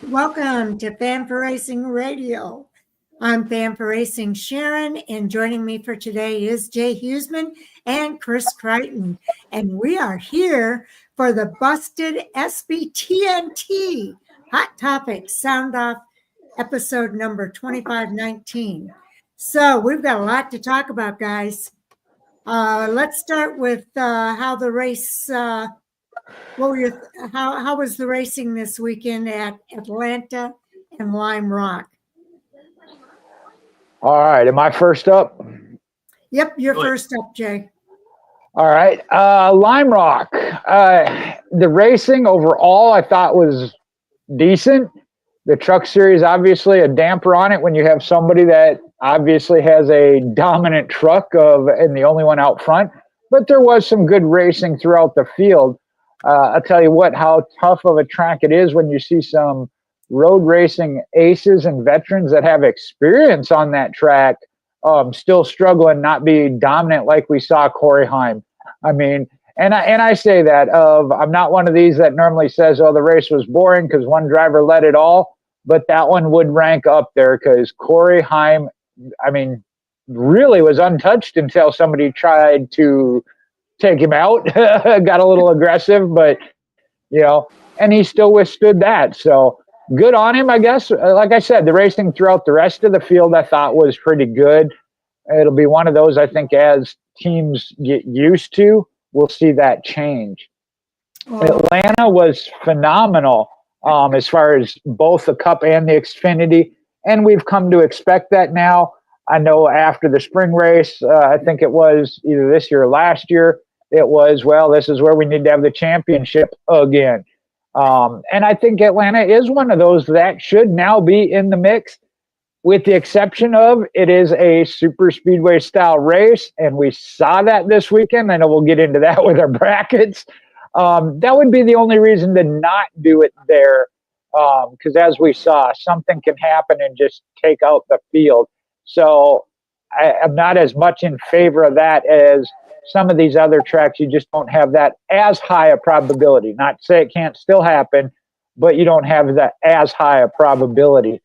Welcome to Fan for Racing Radio. I'm Fan for Racing Sharon, and joining me for today is Jay Huseman and Chris Crichton. And we are here for the Busted SB TNT Hot Topic Sound Off episode number 2519. So we've got a lot to talk about, guys. Let's start with how the race how was the racing this weekend at Atlanta and Lime Rock? All right, am I first up? Yep, you're first up, Jay. All right, Lime Rock. The racing overall I thought was decent. The truck series, obviously a damper on it when you have somebody that obviously has a dominant truck and the only one out front. But there was some good racing throughout the field. I'll tell you what, how tough of a track it is when you see some road racing aces and veterans that have experience on that track still struggling, not be dominant like we saw Corey Heim. I mean, and I say that I'm not one of these that normally says, oh, the race was boring because one driver led it all, but that one would rank up there because Corey Heim, I mean, really was untouched until somebody tried to take him out, got a little aggressive, but, and he still withstood that. So good on him, I guess. Like I said, the racing throughout the rest of the field I thought was pretty good. It'll be one of those, I think, as teams get used to, we'll see that change. Atlanta was phenomenal as far as both the Cup and the Xfinity, and we've come to expect that now. I know after the spring race, I think it was either this year or last year, it was, well, this is where we need to have the championship again. And I think Atlanta is one of those that should now be in the mix, with the exception of it is a super speedway style race. And we saw that this weekend. I know we'll get into that with our brackets. That would be the only reason to not do it there. Because as we saw, something can happen and just take out the field. So I'm not as much in favor of that as some of these other tracks. You just don't have that as high a probability. Not to say it can't still happen, but you don't have that as high a probability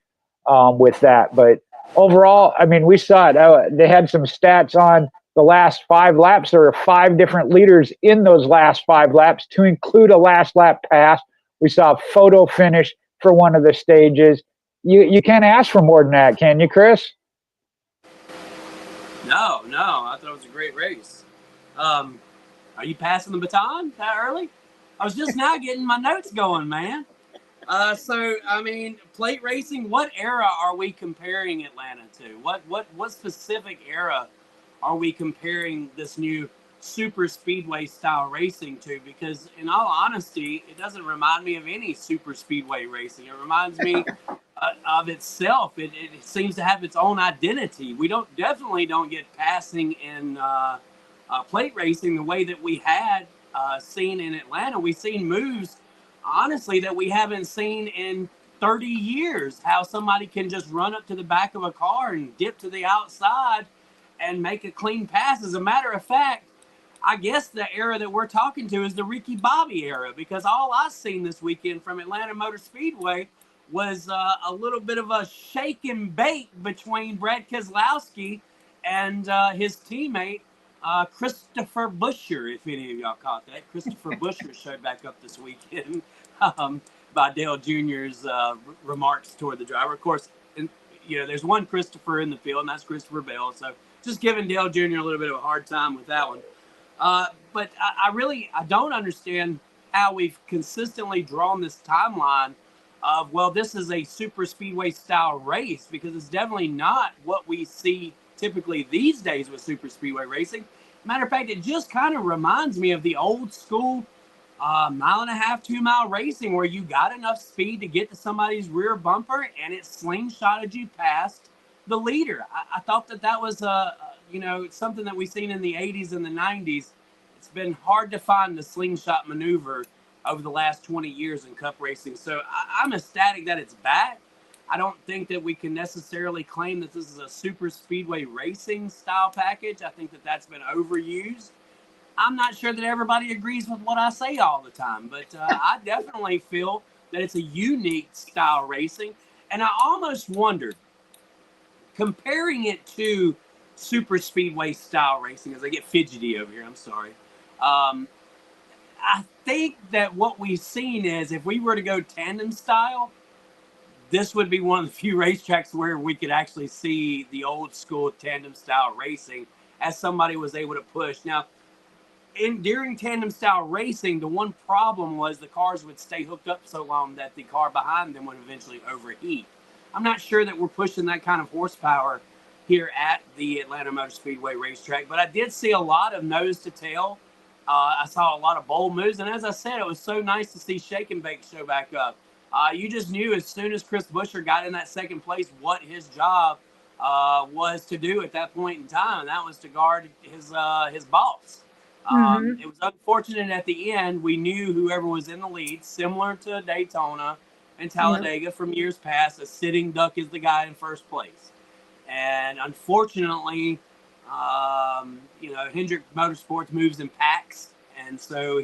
with that. But overall, I mean, we saw it. They had some stats on the last 5 laps. There were 5 different leaders in those last 5 laps to include a last lap pass. We saw a photo finish for one of the stages. You can't ask for more than that, can you, Chris? No, I thought it was a great race. Are you passing the baton that early? I was just now getting my notes going, man. So, I mean, plate racing, what era are we comparing Atlanta to? What specific era are we comparing this new super speedway style racing to? Because in all honesty, it doesn't remind me of any super speedway racing. It reminds me of itself. It seems to have its own identity. We definitely don't get passing in plate racing the way that we had seen in Atlanta. We've seen moves, honestly, that we haven't seen in 30 years. How somebody can just run up to the back of a car and dip to the outside and make a clean pass. As a matter of fact, I guess the era that we're talking to is the Ricky Bobby era, because all I've seen this weekend from Atlanta Motor Speedway was a little bit of a shake and bake between Brad Keselowski and his teammate, Christopher Puchyer, if any of y'all caught that. Christopher Puchyer showed back up this weekend by Dale Jr.'s remarks toward the driver. Of course, there's one Christopher in the field, and that's Christopher Bell. So just giving Dale Jr. a little bit of a hard time with that one. But I don't understand how we've consistently drawn this timeline of, well, this is a super speedway style race, because it's definitely not what we see typically these days with super speedway racing. Matter of fact, it just kind of reminds me of the old school 1.5 mile, 2 mile racing, where you got enough speed to get to somebody's rear bumper and it slingshotted you past the leader. I thought that was something that we've seen in the 80s and the 90s. It's been hard to find the slingshot maneuver over the last 20 years in Cup racing. So I'm ecstatic that it's back. I don't think that we can necessarily claim that this is a super speedway racing style package. I think that that's been overused. I'm not sure that everybody agrees with what I say all the time, but I definitely feel that it's a unique style racing. And I almost wondered, comparing it to super speedway style racing, as I get fidgety over here, I'm sorry. I think that what we've seen is if we were to go tandem style, this would be one of the few racetracks where we could actually see the old school tandem style racing as somebody was able to push. Now, during tandem style racing, the one problem was the cars would stay hooked up so long that the car behind them would eventually overheat. I'm not sure that we're pushing that kind of horsepower here at the Atlanta Motor Speedway racetrack, but I did see a lot of nose to tail. I saw a lot of bold moves, and as I said, it was so nice to see Shake and Bake show back up. You just knew as soon as Chris Buescher got in that second place what his job was to do at that point in time, and that was to guard his boss. It was unfortunate at the end. We knew whoever was in the lead, similar to Daytona and Talladega from years past, a sitting duck is the guy in first place. And unfortunately, Hendrick Motorsports moves in packs, and so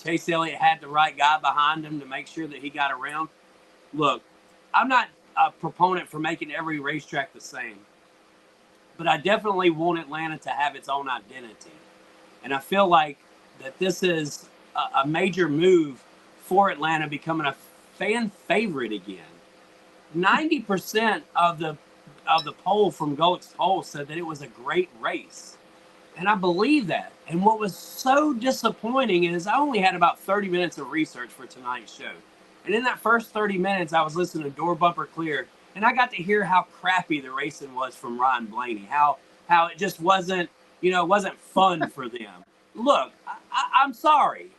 Chase Elliott had the right guy behind him to make sure that he got around. Look, I'm not a proponent for making every racetrack the same, but I definitely want Atlanta to have its own identity. And I feel like that this is a major move for Atlanta becoming a fan favorite again. 90% of the poll from Golik's poll said that it was a great race. And I believe that. And what was so disappointing is I only had about 30 minutes of research for tonight's show. And in that first 30 minutes, I was listening to Door Bumper Clear, and I got to hear how crappy the racing was from Ryan Blaney, how it just wasn't fun for them. Look, I'm sorry.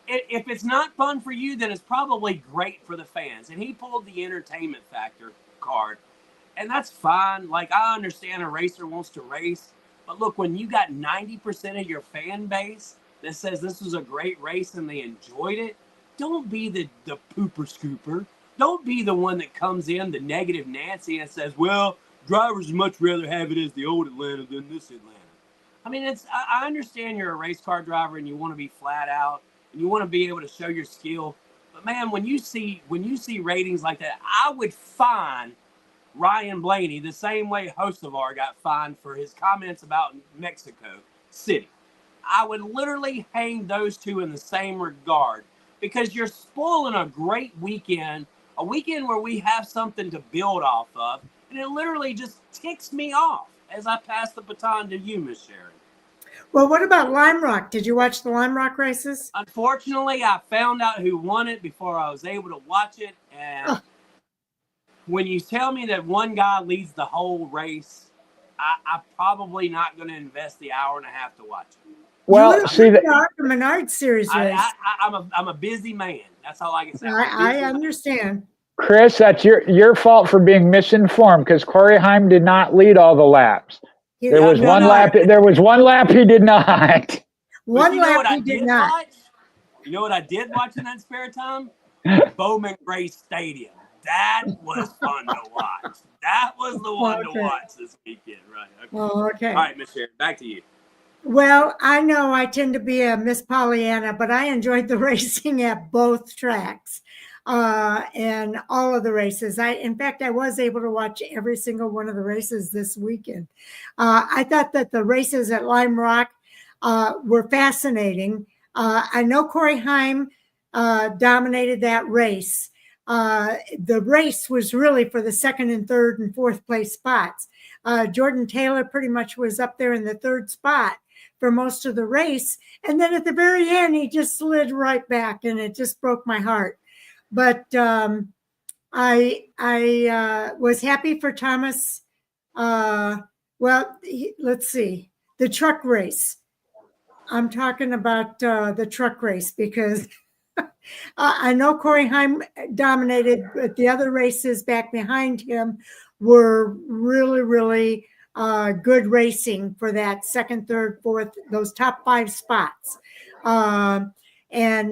If it's not fun for you, then it's probably great for the fans. And he pulled the entertainment factor card. And that's fine. Like, I understand a racer wants to race. But look, when you got 90% of your fan base that says this was a great race and they enjoyed it, don't be the pooper scooper. Don't be the one that comes in, the negative Nancy, and says, well, drivers would much rather have it as the old Atlanta than this Atlanta. I mean, I understand you're a race car driver and you want to be flat out and you want to be able to show your skill. But, man, when you see ratings like that, I would fine Ryan Blaney the same way Hocevar got fined for his comments about Mexico City. I would literally hang those two in the same regard because you're spoiling a great weekend, a weekend where we have something to build off of, and it literally just ticks me off as I pass the baton to you, Miss Sharon. Well, what about Lime Rock? Did you watch the Lime Rock races? Unfortunately, I found out who won it before I was able to watch it, and when you tell me that one guy leads the whole race, I'm probably not going to invest the hour and a half to watch it. Well, see that the Menard Series race. I'm a busy man. That's all I can say. I understand. Chris, that's your fault for being misinformed because Corey Heim did not lead all the laps. There was one lap he did not. One lap he did not. You know what I did watch in that spare time? Bowman Gray Stadium. That was fun to watch. That was the one to watch this weekend, right? Okay. Oh, okay. All right, Miss Sharon, back to you. Well, I know I tend to be a Miss Pollyanna, but I enjoyed the racing at both tracks and all of the races. In fact, I was able to watch every single one of the races this weekend. I thought that the races at Lime Rock were fascinating. I know Corey Heim dominated that race. The race was really for the second and third and fourth place spots. Jordan Taylor pretty much was up there in the third spot for most of the race. And then at the very end, he just slid right back and it just broke my heart. But I was happy for Thomas. Let's see, the truck race. I'm talking about the truck race because I know Corey Heim dominated, but the other races back behind him were really, really good racing for that second, third, fourth, those top five spots. And I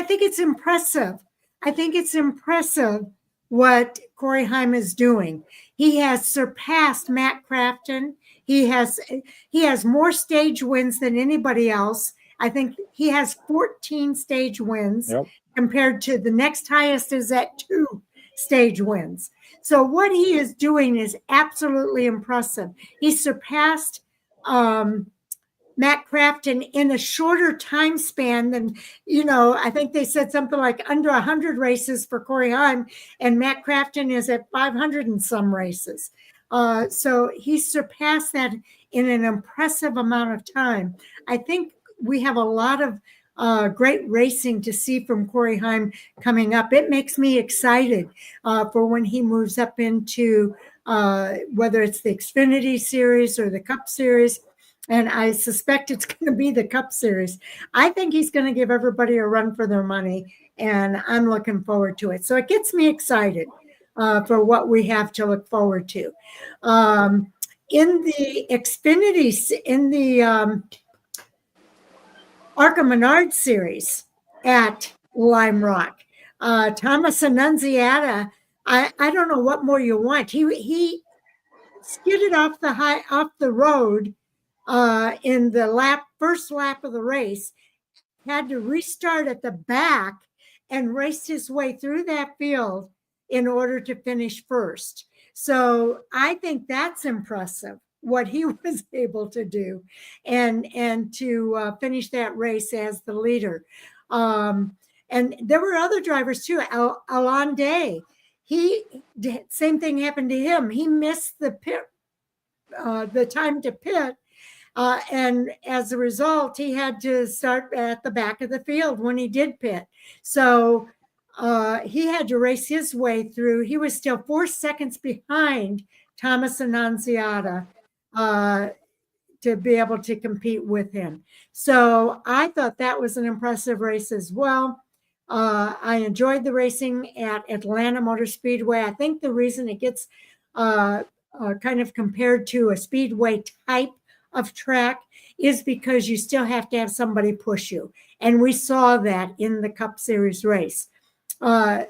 think it's impressive. I think it's impressive what Corey Heim is doing. He has surpassed Matt Crafton. He has more stage wins than anybody else I think he has 14 stage wins Yep. compared to the next highest is at 2 stage wins. So what he is doing is absolutely impressive. He surpassed Matt Crafton in a shorter time span than, I think they said something like under 100 races for Corey Heim, and Matt Crafton is at 500 and some races. So he surpassed that in an impressive amount of time. I think we have a lot of great racing to see from Corey Heim coming up. It makes me excited for when he moves up into whether it's the Xfinity Series or the Cup Series. And I suspect it's going to be the Cup Series. I think he's going to give everybody a run for their money, and I'm looking forward to it. So it gets me excited for what we have to look forward to. In the Xfinity, in the Arca Menard Series at Lime Rock, Thomas Annunziata, I don't know what more you want. He skidded off the road in the first lap of the race, had to restart at the back and raced his way through that field in order to finish first. So I think that's impressive, what he was able to do and to finish that race as the leader. And there were other drivers too. Alain Day, same thing happened to him. He missed the time to pit. And as a result, he had to start at the back of the field when he did pit. So he had to race his way through. He was still 4 seconds behind Thomas Annunziata to be able to compete with him. So I thought that was an impressive race as well. I enjoyed the racing at Atlanta Motor Speedway. I think the reason it gets kind of compared to a speedway type of track is because you still have to have somebody push you. And we saw that in the Cup Series race. Brad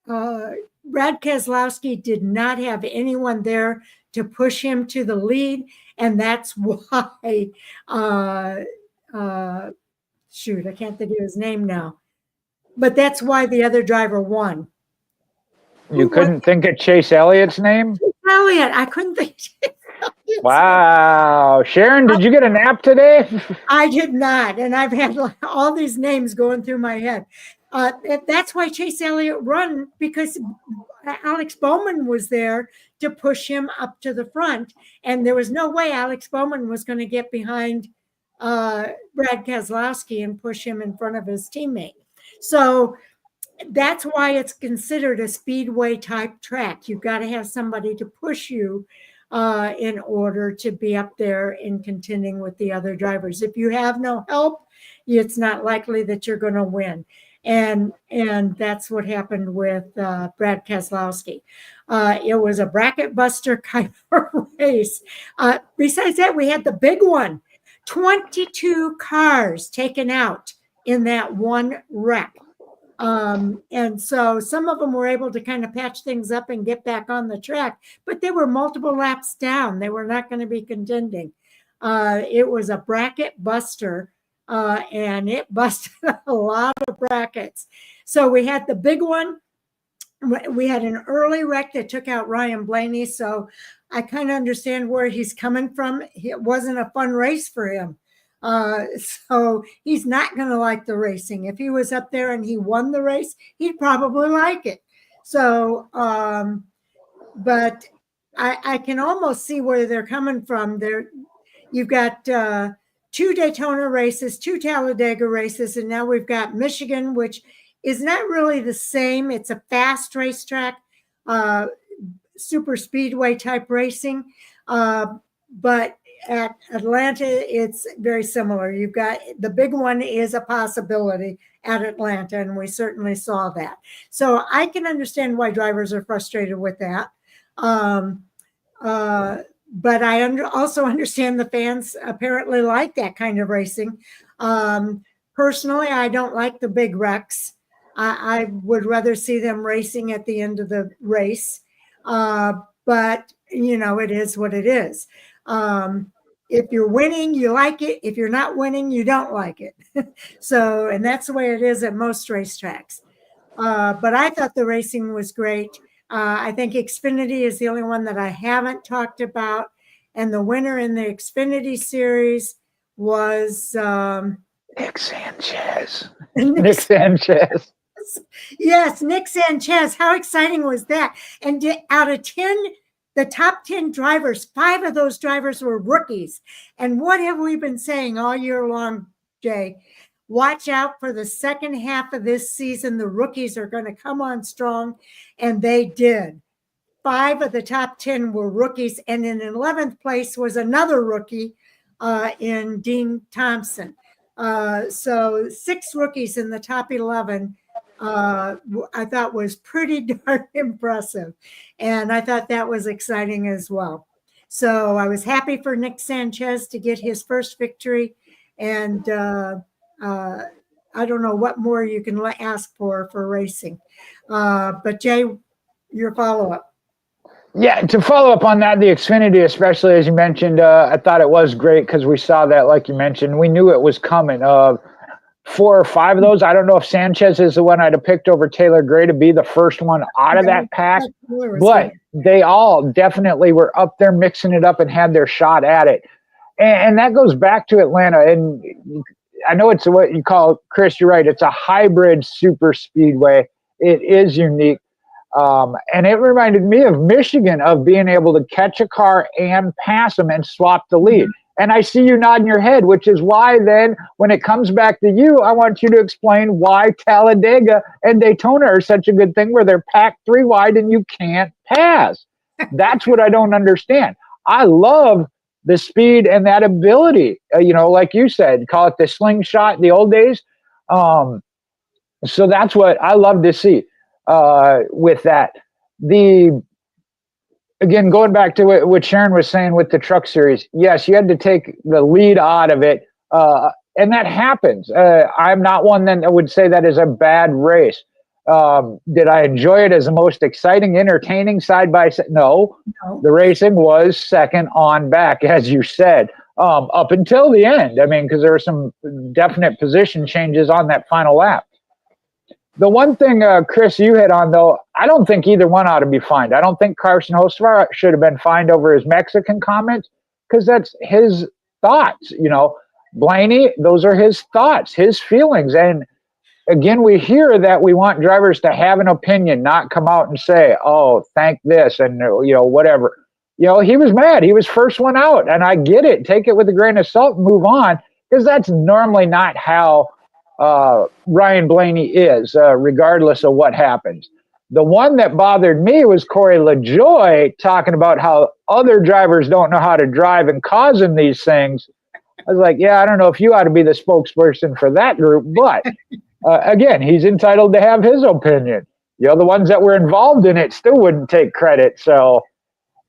Keselowski did not have anyone there to push him to the lead. And that's why, I can't think of his name now. But that's why the other driver won. You couldn't think of Chase Elliott's name? Elliott, I couldn't think. Wow. Sharon, did you get a nap today? I did not. And I've had all these names going through my head. That's why Chase Elliott won, because Alex Bowman was there to push him up to the front. And there was no way Alex Bowman was going to get behind Brad Keselowski and push him in front of his teammate. So that's why it's considered a speedway type track. You've got to have somebody to push you in order to be up there and contending with the other drivers. If you have no help, it's not likely that you're going to win. And that's what happened with Brad Keselowski. It was a bracket buster kind of race. Besides that, we had the big one, 22 cars taken out in that one wreck. And so some of them were able to kind of patch things up and get back on the track, but they were multiple laps down. They were not going to be contending. It was a bracket buster, and it busted a lot of brackets. So we had the big one. We had an early wreck that took out Ryan Blaney. So I kind of understand where he's coming from. It wasn't a fun race for him. So he's not going to like the racing. If he was up there and he won the race, he'd probably like it. So, but I can almost see where they're coming from. You've got 2 Daytona races, 2 Talladega races, and now we've got Michigan, which is not really the same. It's a fast racetrack, super speedway type racing, but at Atlanta, it's very similar. You've got the big one is a possibility at Atlanta, and we certainly saw that. So I can understand why drivers are frustrated with that. But I also understand the fans apparently like that kind of racing. Personally, I don't like the big wrecks. I would rather see them racing at the end of the race. But, it is what it is. if you're winning, you like it. If you're not winning, you don't like it. So, and that's the way it is at most racetracks. But I thought the racing was great. I think Xfinity is the only one that I haven't talked about. And the winner in the Xfinity series was Nick Sanchez. Nick Sanchez. Yes, Nick Sanchez. How exciting was that? And out of 10, the top 10 drivers, 5 of those drivers were rookies. And what have we been saying all year long, Jay? Watch out for the second half of this season. The rookies are going to come on strong, and they did. 5 of the top 10 were rookies, and in 11th place was another rookie in Dean Thompson. So 6 rookies in the top 11. I thought was pretty darn impressive. And I thought that was exciting as well. So I was happy for Nick Sanchez to get his first victory. And I don't know what more you can ask for racing. But Jay, your follow-up. Yeah, to follow up on that, the Xfinity, especially as you mentioned, I thought it was great because we saw that, like you mentioned, we knew it was coming. 4 or 5 of those, I don't know if Sanchez is the one I'd have picked over Taylor Gray to be the first one out of that pack, but they all definitely were up there mixing it up and had their shot at it. And that goes back to Atlanta. And I know it's what you call, Chris, you're right, it's a hybrid super speedway. It is unique. And it reminded me of Michigan, of being able to catch a car and pass them and swap the lead. And I see you nodding your head, which is why then when it comes back to you, I want you to explain why Talladega and Daytona are such a good thing where they're packed 3 wide and you can't pass. That's what I don't understand. I love the speed and that ability, like you said, call it the slingshot in the old days. So that's what I love to see with that. Again, going back to what Sharon was saying with the truck series, yes, you had to take the lead out of it, and that happens. I'm not one that would say that is a bad race. Did I enjoy it as the most exciting, entertaining side by side? No. The racing was second on back, as you said, up until the end. I mean, because there were some definite position changes on that final lap. The one thing, Chris, you hit on, though, I don't think either one ought to be fined. I don't think Carson Hocevar should have been fined over his Mexican comments because that's his thoughts. Blaney, those are his thoughts, his feelings. And again, we hear that we want drivers to have an opinion, not come out and say, oh, thank this and, whatever. He was mad. He was first one out. And I get it. Take it with a grain of salt and move on, because that's normally not how Ryan Blaney is, regardless of what happens. The one that bothered me was Corey LaJoie talking about how other drivers don't know how to drive and causing these things. I was like, yeah, I don't know if you ought to be the spokesperson for that group, but again, he's entitled to have his opinion. The ones that were involved in it still wouldn't take credit. So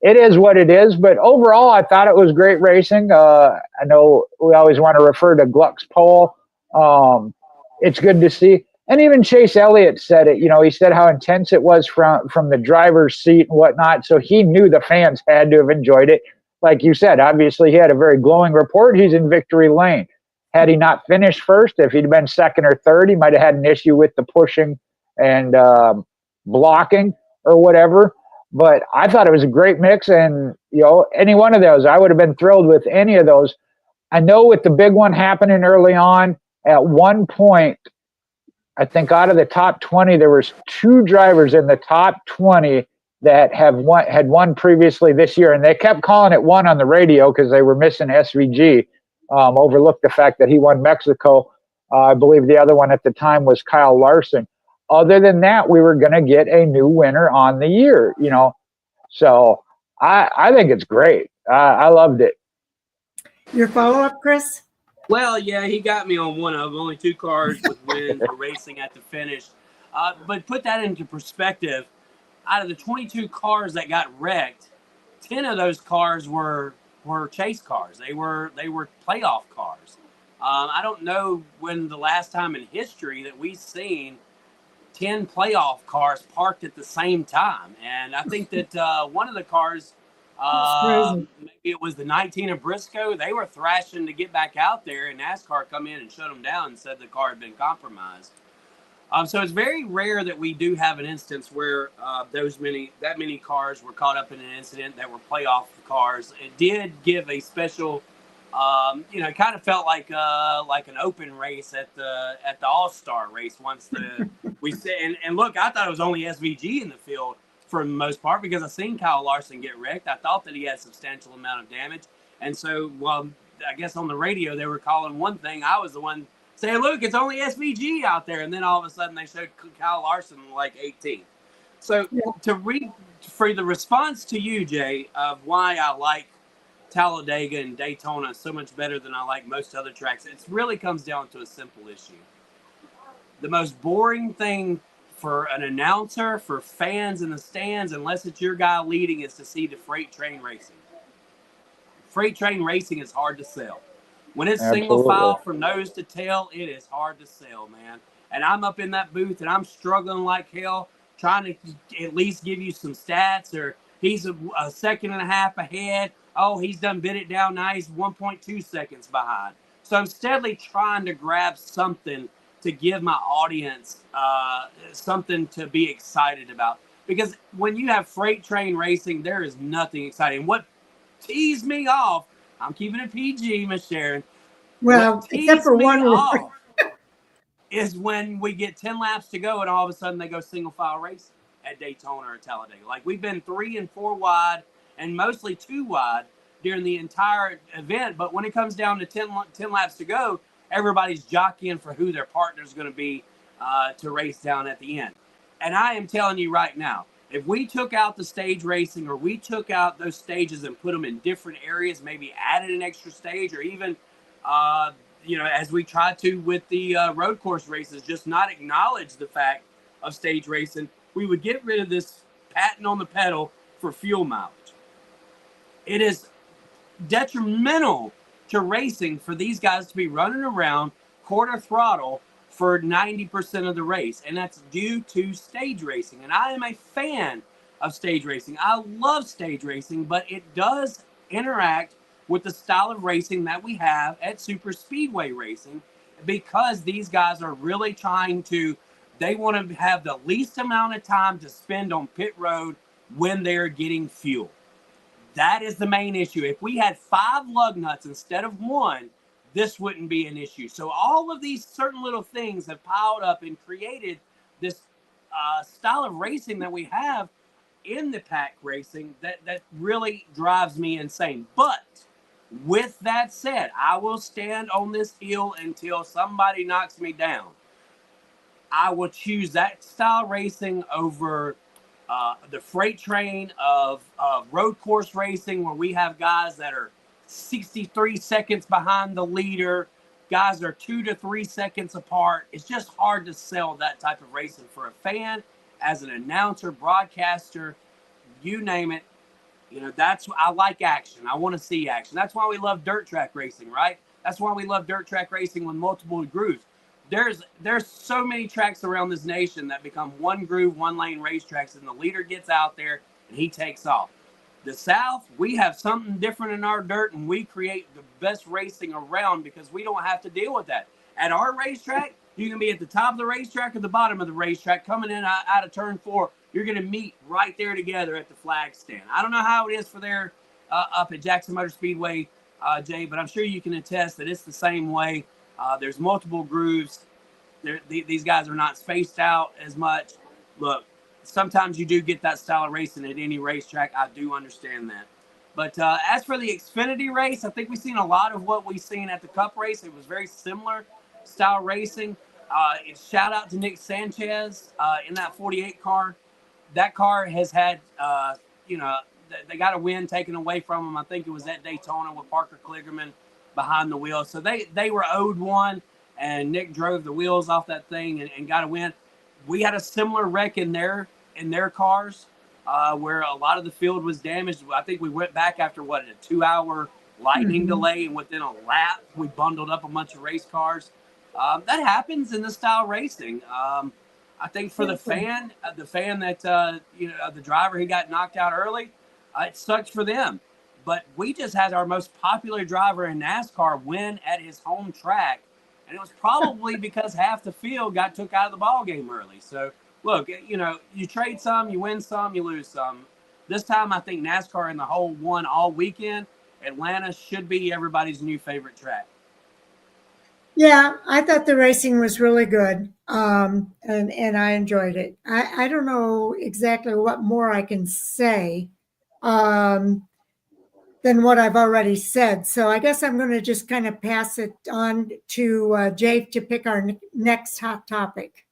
it is what it is. But overall, I thought it was great racing. I know we always want to refer to Gluck's poll. It's good to see. And even Chase Elliott said it, he said how intense it was from the driver's seat and whatnot. So he knew the fans had to have enjoyed it. Like you said, obviously he had a very glowing report. He's in victory lane. Had he not finished first, if he'd been second or third, he might have had an issue with the pushing and blocking or whatever. But I thought it was a great mix. And, any one of those, I would have been thrilled with any of those. I know with the big one happening early on, at one point, I think out of the top 20, there was 2 drivers in the top 20 that had won previously this year, and they kept calling it one on the radio because they were missing SVG. Overlooked the fact that he won Mexico. I believe the other one at the time was Kyle Larson. Other than that, we were going to get a new winner on the year. So I think it's great. I loved it. Your follow-up, Chris? Well, yeah, he got me on one of them. Only 2 cars with wins were racing at the finish. But put that into perspective. Out of the 22 cars that got wrecked, 10 of those cars were chase cars. They were playoff cars. I don't know when the last time in history that we've seen 10 playoff cars parked at the same time. And I think that one of the cars crazy. Maybe it was the 19 of Briscoe. They were thrashing to get back out there, and NASCAR come in and shut them down and said the car had been compromised. So it's very rare that we do have an instance where that many cars were caught up in an incident that were playoff cars. It did give a special, it kind of felt like an open race at the All-Star race once we said. And look, I thought it was only SVG in the field for the most part because I seen Kyle Larson get wrecked. I thought that he had a substantial amount of damage, and so I guess on the radio they were calling one thing. I was the one saying, look, it's only SVG out there. And then all of a sudden they showed Kyle Larson like 18th. So for the response to you, Jay, of why I like Talladega and Daytona so much better than I like most other tracks, it really comes down to a simple issue. The most boring thing for an announcer, for fans in the stands, unless it's your guy leading, is to see the freight train racing. Freight train racing is hard to sell. When it's single file from nose to tail, it is hard to sell, man. And I'm up in that booth and I'm struggling like hell, trying to at least give you some stats, or he's a second and a half ahead. Oh, he's done bit it down. Now he's 1.2 seconds behind. So I'm steadily trying to grab something to give my audience something to be excited about. Because when you have freight train racing, there is nothing exciting. What teased me off, I'm keeping it PG, Miss Sharon. Well, except for one word. Is when we get 10 laps to go and all of a sudden they go single file racing at Daytona or Talladega. Like we've been 3 and 4 wide and mostly 2 wide during the entire event. But when it comes down to 10 laps to go, everybody's jockeying for who their partner is going to be to race down at the end. And I am telling you right now, if we took out the stage racing, or we took out those stages and put them in different areas, maybe added an extra stage, or even, as we try to with the road course races, just not acknowledge the fact of stage racing, we would get rid of this patting on the pedal for fuel mileage. It is detrimental to racing for these guys to be running around quarter throttle for 90% of the race, and that's due to stage racing. And I am a fan of stage racing. I love stage racing, but it does interact with the style of racing that we have at super speedway racing, because these guys are really they want to have the least amount of time to spend on pit road when they're getting fuel. That is the main issue. If we had 5 lug nuts instead of 1, this wouldn't be an issue. So all of these certain little things have piled up and created this style of racing that we have in the pack racing that really drives me insane. But with that said, I will stand on this hill until somebody knocks me down. I will choose that style racing over the freight train of road course racing, where we have guys that are 63 seconds behind the leader. Guys are 2 to 3 seconds apart. It's just hard to sell that type of racing for a fan, as an announcer, broadcaster, you name it. I like action. I want to see action. That's why we love dirt track racing, right? That's why we love dirt track racing with multiple grooves. There's so many tracks around this nation that become one groove, one lane racetracks, and the leader gets out there and he takes off. The South, we have something different in our dirt, and we create the best racing around because we don't have to deal with that. At our racetrack, you can be at the top of the racetrack or the bottom of the racetrack. Coming in out of turn 4, you're going to meet right there together at the flag stand. I don't know how it is for there up at Jackson Motor Speedway, Jay, but I'm sure you can attest that it's the same way. There's multiple grooves. These guys are not spaced out as much. Look, sometimes you do get that style of racing at any racetrack. I do understand that. But as for the Xfinity race, I think we've seen a lot of what we've seen at the Cup race. It was very similar style racing. Shout out to Nick Sanchez in that 48 car. That car has had, they got a win taken away from them. I think it was at Daytona with Parker Kligerman behind the wheel. So they were owed one, and Nick drove the wheels off that thing and got a win. We had a similar wreck in their cars where a lot of the field was damaged. I think we went back after, a 2-hour lightning delay, and within a lap, we bundled up a bunch of race cars. That happens in this style racing. I think for the fan that, the driver, he got knocked out early, It sucks for them. But we just had our most popular driver in NASCAR win at his home track, and it was probably because half the field got took out of the ball game early. So, look, you trade some, you win some, you lose some. This time, I think NASCAR in the whole won all weekend. Atlanta should be everybody's new favorite track. Yeah, I thought the racing was really good, and I enjoyed it. I don't know exactly what more I can say than what I've already said. So I guess I'm going to just kind of pass it on to Jay to pick our next hot topic.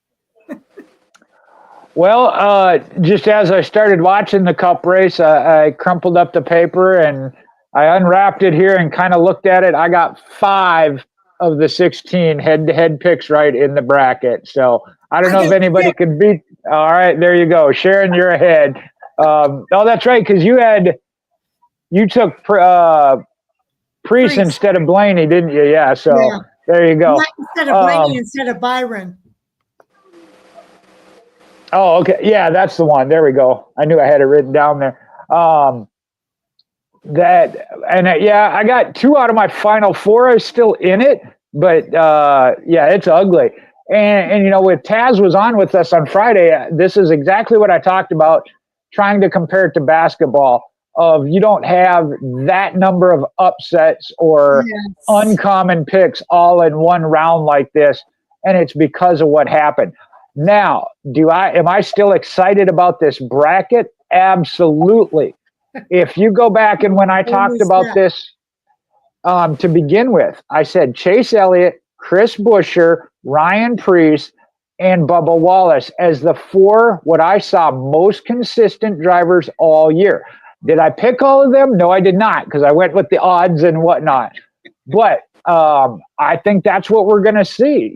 Well, just as I started watching the Cup race, I crumpled up the paper and I unwrapped it here and kind of looked at it. I got 5 of the 16 head-to-head picks right in the bracket. So I don't know if anybody can beat. All right, there you go. Sharon, you're ahead. Oh, that's right, because you took Priest instead of Blaney, didn't you? Yeah, so yeah. There you go. Not instead of Blaney, instead of Byron. Oh, okay. Yeah, that's the one. There we go. I knew I had it written down there. I got 2 out of my final 4 are still in it, but yeah, it's ugly. And with Taz was on with us on Friday, this is exactly what I talked about, trying to compare it to basketball. Of you don't have that number of upsets or uncommon picks all in one round like this, and it's because of what happened. Now, am I still excited about this bracket? Absolutely. If you go back and when I talked about this to begin with, I said Chase Elliott, Chris Buescher, Ryan Preece, and Bubba Wallace as the 4 what I saw most consistent drivers all year. Did I pick all of them? No, I did not, because I went with the odds and whatnot. But I think that's what we're going to see,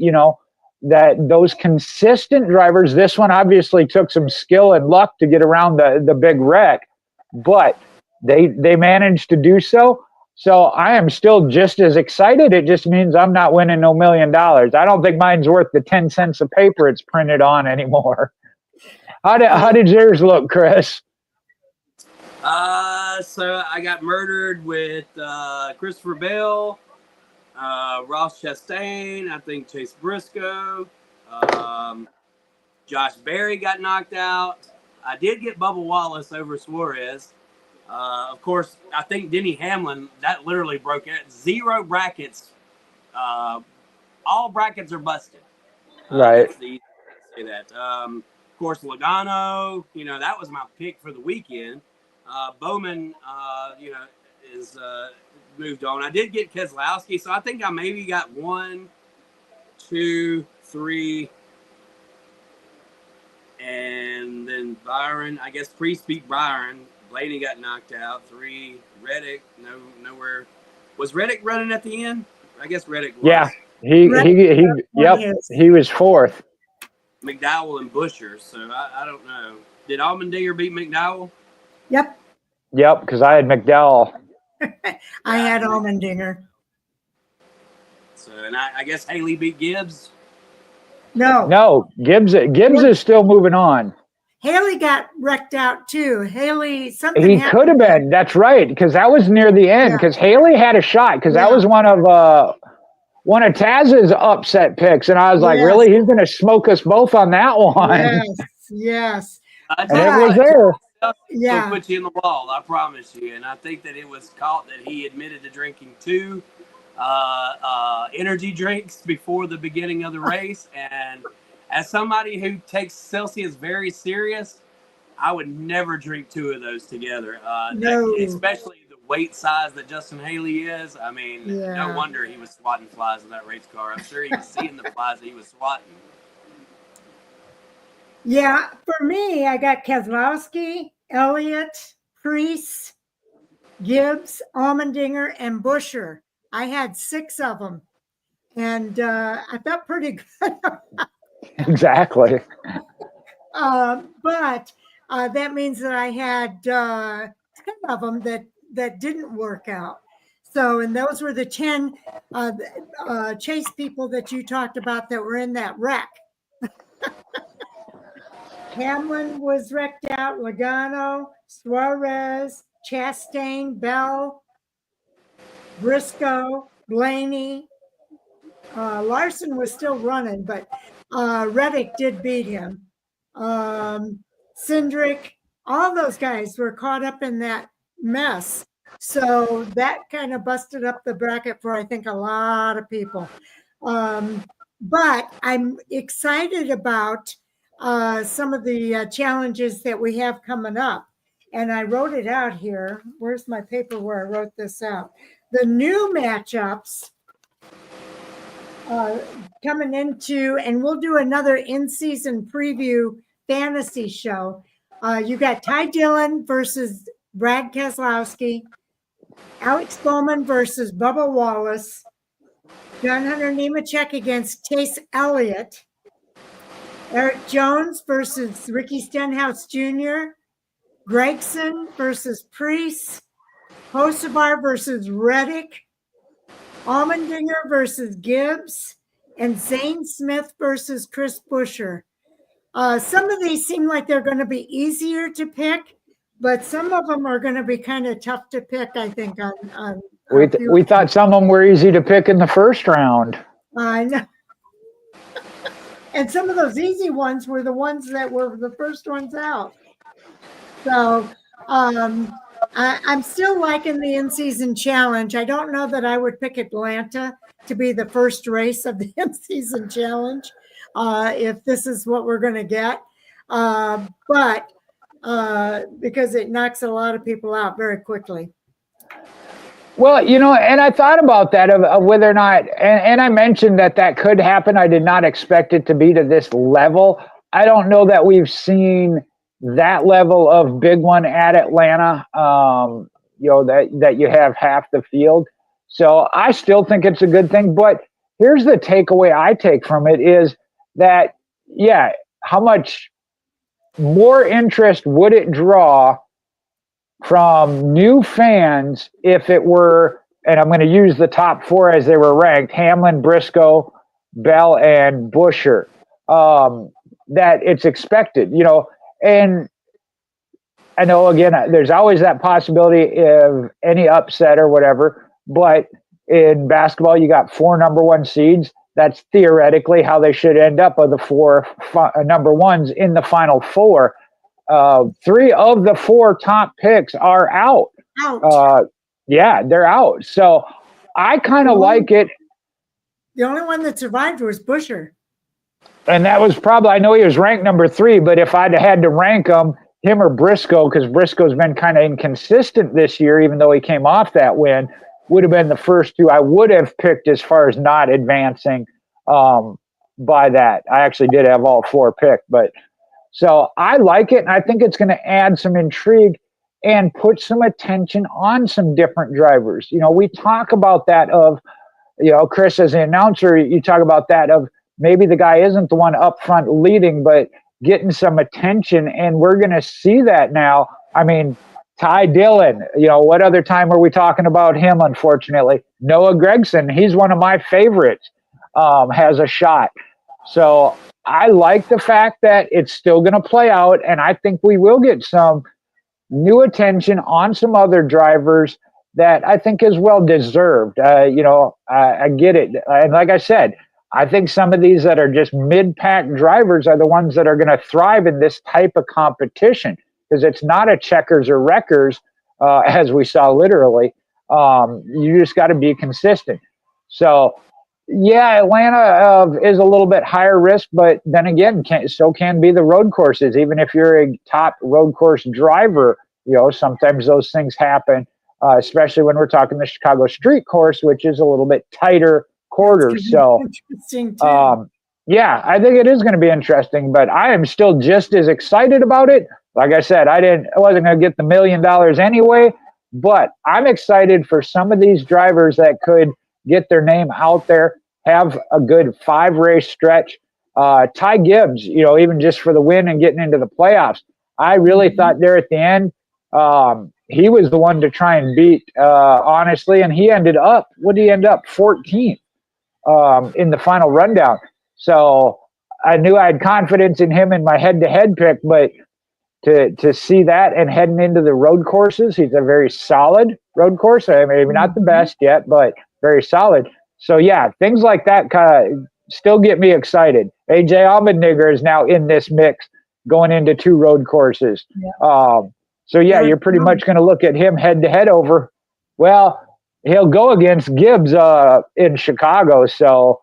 that those consistent drivers, this one obviously took some skill and luck to get around the big wreck, but they managed to do so. So I am still just as excited. It just means I'm not winning no $1 million. I don't think mine's worth the 10 cents of paper it's printed on anymore. How did yours look, Chris? So I got murdered with Christopher Bell, Ross Chastain, I think Chase Briscoe, Josh Berry got knocked out. I did get Bubba Wallace over Suarez. Of course, I think Denny Hamlin, that literally broke it. 0 brackets. All brackets are busted. Right. That's the easy way to say that. Of course, Logano, that was my pick for the weekend. Bowman, is moved on. I did get Keselowski, so I think I maybe got 1, 2, 3, and then Byron. I guess Priest beat Byron. Blaney got knocked out. 3, Reddick, nowhere. Was Reddick running at the end? I guess Reddick was. Yeah, he was 4th. McDowell and Buescher, so I don't know. Did Allmendinger beat McDowell? Yep, because I had McDowell. I had Allmendinger. So, and I guess Haley beat Gibbs. No, Gibbs is still moving on. Haley got wrecked out too. Haley, something he happened. Could have been. That's right, because that was near the end. Because Haley had a shot. Because that was one of Taz's upset picks, and I was like, really, he's going to smoke us both on that one. Yes. And it was there. He'll put you in the wall, I promise you. And I think that it was caught that he admitted to drinking 2 energy drinks before the beginning of the race. And as somebody who takes Celsius very serious, I would never drink 2 of those together. No. Especially the weight size that Justin Haley is. I mean, no wonder he was swatting flies in that race car. I'm sure he was seeing the flies that he was swatting. Yeah, for me, I got Keselowski, Elliott, Priest, Gibbs, Allmendinger, and Buescher. I had 6 of them, and I felt pretty good. Exactly. But that means that I had 10 of them that didn't work out. So, and those were the 10 Chase people that you talked about that were in that wreck. Hamlin was wrecked out, Logano, Suarez, Chastain, Bell, Briscoe, Blaney. Larson was still running, but Reddick did beat him. Cindric, all those guys were caught up in that mess. So that kind of busted up the bracket for, I think, a lot of people. But I'm excited about some of the challenges that we have coming up. And I wrote it out here. Where's my paper where I wrote this out? The new matchups coming into, and we'll do another in-season preview fantasy show. You got Ty Dillon versus Brad Keselowski, Alex Bowman versus Bubba Wallace, John Hunter Nemechek against Chase Elliott, Eric Jones versus Ricky Stenhouse Jr., Gregson versus Priest, Hocevar versus Reddick, Allmendinger versus Gibbs, and Zane Smith versus Chris Buescher. Some of these seem like they're going to be easier to pick, but some of them are going to be kind of tough to pick, I think. We thought some of them were easy to pick in the first round. I know. And some of those easy ones were the ones that were the first ones out. So I'm still liking the in-season challenge. I don't know that I would pick Atlanta to be the first race of the in-season challenge if this is what we're going to get. But because it knocks a lot of people out very quickly. Well, you know, and I thought about that of whether or not, and I mentioned that could happen. I did not expect it to be to this level. I don't know that we've seen that level of big one at Atlanta, you know, that you have half the field. So I still think it's a good thing. But here's the takeaway I take from it is that, yeah, how much more interest would it draw from new fans if it were, and I'm going to use the top four as they were ranked, Hamlin, Briscoe, Bell, and Buescher, that it's expected, you know. And I know, again, there's always that possibility of any upset or whatever, but in basketball, you got 4 number 1 seeds. That's theoretically how they should end up, of the 4 number 1s in the final 4. 3 of the 4 top picks are out. Yeah, they're out. So I kind of like it. The only one that survived was Buescher. And that was probably, I know he was ranked number 3, but if I'd had to rank him or Briscoe, because Briscoe's been kind of inconsistent this year, even though he came off that win, would have been the first 2 I would have picked as far as not advancing by that. I actually did have all 4 picked, but so I like it, and I think it's going to add some intrigue and put some attention on some different drivers. You know, we talk about that of, you know, Chris, as an announcer, you talk about that of maybe the guy isn't the one up front leading, but getting some attention, and we're going to see that now. I mean, Ty Dillon, you know, what other time are we talking about him, unfortunately? Noah Gragson, he's one of my favorites, has a shot. So I like the fact that it's still going to play out, and I think we will get some new attention on some other drivers that I think is well deserved. You know, I get it. And like I said, I think some of these that are just mid-pack drivers are the ones that are going to thrive in this type of competition, because it's not a checkers or wreckers, as we saw literally. You just got to be consistent. So, yeah, Atlanta is a little bit higher risk, but then again, so can be the road courses. Even if you're a top road course driver, you know, sometimes those things happen, especially when we're talking the Chicago street course, which is a little bit tighter quarters. So, yeah, I think it is going to be interesting, but I am still just as excited about it. Like I said, I wasn't going to get the $1 million anyway, but I'm excited for some of these drivers that could get their name out there, have a good 5-race stretch. Ty Gibbs, you know, even just for the win and getting into the playoffs, I really thought there at the end, he was the one to try and beat, honestly, and he ended up, what did he end up? 14th in the final rundown. So I knew I had confidence in him in my head-to-head pick, but to see that and heading into the road courses. He's a very solid road course. I mean, maybe not the best yet, but very solid. So yeah, things like that kind of still get me excited. AJ Allmendinger is now in this mix going into 2 road courses. Yeah. So yeah, you're pretty much going to look at him head to head over. Well, he'll go against Gibbs in Chicago. So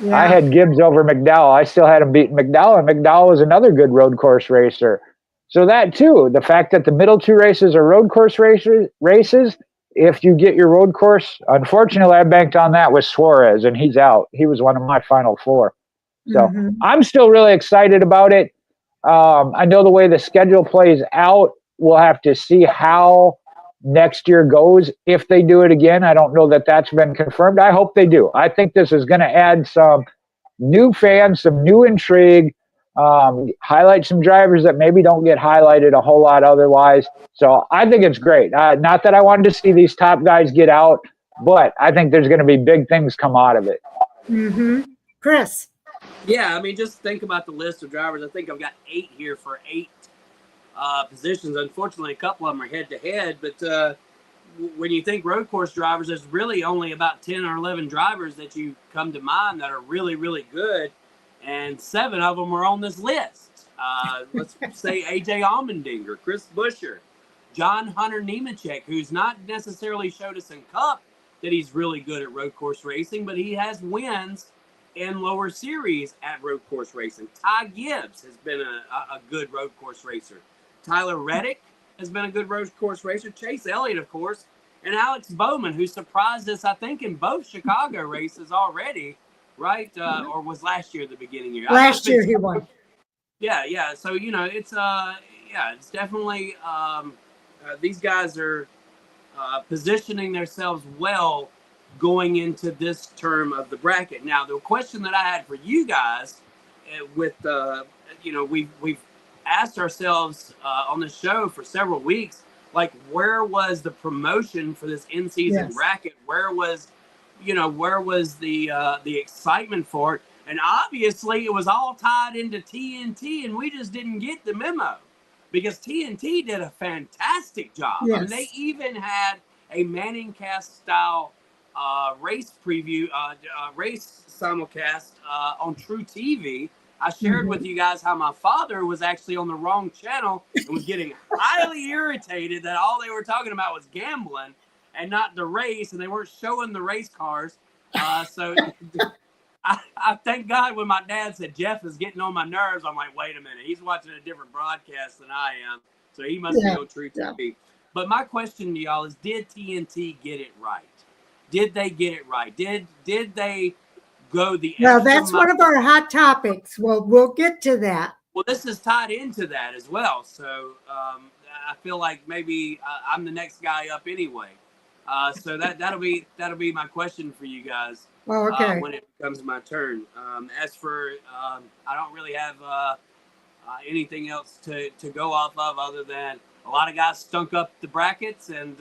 Yeah. I had Gibbs over McDowell. I still had him beating McDowell, and McDowell was another good road course racer. So that too, the fact that the middle 2 races are road course races, if you get your road course, unfortunately, I banked on that with Suarez, and he's out. He was one of my final 4. So I'm still really excited about it. I know the way the schedule plays out, we'll have to see how next year goes if they do it again. I don't know that that's been confirmed. I hope they do. I think this is going to add some new fans, some new intrigue, highlight some drivers that maybe don't get highlighted a whole lot otherwise. So I think it's great. Not that I wanted to see these top guys get out, but I think there's going to be big things come out of it. Chris. Yeah, I mean, just think about the list of drivers. I think I've got 8 here for 8 positions. Unfortunately, a couple of them are head-to-head, but when you think road course drivers, there's really only about 10 or 11 drivers that you come to mind that are really, really good, and 7 of them are on this list. Let's say AJ Allmendinger, Chris Buescher, John Hunter Nemechek, who's not necessarily showed us in Cup that he's really good at road course racing, but he has wins in lower series at road course racing. Ty Gibbs has been a good road course racer. Tyler Reddick has been a good road course racer. Chase Elliott, of course, and Alex Bowman, who surprised us, I think, in both Chicago races already, right? Or was last year the beginning year? Last year he won. Yeah. So, you know, it's definitely these guys are positioning themselves well going into this term of the bracket. Now, the question that I had for you guys with, we've asked ourselves on the show for several weeks, like, where was the promotion for this in-season bracket? Where was the excitement for it? And obviously it was all tied into TNT, and we just didn't get the memo because TNT did a fantastic job. Yes. I mean, they even had a Manning Cast style race preview, race simulcast on TruTV. I shared with you guys how my father was actually on the wrong channel and was getting highly irritated that all they were talking about was gambling and not the race, and they weren't showing the race cars. So I thank God when my dad said Jeff is getting on my nerves, I'm like, wait a minute, he's watching a different broadcast than I am, so he must be on TruTV. Yeah. But my question to y'all is, did TNT get it right? Did they get it right? Did they go the extra Well, that's mile? one of our hot topics. Well, we'll get to that. Well, this is tied into that as well. So I feel like maybe I'm the next guy up anyway. So that'll be my question for you guys. Oh, okay. When it comes my turn. As for I don't really have anything else to go off of other than a lot of guys stunk up the brackets, and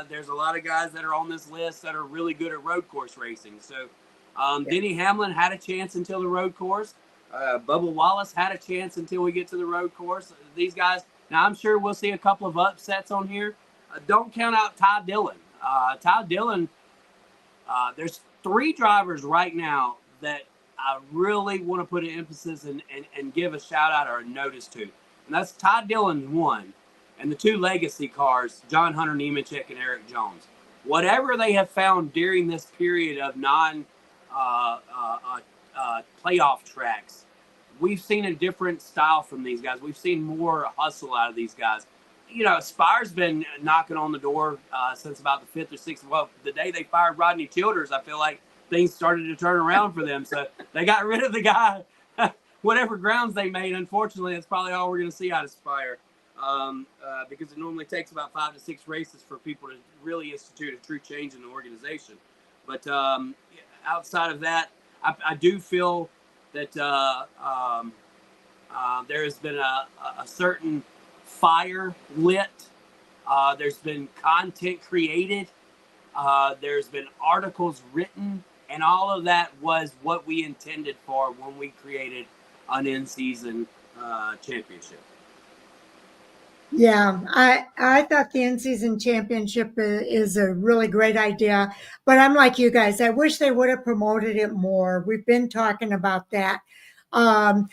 there's a lot of guys that are on this list that are really good at road course racing. So Denny Hamlin had a chance until the road course. Bubba Wallace had a chance until we get to the road course. These guys, now I'm sure we'll see a couple of upsets on here. Don't count out Ty Dillon. Ty Dillon, there's 3 drivers right now that I really want to put an emphasis and give a shout out or a notice to. And that's Ty Dillon, 1. And the 2 legacy cars, John Hunter Nemechek and Eric Jones. Whatever they have found during this period of playoff tracks, we've seen a different style from these guys. We've seen more hustle out of these guys. You know, Spire's been knocking on the door since about the 5th or 6th. Well, the day they fired Rodney Childers, I feel like things started to turn around for them. So they got rid of the guy. Whatever grounds they made, unfortunately, that's probably all we're going to see out of Spire. Because it normally takes about 5 to 6 races for people to really institute a true change in the organization. But outside of that, I do feel that there has been a certain fire lit. There's been content created. There's been articles written, and all of that was what we intended for when we created an in-season championship. Yeah, I thought the in-season championship is a really great idea, but I'm like you guys. I wish they would have promoted it more. We've been talking about that. Um,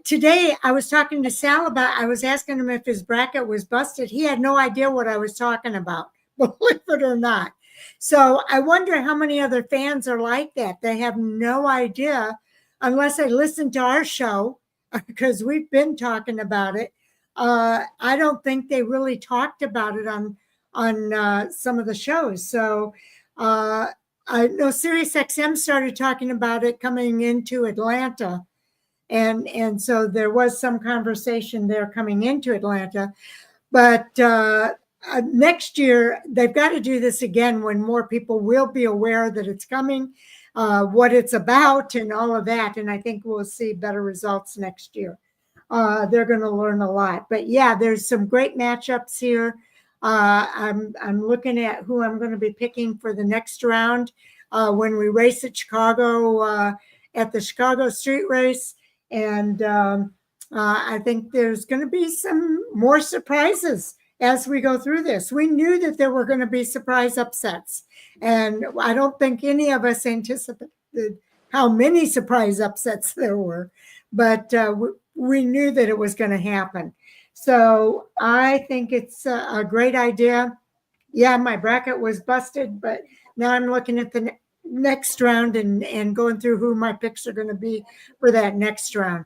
Today, I was talking to Sal about. I was asking him if his bracket was busted. He had no idea what I was talking about, believe it or not. So I wonder how many other fans are like that. They have no idea unless they listen to our show because we've been talking about it. I don't think they really talked about it on some of the shows. So I know Sirius XM started talking about it coming into Atlanta, and so there was some conversation there coming into Atlanta. But next year they've got to do this again when more people will be aware that it's coming, what it's about, and all of that. And I think we'll see better results next year. They're going to learn a lot. But yeah, there's some great matchups here. I'm looking at who I'm going to be picking for the next round when we race at Chicago at the Chicago Street Race, and I think there's going to be some more surprises as we go through this. We knew that there were going to be surprise upsets, and I don't think any of us anticipated how many surprise upsets there were, but we knew that it was going to happen. So I think it's a great idea. Yeah, my bracket was busted, but now I'm looking at the next round and going through who my picks are going to be for that next round.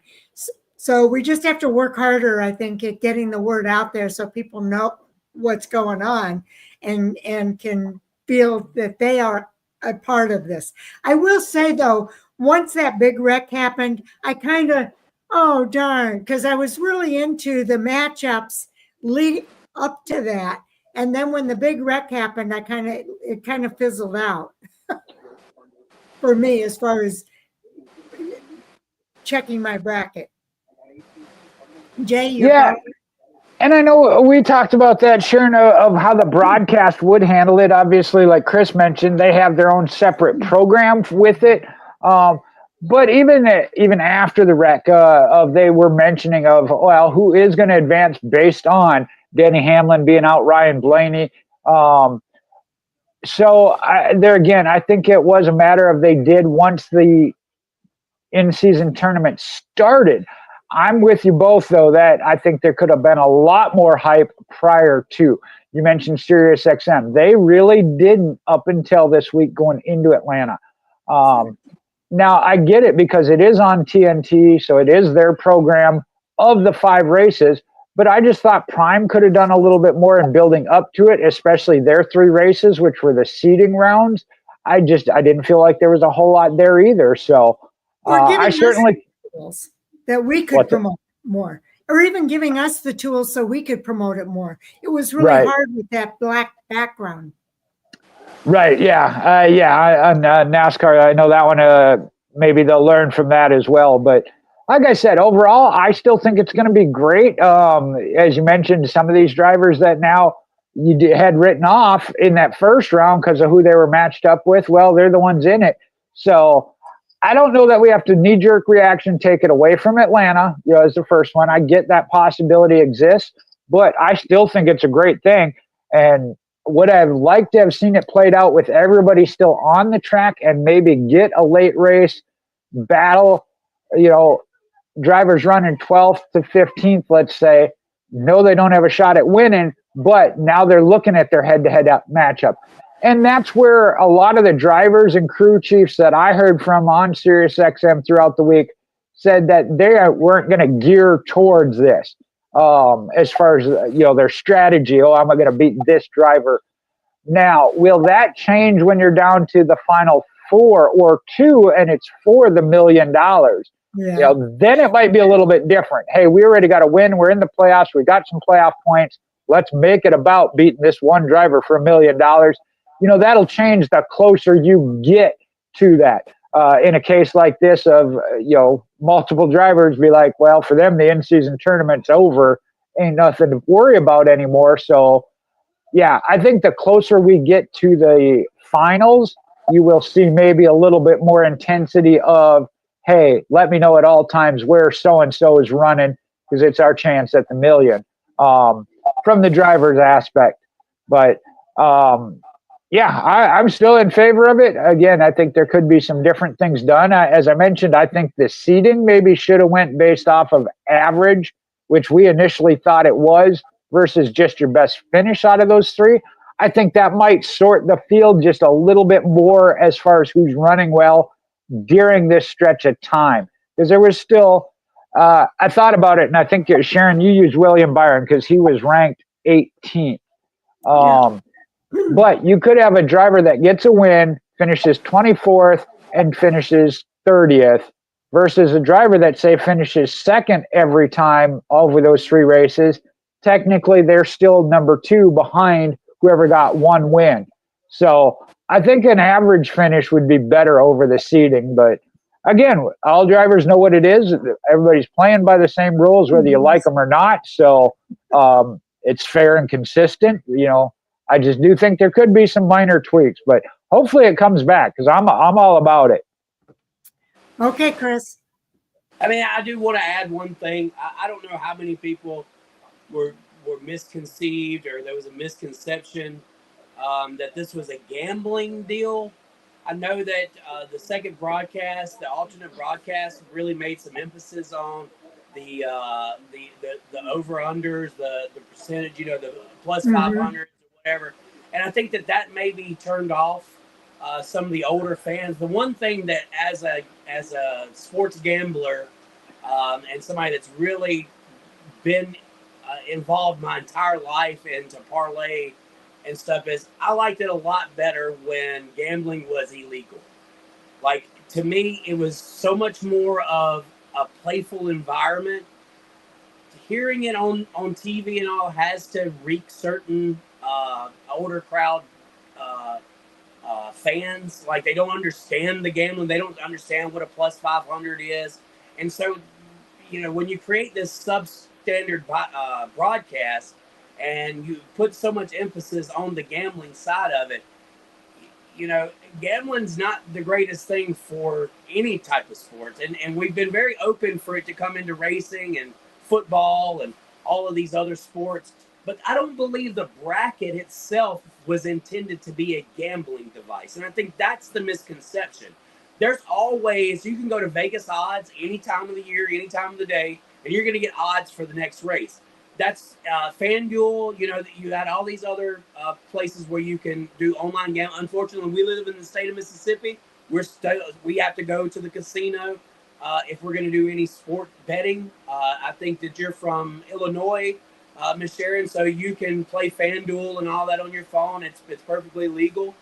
So we just have to work harder, I think, at getting the word out there so people know what's going on and can feel that they are a part of this. I will say, though, once that big wreck happened, I kind of, oh, darn, because I was really into the matchups lead up to that. And then when the big wreck happened, it kind of fizzled out for me as far as checking my bracket. Jay, Yeah. And I know we talked about that, Sharon, of how the broadcast would handle it. Obviously, like Chris mentioned, they have their own separate program with it. But even after the wreck, they were mentioning of, well, who is going to advance based on Denny Hamlin being out, Ryan Blaney. So there again, I think it was a matter of they did once the in-season tournament started. I'm with you both, though, that I think there could have been a lot more hype prior to. You mentioned Sirius XM. They really didn't up until this week going into Atlanta. Now, I get it because it is on TNT, so it is their program of the 5 races. But I just thought Prime could have done a little bit more in building up to it, especially their 3 races, which were the seeding rounds. I didn't feel like there was a whole lot there either. So I certainly tools that we could promote more, or even giving us the tools so we could promote it more. It was really hard with that black background. Right. Yeah. On NASCAR, I know that one. Maybe they'll learn from that as well. But like I said, overall, I still think it's going to be great. As you mentioned, some of these drivers that now you had written off in that first round because of who they were matched up with. Well, they're the ones in it. So I don't know that we have to knee-jerk reaction take it away from Atlanta, as the first one. I get that possibility exists, but I still think it's a great thing. And would I have liked to have seen it played out with everybody still on the track and maybe get a late race battle, drivers running 12th to 15th, let's say, no, they don't have a shot at winning, but now they're looking at their head-to-head matchup. And that's where a lot of the drivers and crew chiefs that I heard from on Sirius XM throughout the week said that they weren't going to gear towards this as far as their strategy. Oh, I'm going to beat this driver. Now, will that change when you're down to the final 4 or 2 and it's for the $1 million? Yeah. Then it might be a little bit different. Hey, we already got a win. We're in the playoffs. We got some playoff points. Let's make it about beating this one driver for $1 million. That'll change the closer you get to that. In a case like this of, multiple drivers be like, well, for them, the in-season tournament's over. Ain't nothing to worry about anymore. So, yeah, I think the closer we get to the finals, you will see maybe a little bit more intensity of, hey, let me know at all times where so-and-so is running because it's our chance at the $1 million. from the driver's aspect. But yeah, I'm still in favor of it. Again, I think there could be some different things done. As I mentioned, I think the seeding maybe should have went based off of average, which we initially thought it was, versus just your best finish out of those three. I think that might sort the field just a little bit more as far as who's running well during this stretch of time. Because there was still, I thought about it, and I think, Sharon, you used William Byron because he was ranked 18th. But you could have a driver that gets a win, finishes 24th, and finishes 30th, versus a driver that, say, finishes second every time over those three races. Technically, they're still number two behind whoever got one win. So I think an average finish would be better over the seeding. But again, all drivers know what it is. Everybody's playing by the same rules, whether you like them or not. So it's fair and consistent. I just do think there could be some minor tweaks, but hopefully it comes back because I'm all about it. Okay, Chris. I mean, I do want to add one thing. I don't know how many people were misconceived, or there was a misconception that this was a gambling deal. I know that the second broadcast, the alternate broadcast, really made some emphasis on the over-unders, the percentage, the plus 500, whatever. And I think that maybe turned off some of the older fans. The one thing that as a sports gambler and somebody that's really been involved my entire life into parlay and stuff is I liked it a lot better when gambling was illegal. Like, to me, it was so much more of a playful environment. Hearing it on TV and all has to wreak certain older crowd fans. Like, they don't understand the gambling. They don't understand what a plus 500 is. And so, when you create this substandard broadcast and you put so much emphasis on the gambling side of it, gambling's not the greatest thing for any type of sports. And we've been very open for it to come into racing and football and all of these other sports. But I don't believe the bracket itself was intended to be a gambling device. And I think that's the misconception. There's always, you can go to Vegas odds any time of the year, any time of the day, and you're going to get odds for the next race. That's FanDuel. You had all these other places where you can do online gambling. Unfortunately, we live in the state of Mississippi. We have to go to the casino if we're going to do any sport betting. I think that you're from Illinois, Miss Sharon, so you can play FanDuel and all that on your phone. It's perfectly legal.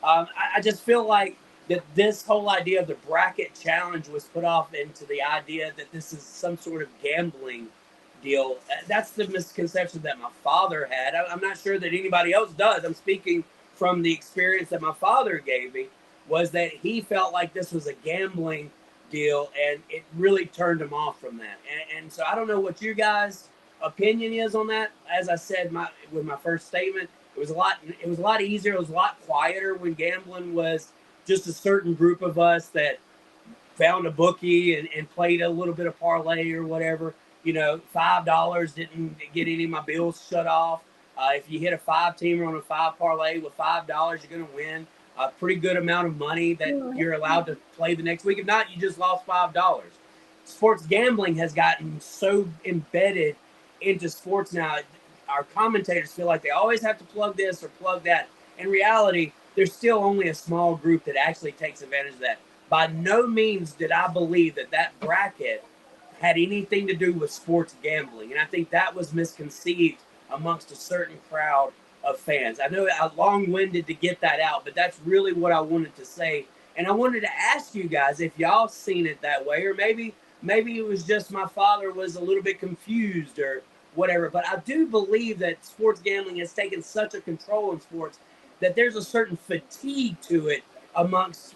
I just feel like that this whole idea of the bracket challenge was put off into the idea that this is some sort of gambling deal. That's the misconception that my father had. I'm not sure that anybody else does. I'm speaking from the experience that my father gave me, was that he felt like this was a gambling deal, and it really turned him off from that. And so I don't know what you guys' opinion is on that. As I said with my first statement, it was a lot easier. It was a lot quieter when gambling was just a certain group of us that found a bookie and played a little bit of parlay or whatever. $5 didn't get any of my bills shut off. If you hit a 5-teamer on a 5 parlay with $5, you're going to win a pretty good amount of money that you're allowed to play the next week. If not, you just lost $5. Sports gambling has gotten so embedded into sports now. Our commentators feel like they always have to plug this or plug that. In reality, there's still only a small group that actually takes advantage of that. By no means did I believe that bracket had anything to do with sports gambling. And I think that was misconceived amongst a certain crowd of fans. I know I'm long-winded to get that out, but that's really what I wanted to say. And I wanted to ask you guys if y'all seen it that way, or maybe it was just my father was a little bit confused or whatever. But I do believe that sports gambling has taken such a control in sports that there's a certain fatigue to it amongst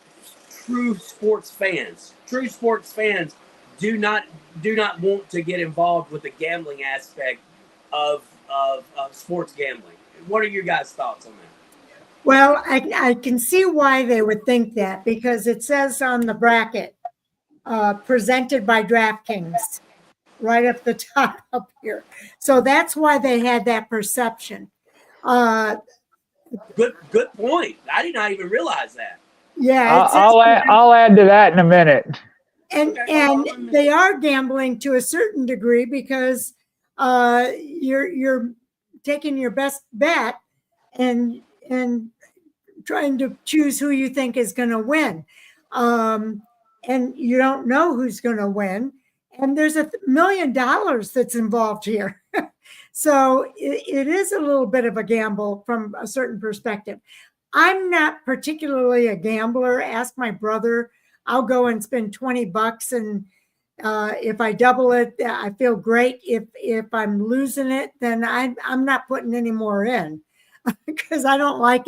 true sports fans. True sports fans do not want to get involved with the gambling aspect of sports gambling. What are your guys' thoughts on that? Well, I can see why they would think that, because it says on the bracket, presented by DraftKings. right up the top up here. So that's why they had that perception. Good point. I did not even realize that. Yeah, I'll add to that in a minute. And they are gambling to a certain degree because you're taking your best bet and trying to choose who you think is going to win. And you don't know who's going to win. And there's $1 million that's involved here. So it is a little bit of a gamble from a certain perspective. I'm not particularly a gambler. Ask my brother. I'll go and spend $20, and if I double it, I feel great. If I'm losing it, then I'm not putting any more in because I don't like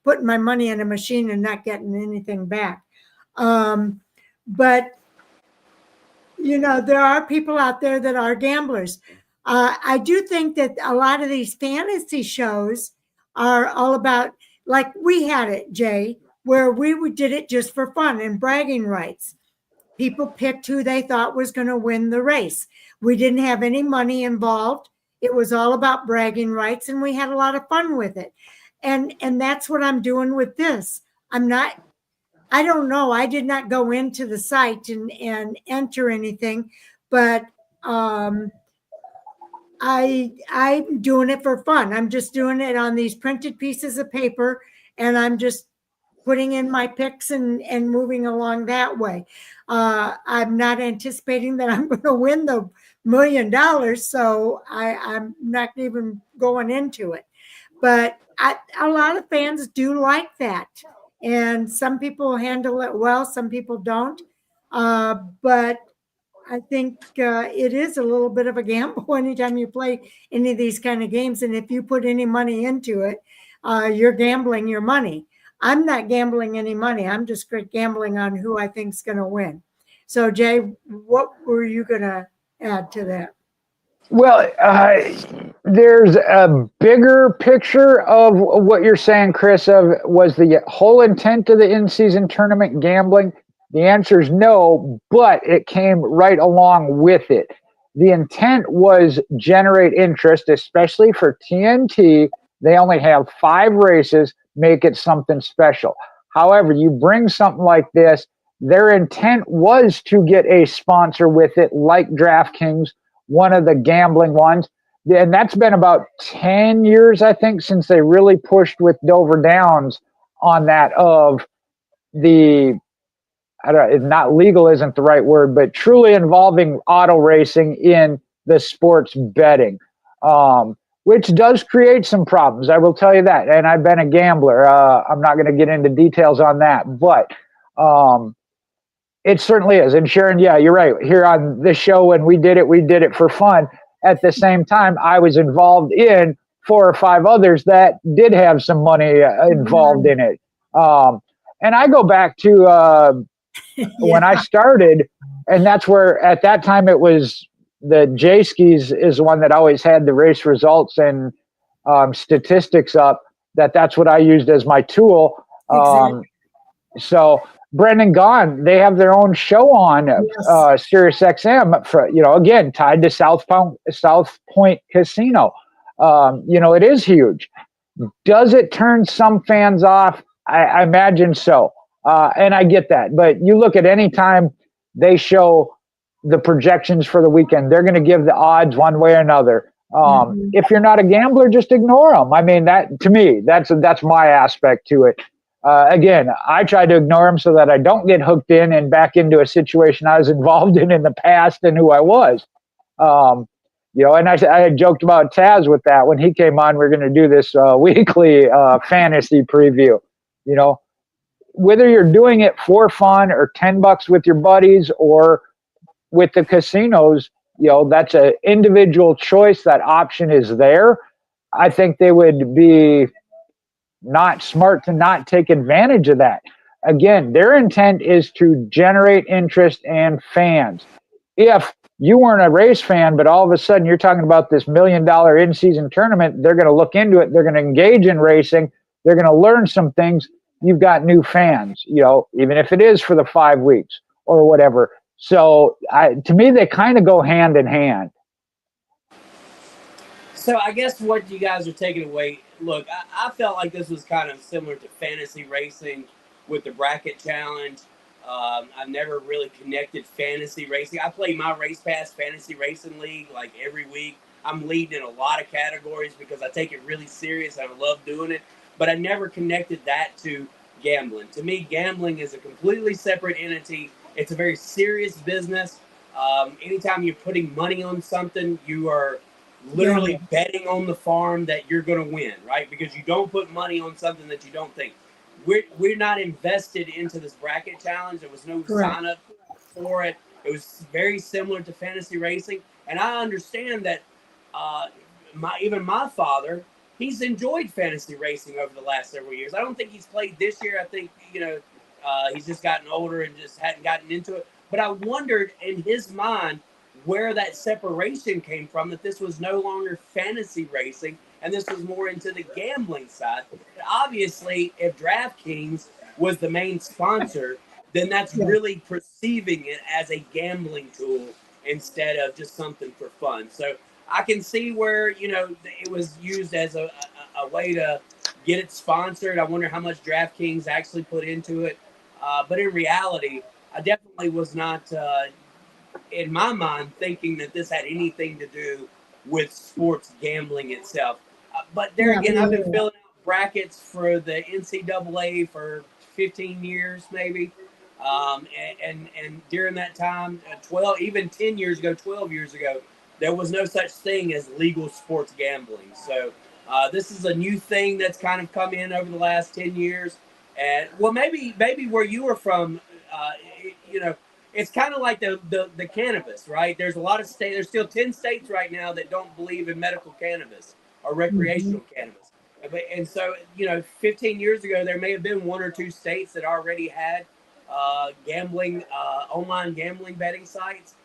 putting my money in a machine and not getting anything back. But there are people out there that are gamblers. I do think that a lot of these fantasy shows are all about, like we had it, Jay, where we did it just for fun and bragging rights. People picked who they thought was going to win the race. We didn't have any money involved. It was all about bragging rights, and we had a lot of fun with it. And that's what I'm doing with this. I don't know. I did not go into the site and enter anything, but I'm doing it for fun. I'm just doing it on these printed pieces of paper, and I'm just putting in my picks and moving along that way. I'm not anticipating that I'm going to win the $1 million, so I'm not even going into it. But a lot of fans do like that. And some people handle it well, some people don't. But I think it is a little bit of a gamble anytime you play any of these kind of games. And if you put any money into it, you're gambling your money. I'm not gambling any money. I'm just gambling on who I think is going to win. So, Jay, what were you going to add to that? Well, there's a bigger picture of what you're saying, Chris, was the whole intent of the in-season tournament gambling? The answer is no, but it came right along with it. The intent was generate interest, especially for TNT. They only have 5 races, make it something special. However, you bring something like this, their intent was to get a sponsor with it, like DraftKings, one of the gambling ones. And that's been about 10 years, I think, since they really pushed with Dover Downs on that of the, not legal isn't the right word, but truly involving auto racing in the sports betting, which does create some problems. I will tell you that. And I've been a gambler. I'm not going to get into details on that, but it certainly is. And Sharon, yeah, you're right. Here on this show, when we did it for fun. At the same time, I was involved in 4 or 5 others that did have some money involved in it. And I go back to when I started, and that's where at that time it was the J-Skis is the one that always had the race results and statistics up. That's what I used as my tool. Exactly. So Brendan Gaughan, they have their own show on Sirius XM for, again, tied to South Point Casino. It is huge. Does it turn some fans off? I imagine so. And I get that. But you look at any time they show the projections for the weekend, they're going to give the odds one way or another. If you're not a gambler, just ignore them. I mean, that to me, that's my aspect to it. Again, I try to ignore them so that I don't get hooked in and back into a situation I was involved in the past and who I was. And I had joked about Taz with that when he came on. We're going to do this weekly fantasy preview. Whether you're doing it for fun or $10 with your buddies or with the casinos, that's an individual choice. That option is there. I think they would be not smart to not take advantage of that. Again, their intent is to generate interest and fans. If you weren't a race fan, but all of a sudden you're talking about this $1 million in-season tournament, they're going to look into it. They're going to engage in racing. They're going to learn some things. You've got new fans, even if it is for the 5 weeks or whatever. So to me, they kind of go hand in hand. So I guess what you guys are taking away, look, I felt like this was kind of similar to fantasy racing with the bracket challenge. I've never really connected fantasy racing. I play my Race Pass Fantasy Racing League like every week. I'm leading in a lot of categories because I take it really serious and I love doing it. But I never connected that to gambling. To me, gambling is a completely separate entity. It's a very serious business. Anytime you're putting money on something, you are literally betting on the farm that you're going to win, right? Because you don't put money on something that you don't think. We're not invested into this bracket challenge. There was no sign up for it. It was very similar to fantasy racing, and I understand that. Even my father, he's enjoyed fantasy racing over the last several years. I don't think he's played this year. I think he's just gotten older and just hadn't gotten into it. But I wondered in his mind where that separation came from, that this was no longer fantasy racing and this was more into the gambling side. And obviously, if DraftKings was the main sponsor, then that's really perceiving it as a gambling tool instead of just something for fun. So I can see where, it was used as a way to get it sponsored. I wonder how much DraftKings actually put into it. But in reality, I definitely was not, in my mind, thinking that this had anything to do with sports gambling itself. But there again, I've been filling out brackets for the NCAA for 15 years, maybe. And during that time, 12 years ago, there was no such thing as legal sports gambling. So this is a new thing that's kind of come in over the last 10 years. And well, maybe where you were from, it's kind of like the cannabis, right? There's a lot of states. There's still 10 states right now that don't believe in medical cannabis or recreational cannabis. And so, 15 years ago, there may have been one or two states that already had online gambling betting sites.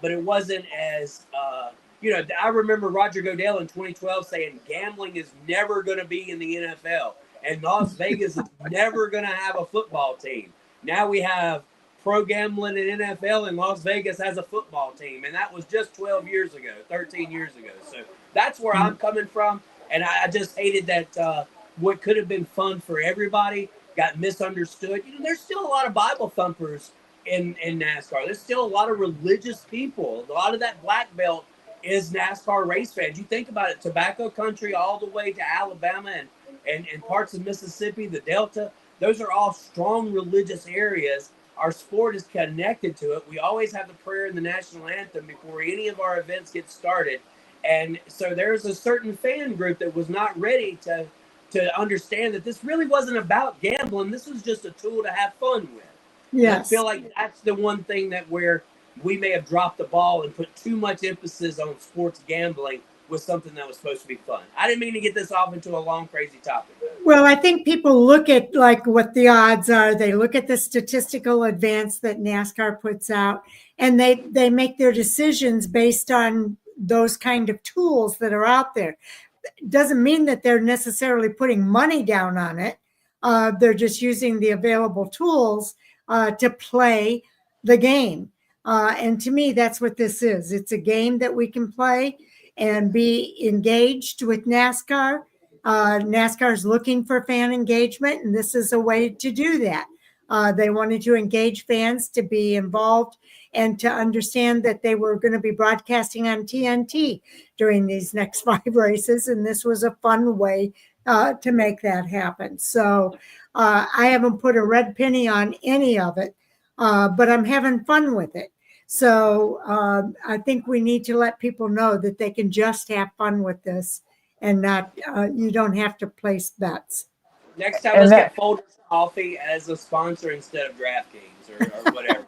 But it wasn't as, I remember Roger Goodell in 2012 saying gambling is never going to be in the NFL and Las Vegas is never going to have a football team. Now we have pro gambling in NFL and Las Vegas has a football team. And that was just 13 years ago. So that's where I'm coming from. And I just hated that what could have been fun for everybody got misunderstood. There's still a lot of Bible thumpers in NASCAR. There's still a lot of religious people. A lot of that black belt is NASCAR race fans. You think about it, tobacco country all the way to Alabama and parts of Mississippi, the Delta. Those are all strong religious areas. Our sport is connected to it. We always have the prayer and the national anthem before any of our events get started. And so there's a certain fan group that was not ready to understand that this really wasn't about gambling. This was just a tool to have fun with. Yes. I feel like that's the one thing that where we may have dropped the ball and put too much emphasis on sports gambling with something that was supposed to be fun. I didn't mean to get this off into a long, crazy topic. Well, I think people look at like what the odds are. They look at the statistical advance that NASCAR puts out, and they make their decisions based on those kind of tools that are out there. It doesn't mean that they're necessarily putting money down on it. They're just using the available tools to play the game. And to me, that's what this is. It's a game that we can play and be engaged with NASCAR. NASCAR is looking for fan engagement, and this is a way to do that. They wanted to engage fans to be involved and to understand that they were going to be broadcasting on TNT during these next 5 races, and this was a fun way to make that happen. So I haven't put a red penny on any of it, but I'm having fun with it. So I think we need to let people know that they can just have fun with this and not, you don't have to place bets. Next time, let's get Folgers Coffee as a sponsor instead of DraftKings or whatever.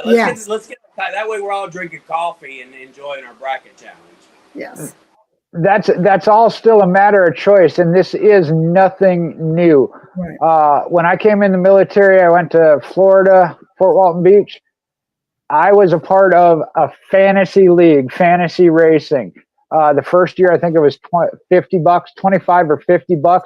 Let's get that way we're all drinking coffee and enjoying our bracket challenge. Yes. That's all still a matter of choice, and this is nothing new. Right. When I came in the military, I went to Florida, Fort Walton Beach. I was a part of a fantasy league, fantasy racing. The first year, I think it was $50, $25 or $50.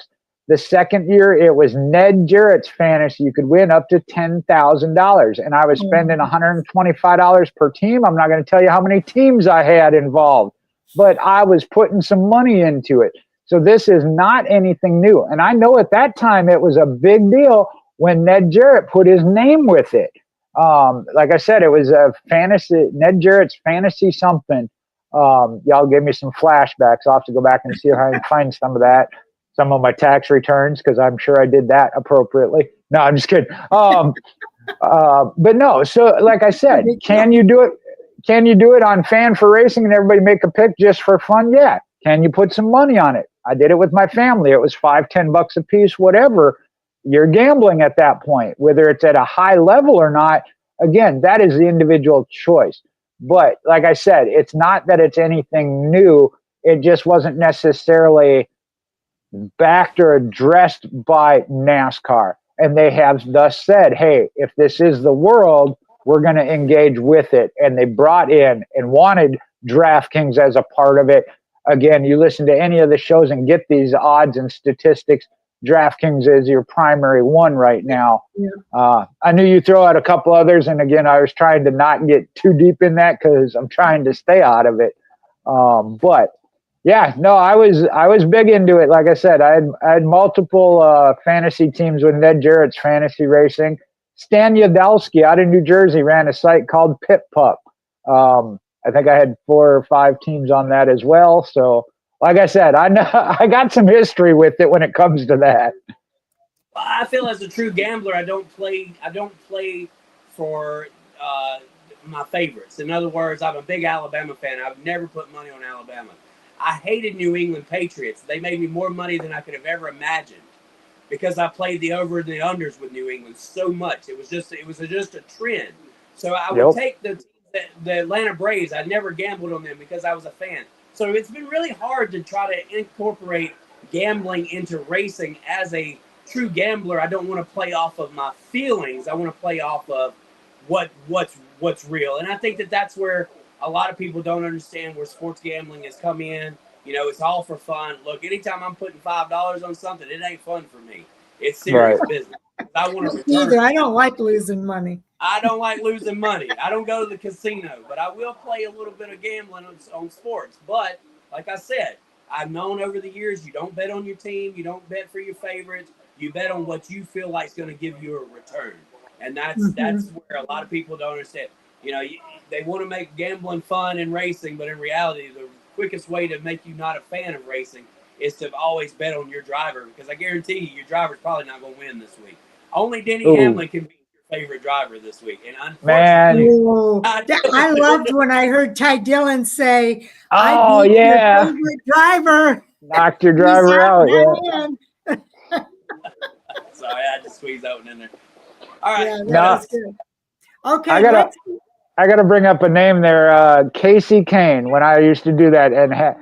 The second year, it was Ned Jarrett's fantasy. You could win up to $10,000. And I was spending $125 per team. I'm not going to tell you how many teams I had involved, but I was putting some money into it. So this is not anything new. And I know at that time it was a big deal when Ned Jarrett put his name with it. Like I said, it was a fantasy, Ned Jarrett's fantasy something. Y'all give me some flashbacks. I'll have to go back and see if I can find some of that. Some of my tax returns, because I'm sure I did that appropriately. No, I'm just kidding. But no, so like I said, can you do it? Can you do it on Fan for Racing and everybody make a pick just for fun? Yeah. Can you put some money on it? I did it with my family. It was $5-10 a piece, whatever. You're gambling at that point, whether it's at a high level or not. Again, that is the individual choice. But like I said, it's not that it's anything new. It just wasn't necessarily backed or addressed by NASCAR. And they have thus said, hey, if this is the world, we're going to engage with it. And they brought in and wanted DraftKings as a part of it. Again, you listen to any of the shows and get these odds and statistics. DraftKings is your primary one right now. Yeah. I knew you throw out a couple others. And again, I was trying to not get too deep in that because I'm trying to stay out of it. But yeah, no, I was big into it. Like I said, I had multiple fantasy teams with Ned Jarrett's fantasy racing. Stan Yadowski out of New Jersey ran a site called Pit Pup. I think I had 4 or 5 teams on that as well. So, like I said, I know I got some history with it when it comes to that. I feel as a true gambler, I don't play for my favorites. In other words, I'm a big Alabama fan. I've never put money on Alabama. I hated New England Patriots. They made me more money than I could have ever imagined because I played the over and the unders with New England so much. It was just a trend. So I would take the Atlanta Braves. I never gambled on them because I was a fan. So it's been really hard to try to incorporate gambling into racing. As a true gambler, I don't want to play off of my feelings. I want to play off of what's real. And I think that's where a lot of people don't understand where sports gambling has come in. You know, it's all for fun. Look, anytime I'm putting $5 on something, it ain't fun for me. It's serious business. I want to return. I don't like losing money. I don't like losing money. I don't go to the casino, but I will play a little bit of gambling on sports. But like I said, I've known over the years, you don't bet on your team. You don't bet for your favorites. You bet on what you feel like is going to give you a return. And that's where a lot of people don't understand. You know, they want to make gambling fun and racing, but in reality, the quickest way to make you not a fan of racing is to always bet on your driver, because I guarantee you, your driver's probably not going to win this week. Only Denny Hamlin can be your favorite driver this week. And unfortunately, I loved when I heard Ty Dillon say, "Oh your yeah, favorite driver knocked your driver out." Yeah. Sorry, I had to squeeze that one in there. All right, yeah, that's good. Okay, I gotta bring up a name there, Casey Kane. When I used to do that, and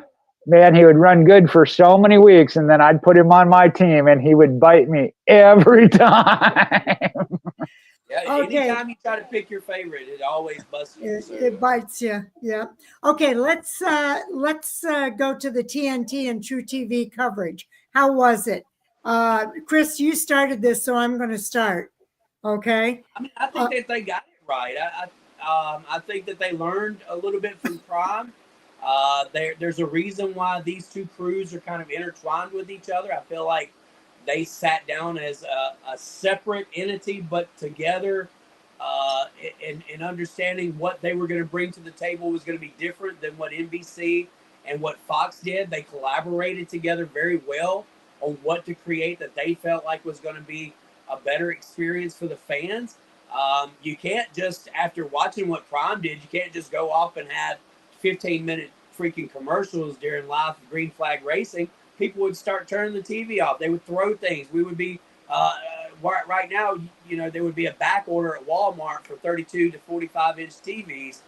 man, he would run good for so many weeks, and then I'd put him on my team, and he would bite me every time. Yeah, anytime you try to pick your favorite, it always busts you. It bites you. Yeah. Okay, let's go to the TNT and TruTV coverage. How was it? Chris, you started this, so I'm going to start. Okay. I mean, I think that they got it right. I think that they learned a little bit from Prime. There's a reason why these two crews are kind of intertwined with each other. I feel like they sat down as a separate entity, but together, in understanding what they were going to bring to the table was going to be different than what NBC and what Fox did. They collaborated together very well on what to create that they felt like was going to be a better experience for the fans. You can't just, after watching what Prime did, you can't just go off and have 15-minute freaking commercials during live green flag racing. People would start turning the TV off. They would throw things. We would be, right now, you know, there would be a back order at Walmart for 32 to 45-inch TVs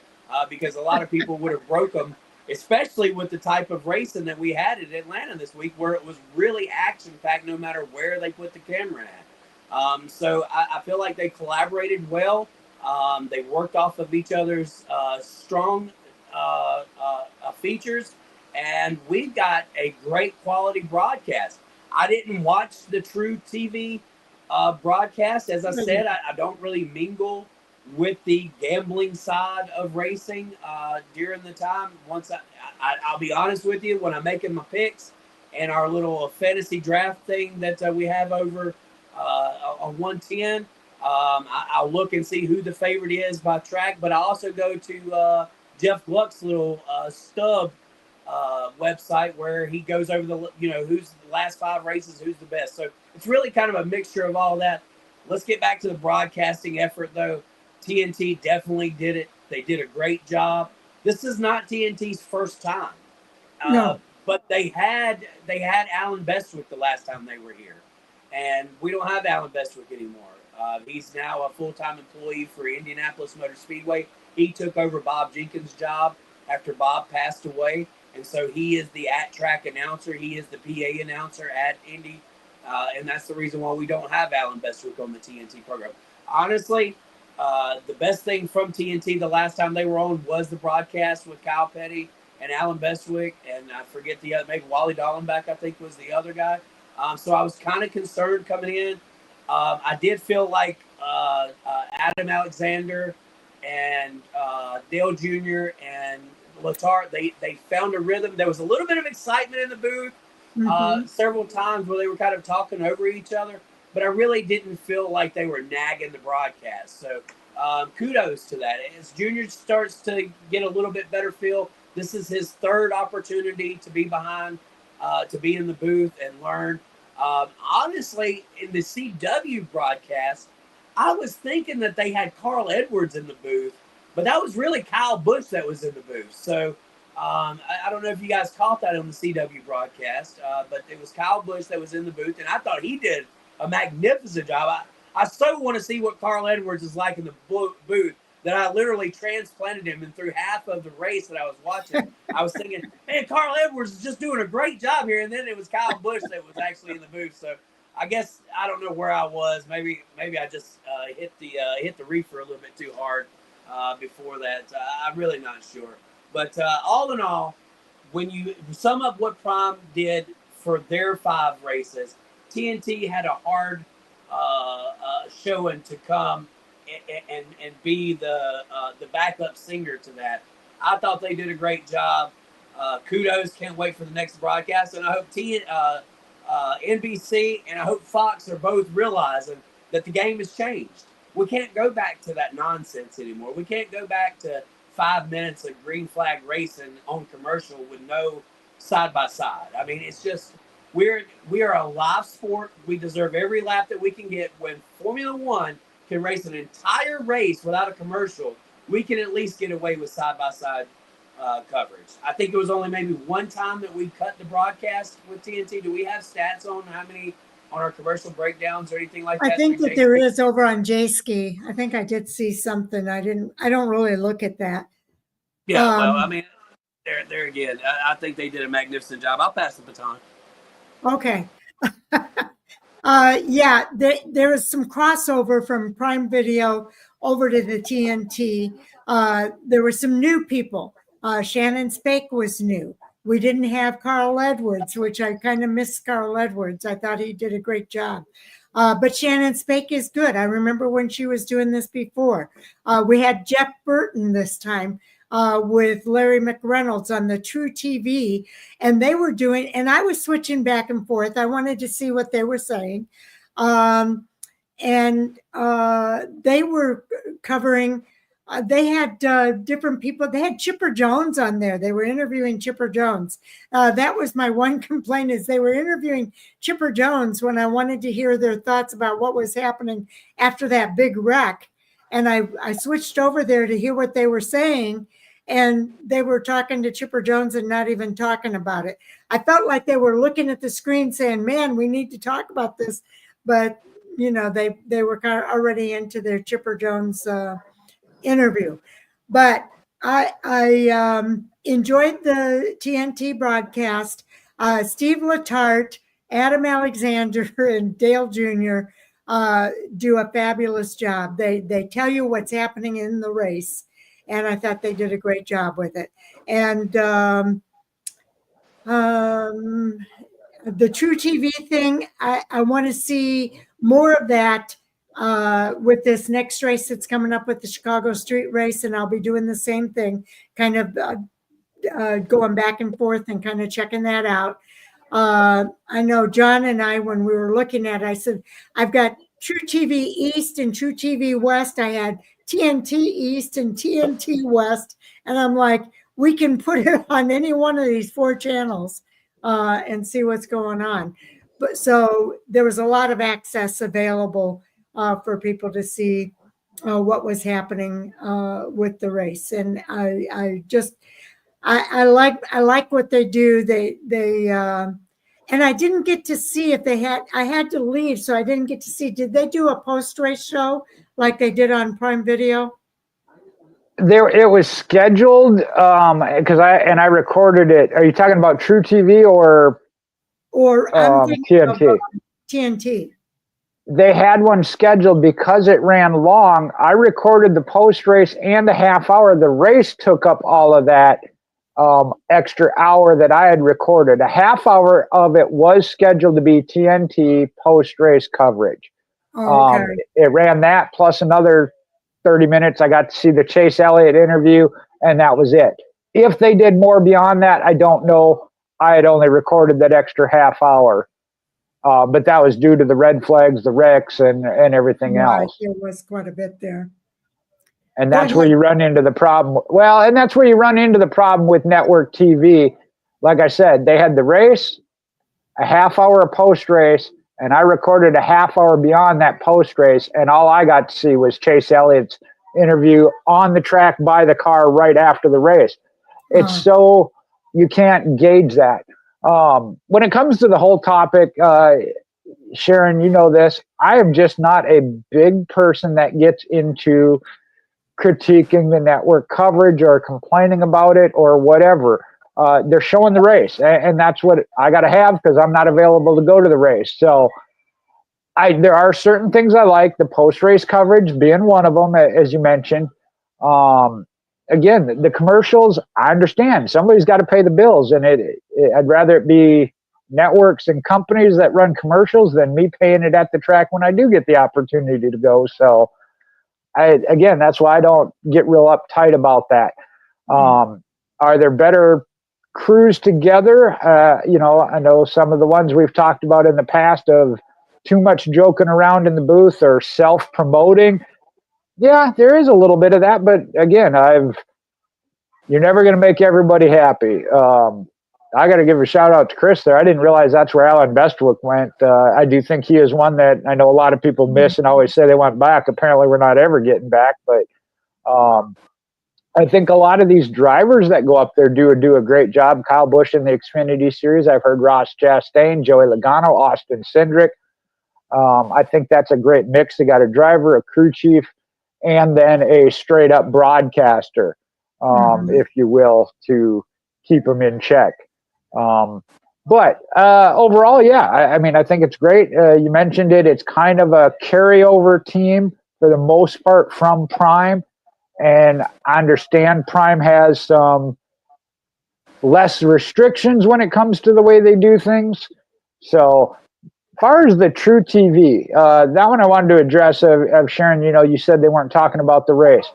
because a lot of people would have broke them, especially with the type of racing that we had in Atlanta this week, where it was really action-packed no matter where they put the camera at. So I feel like they collaborated well. They worked off of each other's strong features, and we've got a great quality broadcast. I didn't watch the TruTV broadcast. As I said, I don't really mingle with the gambling side of racing during the time. I'll be honest with you, when I'm making my picks and our little fantasy draft thing that we have over on 110, I'll look and see who the favorite is by track. But I also go to Jeff Gluck's little stub website where he goes over who's the last 5 races, who's the best. So it's really kind of a mixture of all that. Let's get back to the broadcasting effort, though. TNT definitely did it. They did a great job. This is not TNT's first time. No. But they had Alan Bestwick the last time they were here. And we don't have Alan Bestwick anymore. He's now a full-time employee for Indianapolis Motor Speedway. He took over Bob Jenkins' job after Bob passed away. And so he is the at-track announcer. He is the PA announcer at Indy. And that's the reason why we don't have Alan Bestwick on the TNT program. Honestly, the best thing from TNT the last time they were on was the broadcast with Kyle Petty and Alan Bestwick. And I forget the other, maybe Wally Dallenbach, I think, was the other guy. So I was kind of concerned coming in. I did feel like Adam Alexander and Dale Jr. and Letarte, they found a rhythm. There was a little bit of excitement in the booth several times where they were kind of talking over each other, but I really didn't feel like they were nagging the broadcast. So kudos to that. As Junior starts to get a little bit better feel, this is his 3rd opportunity to be behind, to be in the booth and learn. Honestly, in the CW broadcast, I was thinking that they had Carl Edwards in the booth, but that was really Kyle Busch that was in the booth. So I don't know if you guys caught that on the CW broadcast, but it was Kyle Busch that was in the booth, and I thought he did a magnificent job. I so want to see what Carl Edwards is like in the booth that I literally transplanted him, and through half of the race that I was watching, I was thinking, man, Carl Edwards is just doing a great job here. And then it was Kyle Busch that was actually in the booth. So I guess I don't know where I was. Maybe I just hit the reefer a little bit too hard before that. I'm really not sure. But all in all, when you sum up what Prime did for their 5 races, TNT had a hard showing to come and be the backup singer to that. I thought they did a great job. Kudos. Can't wait for the next broadcast. And I hope NBC and I hope Fox are both realizing that the game has changed. We can't go back to that nonsense anymore. We can't go back to 5 minutes of green flag racing on commercial with no side-by-side. I mean, it's just we are a live sport. We deserve every lap that we can get. When Formula One can race an entire race without a commercial, we can at least get away with side-by-side coverage. I think it was only maybe one time that we cut the broadcast with TNT. Do we have stats on how many on our commercial breakdowns or anything like that? I think that there is over on J-Ski. I think I did see something. I don't really look at that. Yeah, well, I mean, there again, I think they did a magnificent job. I'll pass the baton. Okay. Yeah, there was some crossover from Prime Video over to the TNT. There were some new people. Shannon Spake was new. We didn't have Carl Edwards, which I kind of missed Carl Edwards. I thought he did a great job. But Shannon Spake is good. I remember when she was doing this before. We had Jeff Burton this time with Larry McReynolds on the TruTV, and they were doing, and I was switching back and forth. I wanted to see what they were saying. And they were covering, they had different people. They had Chipper Jones on there. They were interviewing Chipper Jones. That was my one complaint, is they were interviewing Chipper Jones when I wanted to hear their thoughts about what was happening after that big wreck. And I switched over there to hear what they were saying, and they were talking to Chipper Jones and not even talking about it. I felt like they were looking at the screen saying, man, we need to talk about this. But, you know, they were kind of already into their Chipper Jones interview. But I enjoyed the TNT broadcast. Steve Letarte, Adam Alexander, and Dale Jr. Do a fabulous job. They tell you what's happening in the race, and I thought they did a great job with it. And the TruTV thing, I want to see more of that with this next race that's coming up with the Chicago Street Race, and I'll be doing the same thing, kind of going back and forth and kind of checking that out. I know John and I, when we were looking at it, I said, I've got TruTV East and TruTV West. I had TNT East and TNT West. And I'm like, we can put it on any one of these 4 channels and see what's going on. But so there was a lot of access available for people to see what was happening with the race. And I like what they do. And I didn't get to see if they had, I had to leave, so I didn't get to see, did they do a post-race show like they did on Prime Video? It was scheduled because I recorded it. Are you talking about TruTV or I'm TNT? TNT. They had one scheduled because it ran long. I recorded the post race and the half hour. The race took up all of that extra hour that I had recorded. A half hour of it was scheduled to be TNT post race coverage. Oh, okay. It ran that plus another 30 minutes. I got to see the Chase Elliott interview, and that was it. If they did more beyond that, I don't know. I had only recorded that extra half hour. But that was due to the red flags, the wrecks, and everything else. It was quite a bit there. And that's where you run into the problem. Well, and that's where you run into the problem with network TV. Like I said, they had the race, a half hour of post race, and I recorded a half hour beyond that post race. And all I got to see was Chase Elliott's interview on the track by the car right after the race. It's so you can't gauge that. When it comes to the whole topic, Sharon, you know this, I am just not a big person that gets into critiquing the network coverage or complaining about it or whatever. They're showing the race, and that's what I got to have because I'm not available to go to the race. So there are certain things I like, the post-race coverage being one of them, as you mentioned. Again, the commercials, I understand. Somebody's got to pay the bills, and I'd rather it be networks and companies that run commercials than me paying it at the track when I do get the opportunity to go. So, again, that's why I don't get real uptight about that. Are there better crews together? I know some of the ones we've talked about in the past of too much joking around in the booth or self-promoting. Yeah, there is a little bit of that, but again, you're never going to make everybody happy. I got to give a shout out to Chris there. I didn't realize that's where Alan Bestwick went. I do think he is one that I know a lot of people miss and always say they want back. Apparently, we're not ever getting back, but I think a lot of these drivers that go up there do a great job. Kyle Busch in the Xfinity Series. I've heard Ross Chastain, Joey Logano, Austin Cindric. I think that's a great mix. They got a driver, a crew chief, and then a straight up broadcaster, if you will, to keep them in check. But overall, yeah, I mean, I think it's great. You mentioned it. It's kind of a carryover team for the most part from Prime. And I understand Prime has some less restrictions when it comes to the way they do things. So as far as the TruTV, that one I wanted to address of Sharon, you said they weren't talking about the race.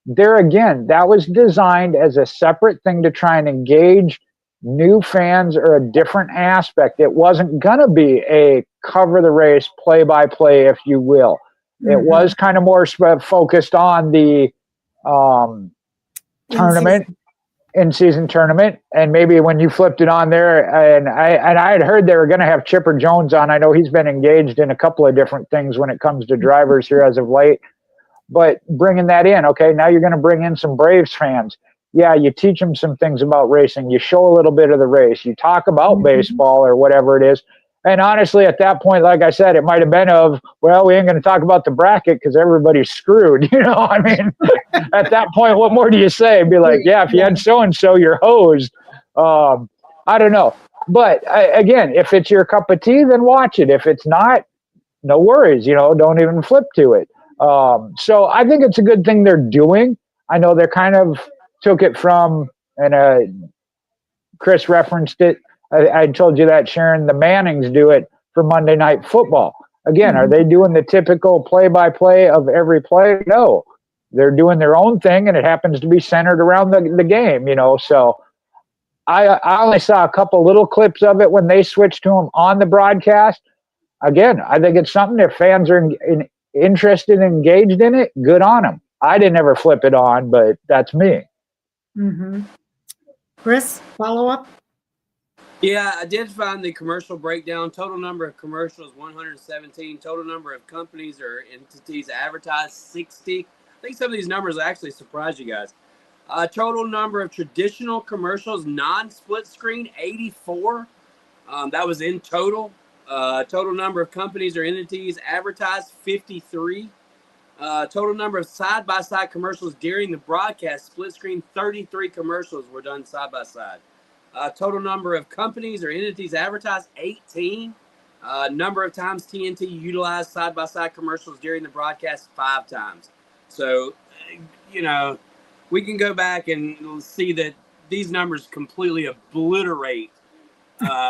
There again, that was designed as a separate thing to try and engage new fans or a different aspect. It wasn't going to be a cover the race play-by-play, if you will. It was kind of more focused on the tournament, in-season tournament, and maybe when you flipped it on there, and I had heard they were going to have Chipper Jones on. I know he's been engaged in a couple of different things when it comes to drivers here as of late, but bringing that in, okay, now you're going to bring in some Braves fans. Yeah, you teach them some things about racing. You show a little bit of the race. You talk about baseball or whatever it is. And honestly, at that point, like I said, it might have been well, we ain't going to talk about the bracket because everybody's screwed. I mean, at that point, what more do you say? Be like, yeah, if you had so-and-so, you're hosed. I don't know. But again, if it's your cup of tea, then watch it. If it's not, no worries. Don't even flip to it. So I think it's a good thing they're doing. I know they're kind of took it from, and Chris referenced it, I told you that, Sharon. The Mannings do it for Monday Night Football. Again, are they doing the typical play-by-play of every play? No. They're doing their own thing, and it happens to be centered around the game, So I only saw a couple little clips of it when they switched to them on the broadcast. Again, I think it's something if fans are interested and engaged in it, good on them. I didn't ever flip it on, but that's me. Mm-hmm. Chris, follow up? Yeah, I did find the commercial breakdown. Total number of commercials, 117. Total number of companies or entities advertised, 60. I think some of these numbers actually surprise you guys. Total number of traditional commercials, non-split screen, 84. That was in total. Total number of companies or entities advertised, 53. Total number of side-by-side commercials during the broadcast, split screen, 33 commercials were done side-by-side. Total number of companies or entities advertised, 18. Number of times TNT utilized side-by-side commercials during the broadcast, 5 times. So, we can go back and see that these numbers completely obliterate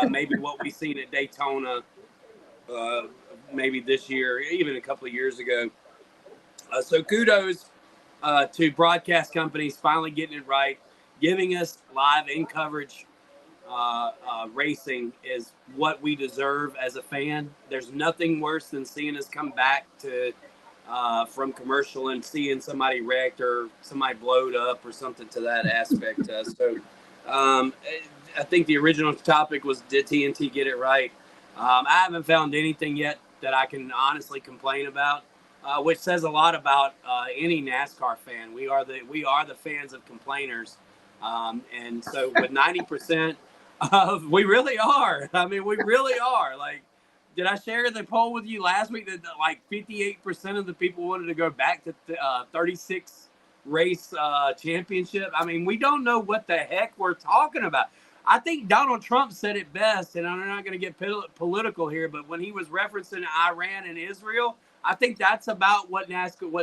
maybe what we've seen at Daytona, maybe this year, even a couple of years ago. So kudos to broadcast companies finally getting it right, giving us live in coverage. Racing is what we deserve as a fan. There's nothing worse than seeing us come back to from commercial and seeing somebody wrecked or somebody blowed up or something to that aspect. So I think the original topic was, did TNT get it right? I haven't found anything yet that I can honestly complain about, which says a lot about any NASCAR fan. We are the fans of complainers, and so with 90%. We really are. I mean, we really are. Like, did I share the poll with you last week that like 58% of the people wanted to go back to 36 race championship? I mean, we don't know what the heck we're talking about. I think Donald Trump said it best, and I'm not going to get political here, but when he was referencing Iran and Israel, I think that's about what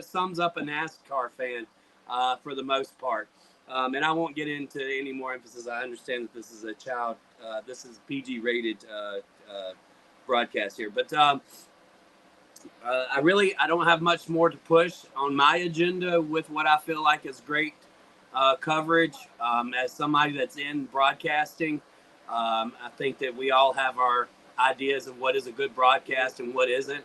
sums up a NASCAR fan for the most part. And I won't get into any more emphasis. I understand that this is this is PG rated broadcast here, but I don't have much more to push on my agenda with what I feel like is great coverage. As somebody that's in broadcasting, I think that we all have our ideas of what is a good broadcast and what isn't.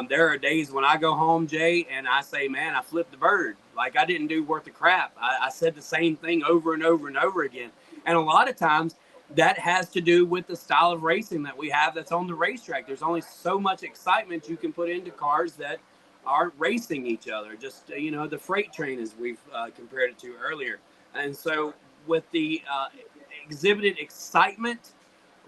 There are days when I go home, Jay, and I say, man, I flipped the bird. Like, I didn't do worth the crap. I said the same thing over and over and over again. And a lot of times that has to do with the style of racing that we have that's on the racetrack. There's only so much excitement you can put into cars that are racing each other. Just, the freight train, as we've compared it to earlier. And so with the exhibited excitement,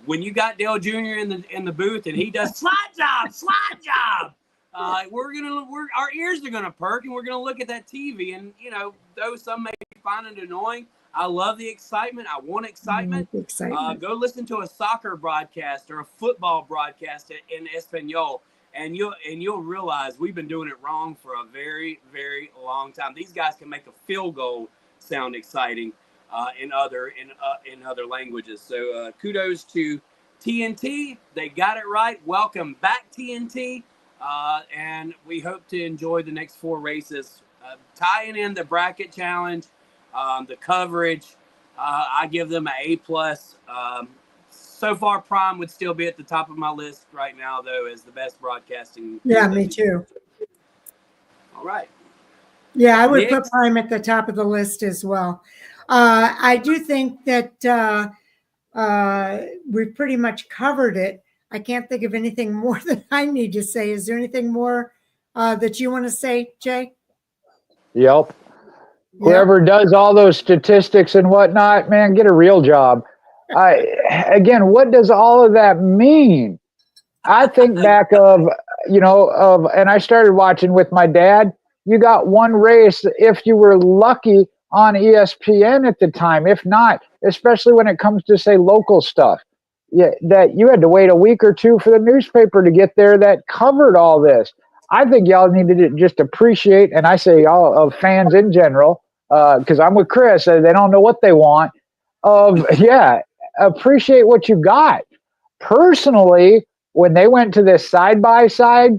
when you got Dale Jr. in the booth and he does slide job, our ears are gonna perk and we're gonna look at that TV, and though some may find it annoying, I love the excitement. I want excitement. Go listen to a soccer broadcast or a football broadcast in Espanol, and you'll realize we've been doing it wrong for a very, very long time. These guys can make a field goal sound exciting in other languages. So kudos to TNT. They got it right. Welcome back, TNT. And we hope to enjoy the next 4 races. Tying in the bracket challenge, the coverage, I give them an A+. So far, Prime would still be at the top of my list right now, though, as the best broadcasting. Yeah, me too. All right. Yeah, I would put Prime at the top of the list as well. I do think that we've pretty much covered it. I can't think of anything more that I need to say. Is there anything more that you want to say, Jay? Yep. Whoever does all those statistics and whatnot, man, get a real job. Again, what does all of that mean? I think back of, and I started watching with my dad. You got one race if you were lucky on ESPN at the time. If not, especially when it comes to, say, local stuff, that you had to wait a week or 2 for the newspaper to get there that covered all this. I think y'all needed to just appreciate, and I say y'all of fans in general, because I'm with Chris, they don't know what they want, appreciate what you got. Personally, when they went to this side-by-side,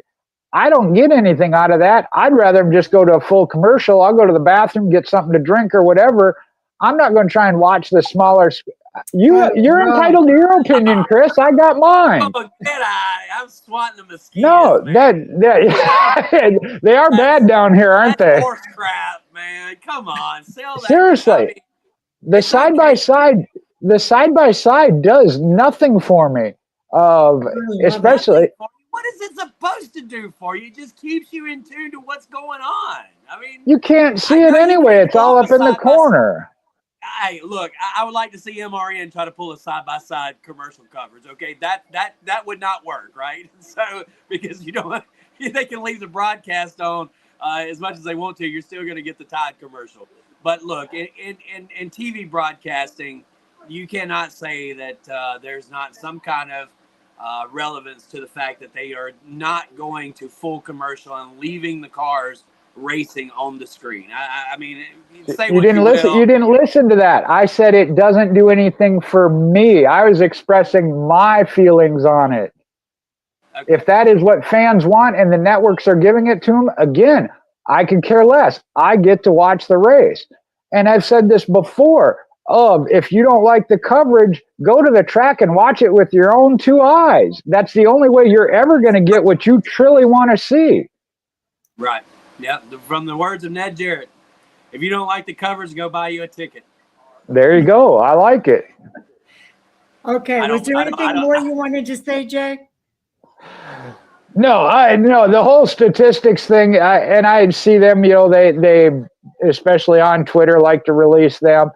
I don't get anything out of that. I'd rather them just go to a full commercial. I'll go to the bathroom, get something to drink or whatever. I'm not going to try and watch the smaller. You're entitled to your opinion, Chris. I got mine. Oh, get out. I'm swatting the mosquitoes. No, man. that they are bad down here, aren't That's they? horse crap, man. Come on. Sell that. Seriously. I mean, The side by side does nothing for me. Especially, what is it supposed to do for you? It just keeps you in tune to what's going on. I mean, you can't see it anyway. It's all up in the corner. Hey, look, I would like to see MRN try to pull a side-by-side commercial coverage. Okay, that would not work, right? So because they can leave the broadcast on as much as they want to. You're still going to get the Tide commercial. But look, in TV broadcasting, you cannot say that there's not some kind of relevance to the fact that they are not going to full commercial and leaving the cars racing on the screen. I mean, say you didn't listen. You didn't listen to that. I said it doesn't do anything for me. I was expressing my feelings on it. Okay. If that is what fans want and the networks are giving it to them, again, I could care less. I get to watch the race. And I've said this before. If you don't like the coverage, go to the track and watch it with your own two eyes. That's the only way you're ever going to get what you truly want to see. Right. Yeah. From the words of Ned Jarrett, if you don't like the coverage, go buy you a ticket. There you go. I like it. Okay. Was there anything more you wanted to say, Jay? No, the whole statistics thing, and I see them, they especially on Twitter like to release them.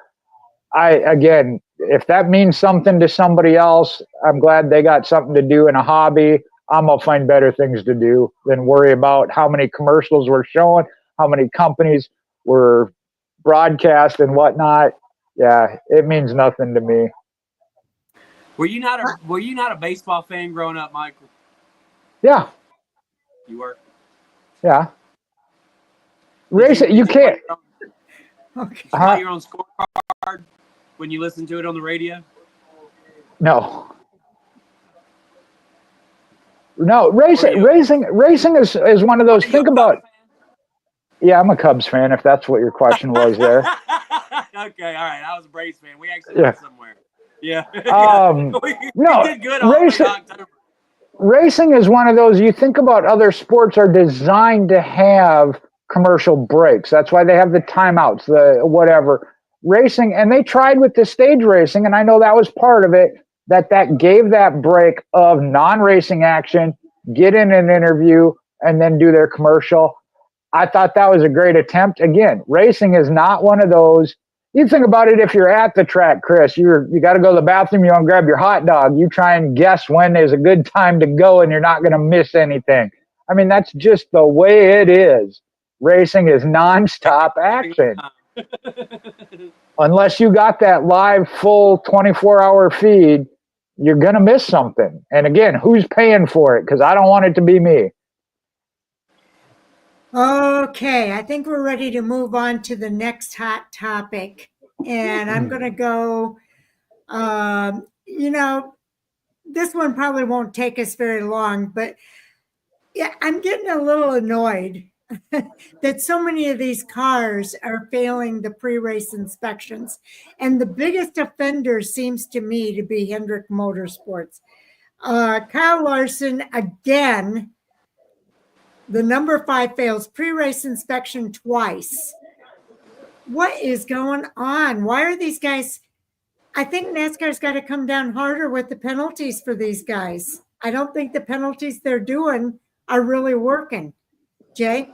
Again, if that means something to somebody else, I'm glad they got something to do in a hobby. I'm going to find better things to do than worry about how many commercials we're showing, how many companies were broadcast and whatnot. Yeah, it means nothing to me. Were you not a baseball fan growing up, Michael? Yeah. You were? Yeah. Racing, you can't. Okay. Did your own scorecard when you listen to it on the radio? No. Racing is one of those. Think about. Yeah, I'm a Cubs fan. If that's what your question was, there. Okay, all right. I was a Braves fan. We actually went somewhere. Yeah. We did good all the way in October. Racing is one of those. You think about other sports are designed to have commercial breaks. That's why they have the timeouts, the whatever. Racing, and they tried with the stage racing, and I know that was part of it. That gave that break of non-racing action, get in an interview, and then do their commercial. I thought that was a great attempt. Again, racing is not one of those. You think about it if you're at the track, Chris, you got to go to the bathroom, you want to grab your hot dog. You try and guess when is a good time to go and you're not going to miss anything. I mean, that's just the way it is. Racing is nonstop action. Unless you got that live, full 24-hour feed, you're going to miss something. And again, who's paying for it? Because I don't want it to be me. Okay, I think we're ready to move on to the next hot topic. And I'm going to go, this one probably won't take us very long, but yeah, I'm getting a little annoyed that so many of these cars are failing the pre-race inspections. And the biggest offender seems to me to be Hendrick Motorsports. Kyle Larson, again, the number 5 fails pre-race inspection twice. What is going on? Why are these guys? I think NASCAR's got to come down harder with the penalties for these guys. I don't think the penalties they're doing are really working. Jay?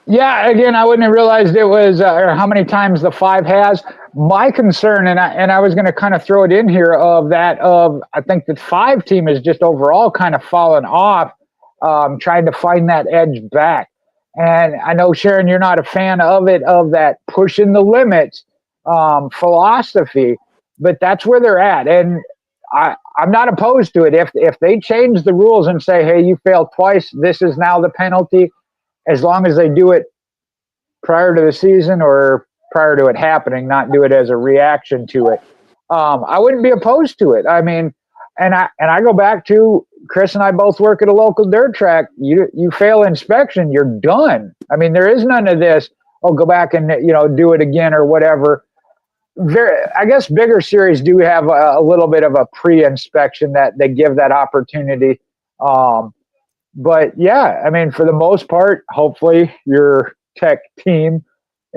Yeah, again, I wouldn't have realized it was or how many times the 5 has. My concern, and I was going to kind of throw it in here, I think the 5 team is just overall kind of fallen off, trying to find that edge back. And I know, Sharon, you're not a fan of that pushing the limits philosophy, but that's where they're at. And I'm not opposed to it. If they change the rules and say, hey, you failed twice, this is now the penalty, as long as they do it prior to the season or prior to it happening, not do it as a reaction to it. I wouldn't be opposed to it. I mean, and I go back to Chris and I both work at a local dirt track. You fail inspection, you're done. I mean, there is none of this. Oh, go back and do it again or whatever. I guess bigger series do have a little bit of a pre-inspection that they give that opportunity. But yeah, I mean, for the most part, hopefully your tech team,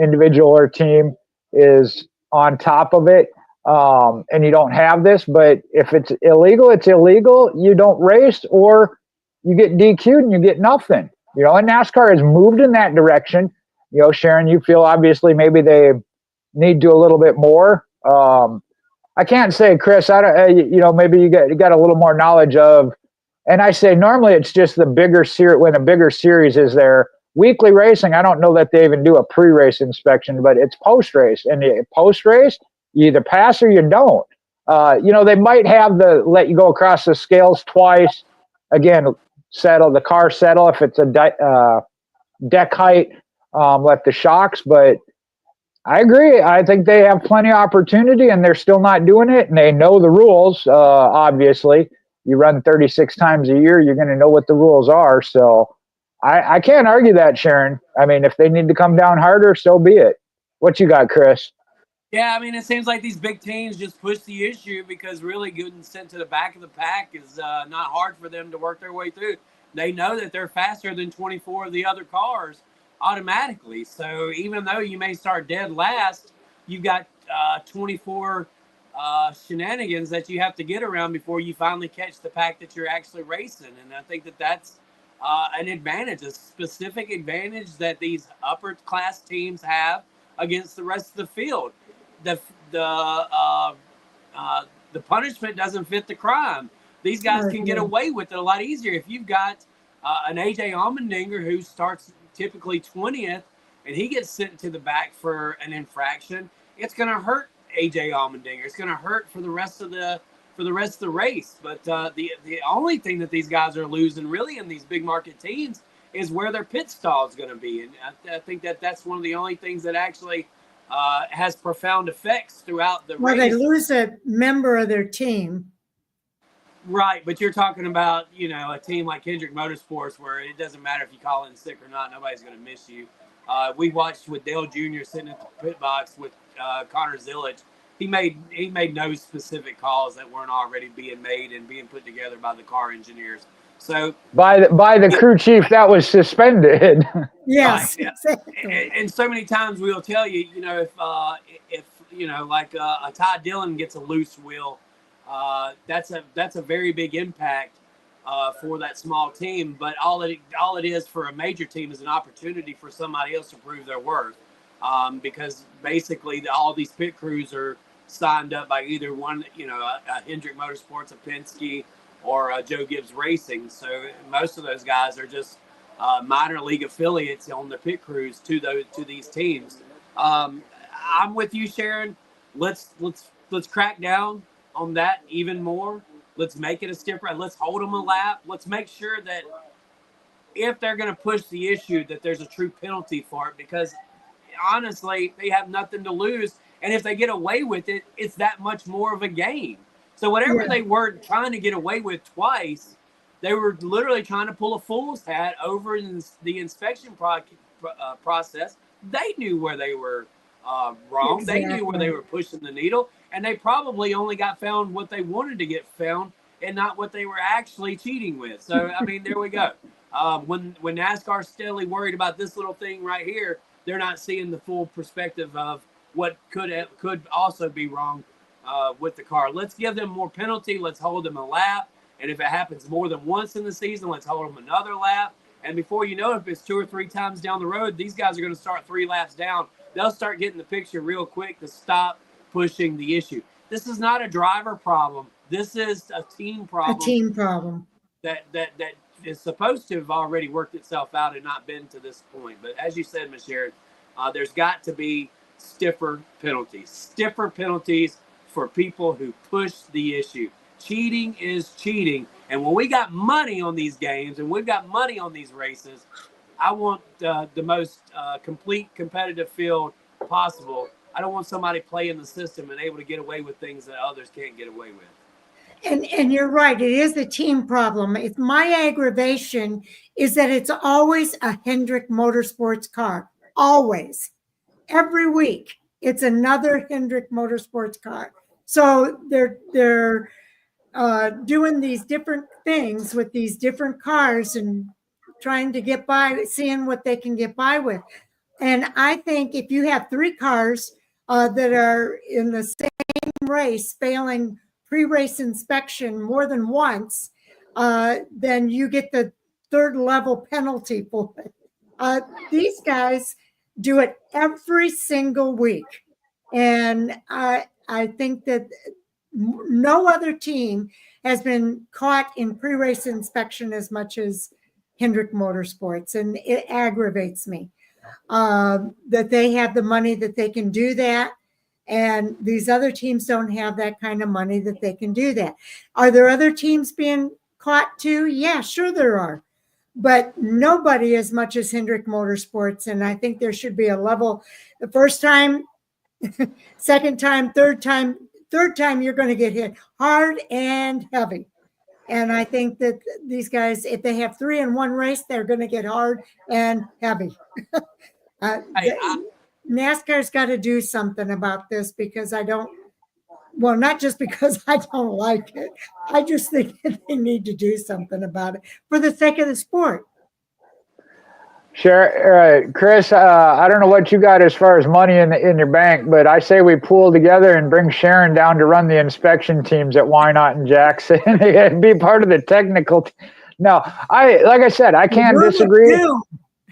individual or team, is on top of it. And you don't have this, but if it's illegal, it's illegal. You don't race, or you get DQ'd and you get nothing. And NASCAR has moved in that direction. Sharon, you feel obviously maybe they need to a little bit more. I can't say, Chris, I don't, maybe you got a little more knowledge of, and I say normally it's just the bigger series, when a bigger series is there. Weekly racing, I don't know that they even do a pre-race inspection, but it's post-race. And post-race, you either pass or you don't. They might have let you go across the scales twice. Again, the car settle if it's a deck height, let the shocks. But I agree. I think they have plenty of opportunity, and they're still not doing it. And they know the rules. Obviously, you run 36 times a year, you're going to know what the rules are. So I can't argue that, Sharon. I mean, if they need to come down harder, so be it. What you got, Chris? Yeah, I mean, it seems like these big teams just push the issue because really getting sent to the back of the pack is not hard for them to work their way through. They know that they're faster than 24 of the other cars automatically. So even though you may start dead last, you've got 24 shenanigans that you have to get around before you finally catch the pack that you're actually racing. And I think that that's an advantage, a specific advantage that these upper class teams have against the rest of the field. The punishment doesn't fit the crime. These guys can get away with it a lot easier. If you've got an AJ Allmendinger who starts typically 20th and he gets sent to the back for an infraction, it's going to hurt AJ Allmendinger. It's going to hurt for the rest of the race. But the only thing that these guys are losing really in these big market teams is where their pit stall is going to be. And I think that that's one of the only things that actually has profound effects throughout the race. Well, they lose a member of their team. Right, but you're talking about, a team like Hendrick Motorsports where it doesn't matter if you call in sick or not, nobody's going to miss you. We watched with Dale Jr. sitting at the pit box with Connor Zillage. He made no specific calls that weren't already being made and being put together by the car engineers. So by the crew chief that was suspended. Yes, right, exactly. And so many times we'll tell you, if like a Ty Dillon gets a loose wheel, that's a very big impact for that small team. But all it is for a major team is an opportunity for somebody else to prove their worth, because basically all these pit crews are signed up by either one, a Hendrick Motorsports, a Penske, or Joe Gibbs Racing. So most of those guys are just minor league affiliates on the pit crews to these teams. I'm with you, Sharon. Let's crack down on that even more. Let's make it a stiffer. Let's hold them a lap. Let's make sure that if they're going to push the issue, that there's a true penalty for it, because honestly, they have nothing to lose. And if they get away with it, it's that much more of a game. So whatever they were trying to get away with twice, they were literally trying to pull a fool's hat over in the inspection process. They knew where they were wrong. Exactly. They knew where they were pushing the needle, and they probably only got found what they wanted to get found and not what they were actually cheating with. So, I mean, there we go. When NASCAR's steadily worried about this little thing right here, they're not seeing the full perspective of what could also be wrong with the car. Let's give them more penalty. Let's hold them a lap. And if it happens more than once in the season, let's hold them another lap. And before you know it, if it's 2 or 3 times down the road, these guys are going to start 3 laps down. They'll start getting the picture real quick to stop pushing the issue. This is not a driver problem. This is a team problem. A team problem. That is supposed to have already worked itself out and not been to this point. But as you said, Ms. Sharon, there's got to be stiffer penalties. Stiffer penalties for people who push the issue. Cheating is cheating. And when we got money on these games and we've got money on these races, I want the most complete competitive field possible. I don't want somebody playing the system and able to get away with things that others can't get away with. And you're right. It is a team problem. It's my aggravation is that it's always a Hendrick Motorsports car. Always. Every week, it's another Hendrick Motorsports car. So they're doing these different things with these different cars and trying to get by, seeing what they can get by with. And I think if you have 3 cars that are in the same race failing pre-race inspection more than once, then you get the 3rd level penalty for it. These guys do it every single week. And I think that no other team has been caught in pre-race inspection as much as Hendrick Motorsports. And it aggravates me that they have the money that they can do that. And these other teams don't have that kind of money that they can do that. Are there other teams being caught too? Yeah, sure there are. But nobody as much as Hendrick Motorsports. And I think there should be a level. The first time, second time, third time, you're going to get hit hard and heavy. And I think that these guys, if they have 3 in one race, they're going to get hard and heavy. NASCAR's got to do something about this because not just because I don't like it. I just think that they need to do something about it for the sake of the sport. Sure. Chris, I don't know what you got as far as money in your bank, but I say we pool together and bring Sharon down to run the inspection teams at Why Not in Jackson and be part of the technical. No, like I said, I can't disagree.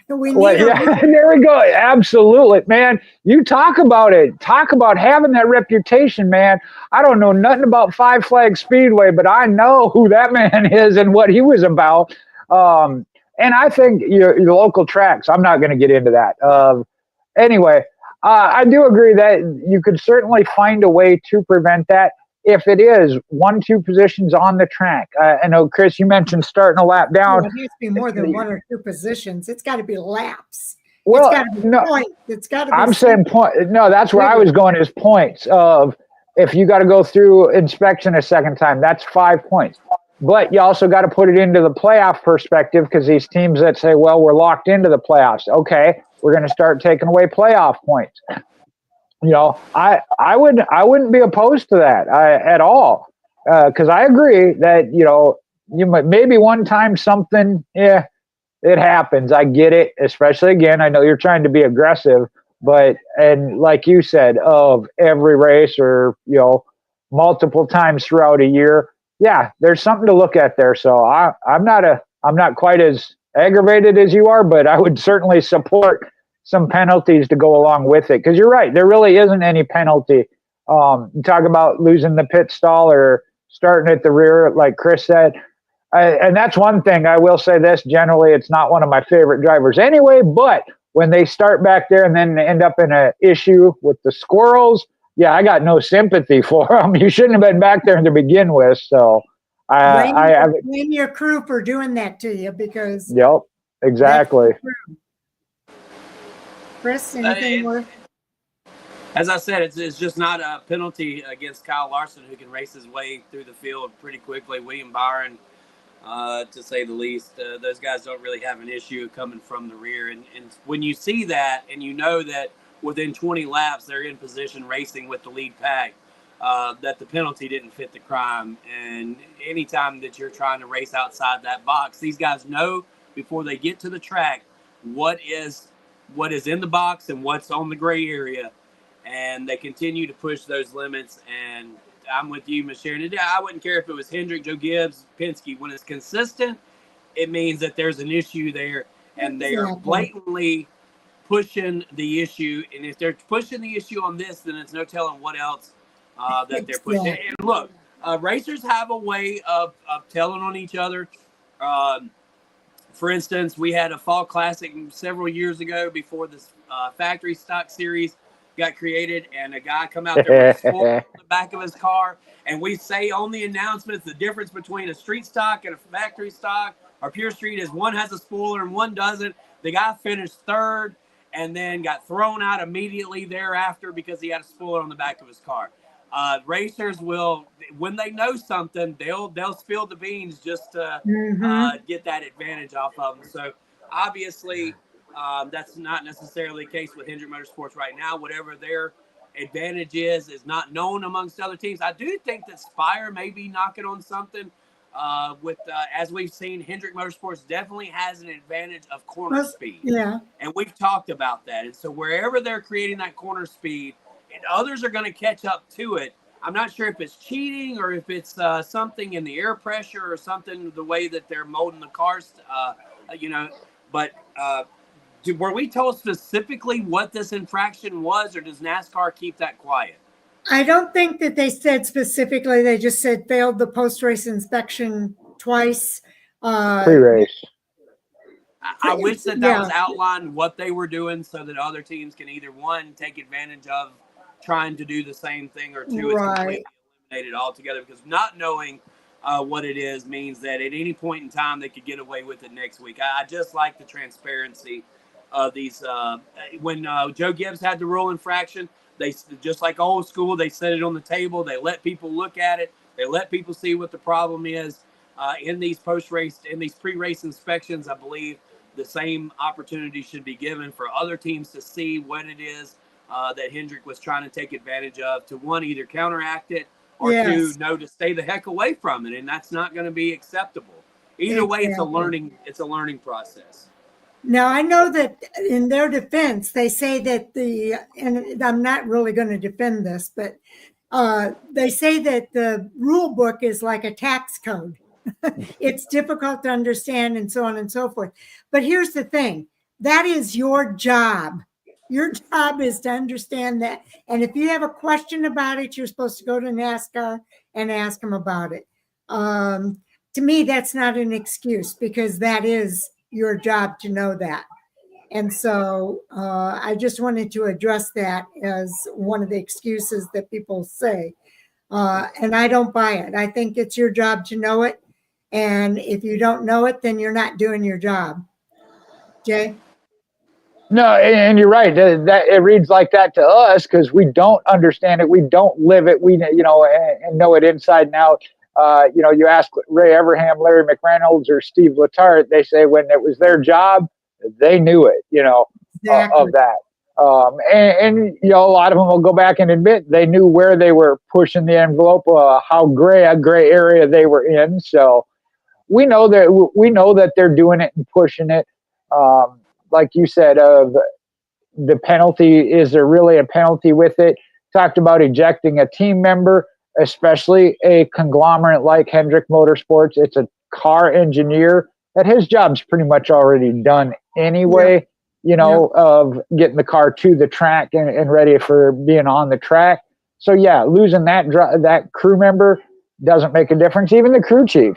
There we go. Absolutely, man. You talk about it. Talk about having that reputation, man. I don't know nothing about Five Flag Speedway, but I know who that man is and what he was about. And I think your local tracks, I'm not going to get into that. Anyway, I do agree that you could certainly find a way to prevent that if it is 1-2 positions on the track. I know, Chris, you mentioned starting a lap down. It has to be more than 1 or 2 positions. It's got to be laps. Well, it's got to be points. It's got to be. I'm saying point. No, that's where I was going is points of if you got to go through inspection a second time, that's 5 points. But you also got to put it into the playoff perspective because these teams that say, well, we're locked into the playoffs. Okay, we're going to start taking away playoff points. You know, I wouldn't be opposed to that at all because I agree that, you know, you might maybe one time something, it happens. I get it, especially again, I know you're trying to be aggressive, but and like you said, of every race or, you know, multiple times throughout a year. Yeah, there's something to look at there. So I'm not quite as aggravated as you are, but I would certainly support some penalties to go along with it. Because you're right, there really isn't any penalty. You talk about losing the pit stall or starting at the rear, like Chris said. And that's one thing I will say this, generally, it's not one of my favorite drivers anyway, but when they start back there and then end up in an issue with the squirrels, yeah, I got no sympathy for them. You shouldn't have been back there to begin with. So blame your crew for doing that to you because. Yep, exactly. Chris, anything more? As I said, it's just not a penalty against Kyle Larson, who can race his way through the field pretty quickly. William Byron, to say the least. Those guys don't really have an issue coming from the rear. And when you see that and you know that within 20 laps, they're in position racing with the lead pack, that the penalty didn't fit the crime. And anytime that you're trying to race outside that box, these guys know before they get to the track what is in the box and what's on the gray area. And they continue to push those limits. And I'm with you, Ms. Sharon. I wouldn't care if it was Hendrick, Joe Gibbs, Penske. When it's consistent, it means that there's an issue there. And they are blatantly pushing the issue, and if they're pushing the issue on this, then it's no telling what else that they're pushing. And look, racers have a way of telling on each other. For instance, we had a fall classic several years ago before this factory stock series got created, and a guy come out there with a spoiler on the back of his car, and we say on the announcements the difference between a street stock and a factory stock or pure street is one has a spoiler and one doesn't. The guy finished third. and then got thrown out immediately thereafter because he had a spoiler on the back of his car. Racers will, when they know something, they'll spill the beans just to get that advantage off of them. So obviously, that's not necessarily the case with Hendrick Motorsports right now. Whatever their advantage is not known amongst other teams. I do think that Spire may be knocking on something. As we've seen, Hendrick Motorsports definitely has an advantage of corner speed. Yeah. And we've talked about that. And so wherever they're creating that corner speed, and others are going to catch up to it. I'm not sure if it's cheating or if it's something in the air pressure or something, the way that they're molding the cars, But were we told specifically what this infraction was, or does NASCAR keep that quiet? I don't think that they said specifically. They just said failed the post-race inspection twice. Pre-race. I wish that was outlined what they were doing so that other teams can either, one, take advantage of trying to do the same thing, or two, it's completely eliminated altogether, because not knowing what it is means that at any point in time they could get away with it next week. I just like the transparency of these. When Joe Gibbs had the rule infraction, they, just like old school, they set it on the table. They let people look at it. They let people see what the problem is. In these pre-race inspections, I believe the same opportunity should be given for other teams to see what it is that Hendrick was trying to take advantage of, to one, either counteract it, or two, know to stay the heck away from it, and that's not going to be acceptable. Either way, it's a learning process. Now, I know that in their defense, they say that and I'm not really going to defend this, but they say that the rule book is like a tax code. It's difficult to understand and so on and so forth. But here's the thing. That is your job. Your job is to understand that. And if you have a question about it, you're supposed to go to NASCAR and ask them about it. To me, that's not an excuse, because that is your job to know that. And so I just wanted to address that as one of the excuses that people say. And I don't buy it. I think it's your job to know it. And if you don't know it, then you're not doing your job. Jay? No, and you're right. That it reads like that to us because we don't understand it. We don't live it. We, and know it inside and out. You ask Ray Everham, Larry McReynolds, or Steve Letarte, they say when it was their job, they knew it, Exactly. of that. And a lot of them will go back and admit they knew where they were pushing the envelope, how gray area they were in. So we know that they're doing it and pushing it. Like you said, of the penalty, is there really a penalty with it? Talked about ejecting a team member, especially a conglomerate like Hendrick Motorsports. It's a car engineer that his job's pretty much already done anyway, of getting the car to the track and ready for being on the track. So losing that crew member doesn't make a difference. Even the crew chief,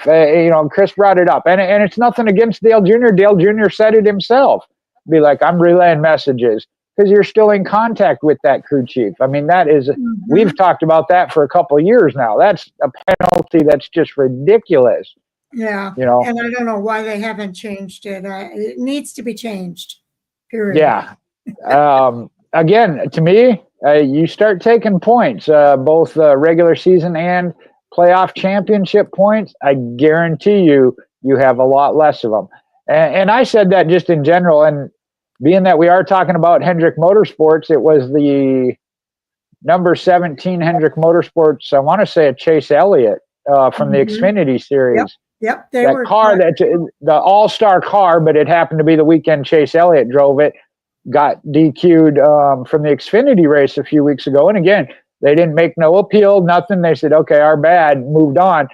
Chris brought it up, and it's nothing against Dale Jr. Dale Jr. said it himself. Be like, I'm relaying messages, because you're still in contact with that crew chief. I mean, that is, we've talked about that for a couple of years now. That's a penalty that's just ridiculous. Yeah. And I don't know why they haven't changed it. It needs to be changed. Period. Yeah. Again, to me, you start taking points, both regular season and playoff championship points. I guarantee you have a lot less of them. And I said that just in general. And being that we are talking about Hendrick Motorsports, it was the number 17 Hendrick Motorsports. I want to say a Chase Elliott from the Xfinity series. Yep. That car, the all-star car, but it happened to be the weekend Chase Elliott drove it, got DQ'd from the Xfinity race a few weeks ago. And again, they didn't make no appeal, nothing. They said, okay, our bad, moved on.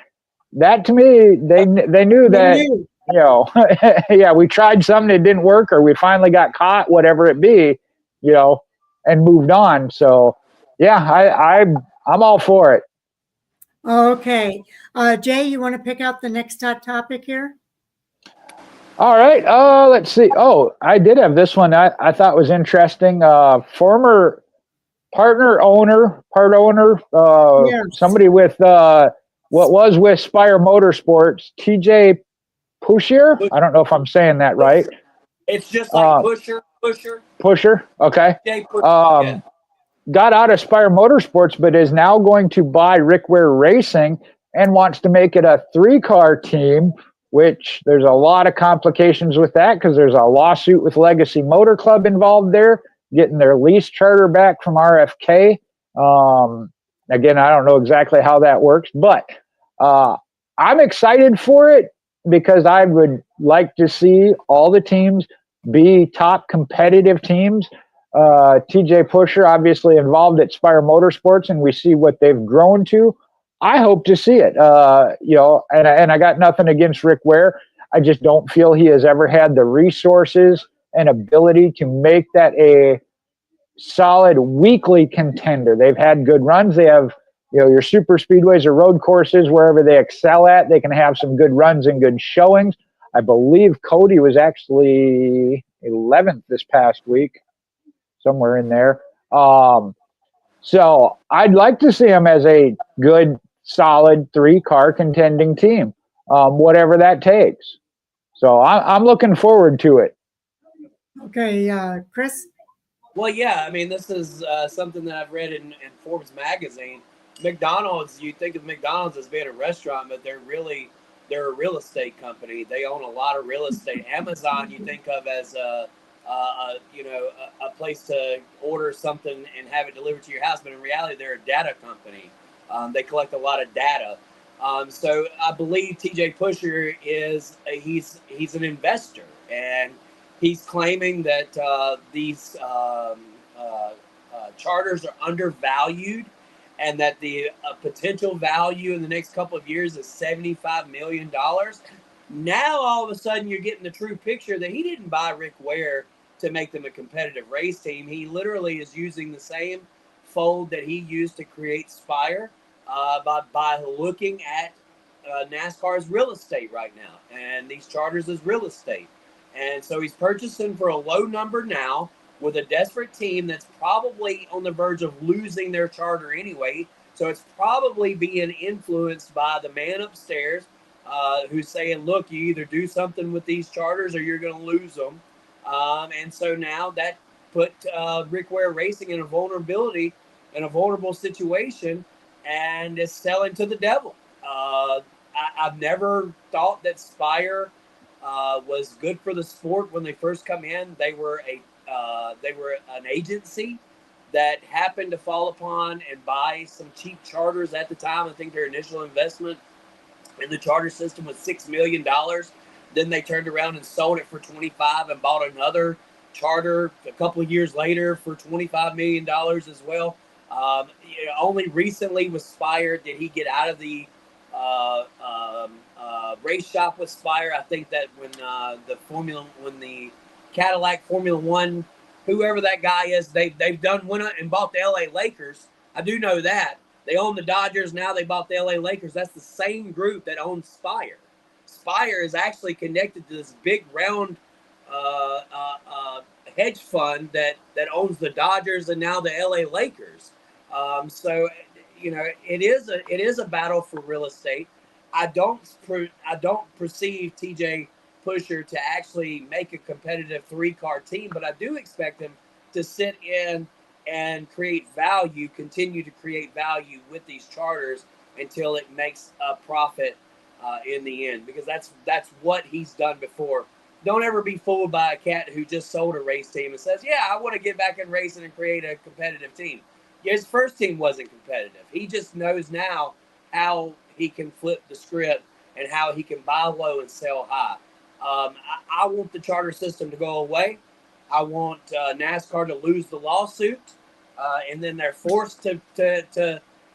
That, to me, they knew that. We tried something, it didn't work, or we finally got caught, whatever it be, and moved on. So, I'm all for it. Okay. Jay, you want to pick out the next hot topic here? All right. Let's see. Oh, I did have this one I thought was interesting. Former part owner, yes. Somebody with what was with Spire Motorsports, TJ Puchyer. I don't know if I'm saying that right. It's just like Puchyer. Puchyer, okay. Yeah. Got out of Spire Motorsports, but is now going to buy Rick Ware Racing and wants to make it a 3-car team, which there's a lot of complications with that because there's a lawsuit with Legacy Motor Club involved there, getting their lease charter back from RFK. Again, I don't know exactly how that works, but I'm excited for it because I would like to see all the teams be top competitive teams. TJ Puchyer obviously involved at Spire Motorsports, and we see what they've grown to. I hope to see it. And I got nothing against Rick Ware. I just don't feel he has ever had the resources and ability to make that a solid weekly contender. They've had good runs. They have, your super speedways or road courses, wherever they excel at, they can have some good runs and good showings. I believe Cody was actually 11th this past week, somewhere in there. So I'd like to see him as a good, solid 3-car contending team, whatever that takes. So I'm looking forward to it. Okay, Chris? Well, yeah, I mean, this is something that I've read in Forbes magazine. McDonald's, you think of McDonald's as being a restaurant, but they're a real estate company. They own a lot of real estate. Amazon, you think of as a place to order something and have it delivered to your house, but in reality, they're a data company. They collect a lot of data. So I believe TJ Puchyer he's an investor, and he's claiming that these charters are undervalued, and that the potential value in the next couple of years is $75 million. Now, all of a sudden, you're getting the true picture that he didn't buy Rick Ware to make them a competitive race team. He literally is using the same fold that he used to create Spire by looking at NASCAR's real estate right now, and these charters as real estate. And so he's purchasing for a low number now with a desperate team that's probably on the verge of losing their charter anyway. So it's probably being influenced by the man upstairs who's saying, look, you either do something with these charters or you're going to lose them. And so now that put Rick Ware Racing in a vulnerable situation, and is selling to the devil. I've never thought that Spire was good for the sport when they first come in. They were an agency that happened to fall upon and buy some cheap charters at the time. I think their initial investment in the charter system was $6 million. Then they turned around and sold it for $25 and bought another charter a couple of years later for $25 million as well. Only recently with Spire did he get out of the race shop with Spire. I think that when the Cadillac Formula One, whoever that guy is, they've went out and bought the LA Lakers. I do know that. They own the Dodgers now. They bought the LA Lakers. That's the same group that owns Spire. Spire is actually connected to this big round hedge fund that owns the Dodgers and now the LA Lakers. So it is a battle for real estate. I don't perceive TJ Puchyer to actually make a competitive 3-car team, but I do expect him to sit in and continue to create value with these charters until it makes a profit in the end, because that's what he's done before. Don't ever be fooled by a cat who just sold a race team and says, yeah, I want to get back in racing and create a competitive team. His first team wasn't competitive. He just knows now how he can flip the script and how he can buy low and sell high. I want the charter system to go away. I want NASCAR to lose the lawsuit, and then they're forced to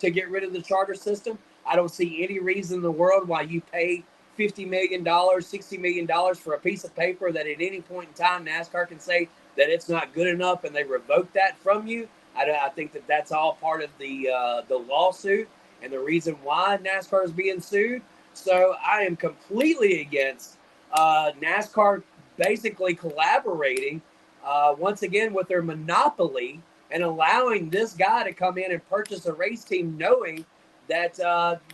get rid of the charter system. I don't see any reason in the world why you pay $50 million, $60 million for a piece of paper that at any point in time NASCAR can say that it's not good enough and they revoke that from you. I think that that's all part of the lawsuit and the reason why NASCAR is being sued. So I am completely against NASCAR basically collaborating once again with their monopoly and allowing this guy to come in and purchase a race team, knowing that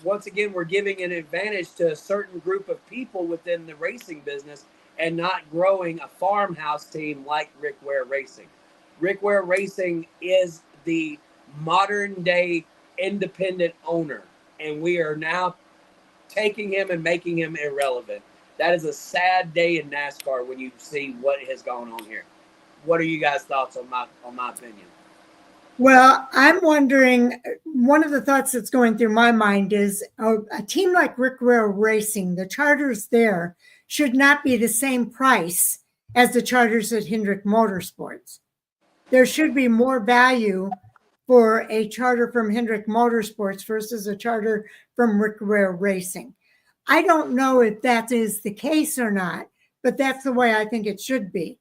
once again we're giving an advantage to a certain group of people within the racing business and not growing a farmhouse team like Rick Ware Racing. Rick Ware Racing is the modern day independent owner, and we are now taking him and making him irrelevant. That is a sad day in NASCAR when you see what has gone on here. What are you guys' thoughts on my opinion? Well, I'm wondering, one of the thoughts that's going through my mind is a team like Rick Ware Racing, the charters there should not be the same price as the charters at Hendrick Motorsports. There should be more value for a charter from Hendrick Motorsports versus a charter from Rick Ware Racing. I don't know if that is the case or not, but that's the way I think it should be.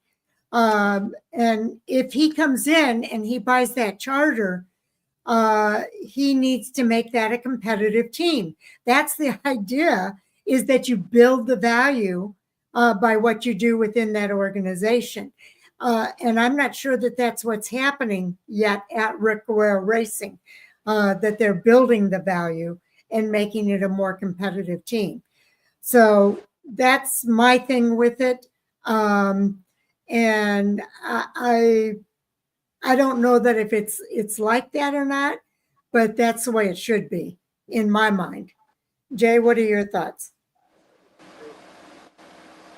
And if he comes in and he buys that charter, he needs to make that a competitive team. That's the idea, is that you build the value by what you do within that organization. And I'm not sure that that's what's happening yet at Rick Ware Racing, that they're building the value and making it a more competitive team. So that's my thing with it. And I don't know that if it's like that or not, but that's the way it should be in my mind. Jay, what are your thoughts?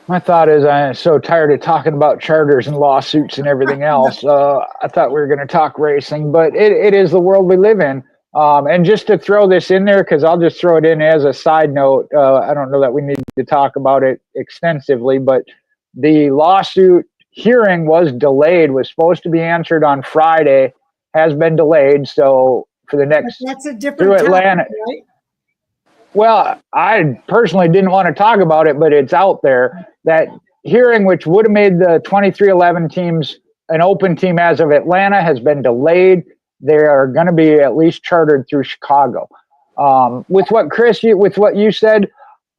My thought is I'm so tired of talking about charters and lawsuits and everything else. I thought we were going to talk racing, but it is the world we live in. And just to throw this in there, because I'll just throw it in as a side note, I don't know that we need to talk about it extensively, but the lawsuit hearing was delayed, was supposed to be answered on Friday, has been delayed. So for the next, that's a different topic, Atlanta, right? Well, I personally didn't want to talk about it, but it's out there. That hearing, which would have made the 2311 teams an open team as of Atlanta, has been delayed. They are going to be at least chartered through Chicago. With what Chris, with what you said,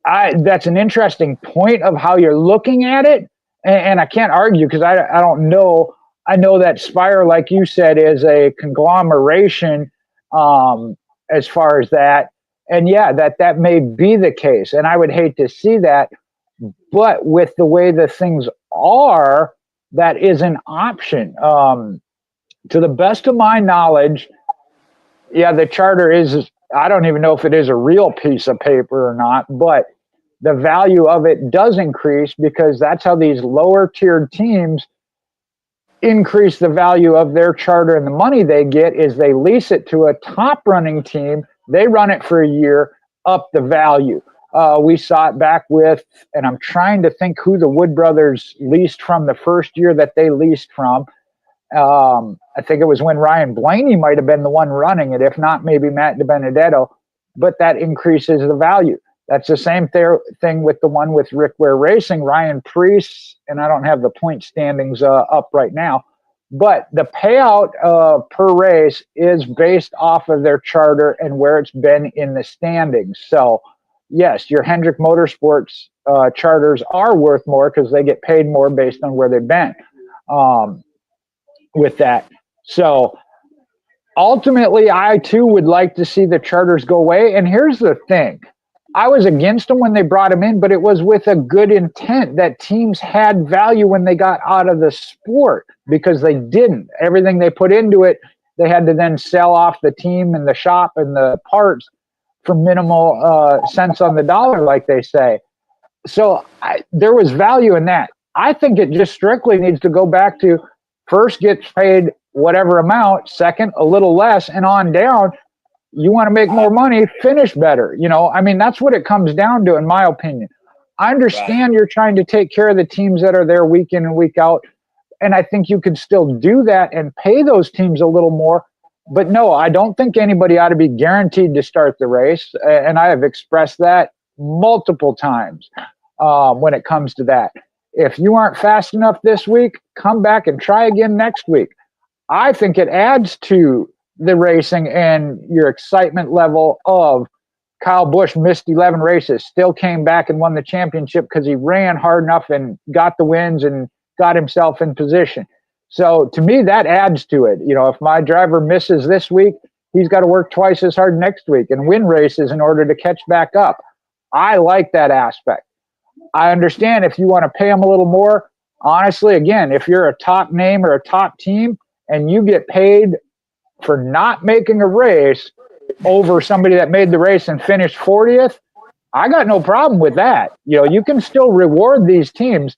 that's an interesting point of how you're looking at it. And I can't argue, because I don't know. I know that Spire, like you said, is a conglomeration as far as that. And yeah, that may be the case. And I would hate to see that. But with the way the things are, that is an option. To the best of my knowledge, yeah, the charter is, I don't even know if it is a real piece of paper or not, but the value of it does increase, because that's how these lower tiered teams increase the value of their charter, and the money they get is they lease it to a top running team. They run it for a year, up the value. We saw it back with, and I'm trying to think who the Wood brothers leased from the first year that they leased from. I think it was when Ryan Blaney might have been the one running it, if not maybe Matt DiBenedetto, but that increases the value. That's the same thing with the one with Rick Ware Racing, Ryan Preece, and I don't have the point standings up right now, but the payout per race is based off of their charter and where it's been in the standings. So yes, your Hendrick Motorsports charters are worth more because they get paid more based on where they've been with that. So ultimately, I too would like to see the charters go away. And here's the thing. I was against them when they brought them in, but it was with a good intent that teams had value when they got out of the sport, because they didn't. Everything they put into it, they had to then sell off the team and the shop and the parts for minimal cents on the dollar, like they say. So there was value in that. I think it just strictly needs to go back to first gets paid whatever amount, second a little less, and on down. You want to make more money, finish better. You know, I mean, that's what it comes down to, in my opinion. I understand you're trying to take care of the teams that are there week in and week out, and I think you could still do that and pay those teams a little more. But no, I don't think anybody ought to be guaranteed to start the race, and I have expressed that multiple times when it comes to that. If you aren't fast enough this week, come back and try again next week. I think it adds to the racing and your excitement level of Kyle Busch missed 11 races, still came back and won the championship because he ran hard enough and got the wins and got himself in position. So to me, that adds to it. You know, if my driver misses this week, he's got to work twice as hard next week and win races in order to catch back up. I like that aspect. I understand if you want to pay them a little more. Honestly, again, if you're a top name or a top team and you get paid for not making a race over somebody that made the race and finished 40th, I got no problem with that. You know, you can still reward these teams.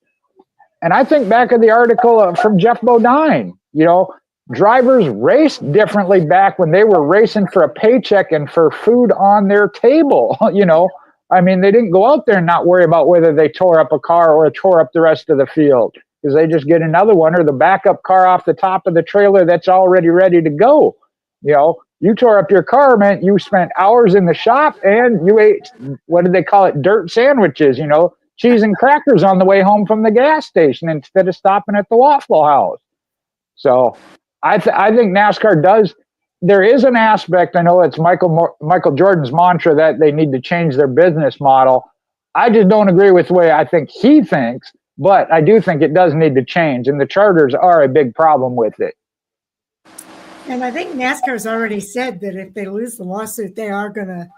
And I think back of the article from Jeff Bodine, you know, drivers raced differently back when they were racing for a paycheck and for food on their table. You know, I mean, they didn't go out there and not worry about whether they tore up a car or tore up the rest of the field, because they just get another one or the backup car off the top of the trailer that's already ready to go. You know, you tore up your car meant you spent hours in the shop and you ate, what did they call it, dirt sandwiches, you know, cheese and crackers on the way home from the gas station instead of stopping at the Waffle House. So I think NASCAR does. There is an aspect, I know it's Michael Jordan's mantra that they need to change their business model. I just don't agree with the way I think he thinks, but I do think it does need to change, and the charters are a big problem with it. And I think NASCAR's already said that if they lose the lawsuit, they are going to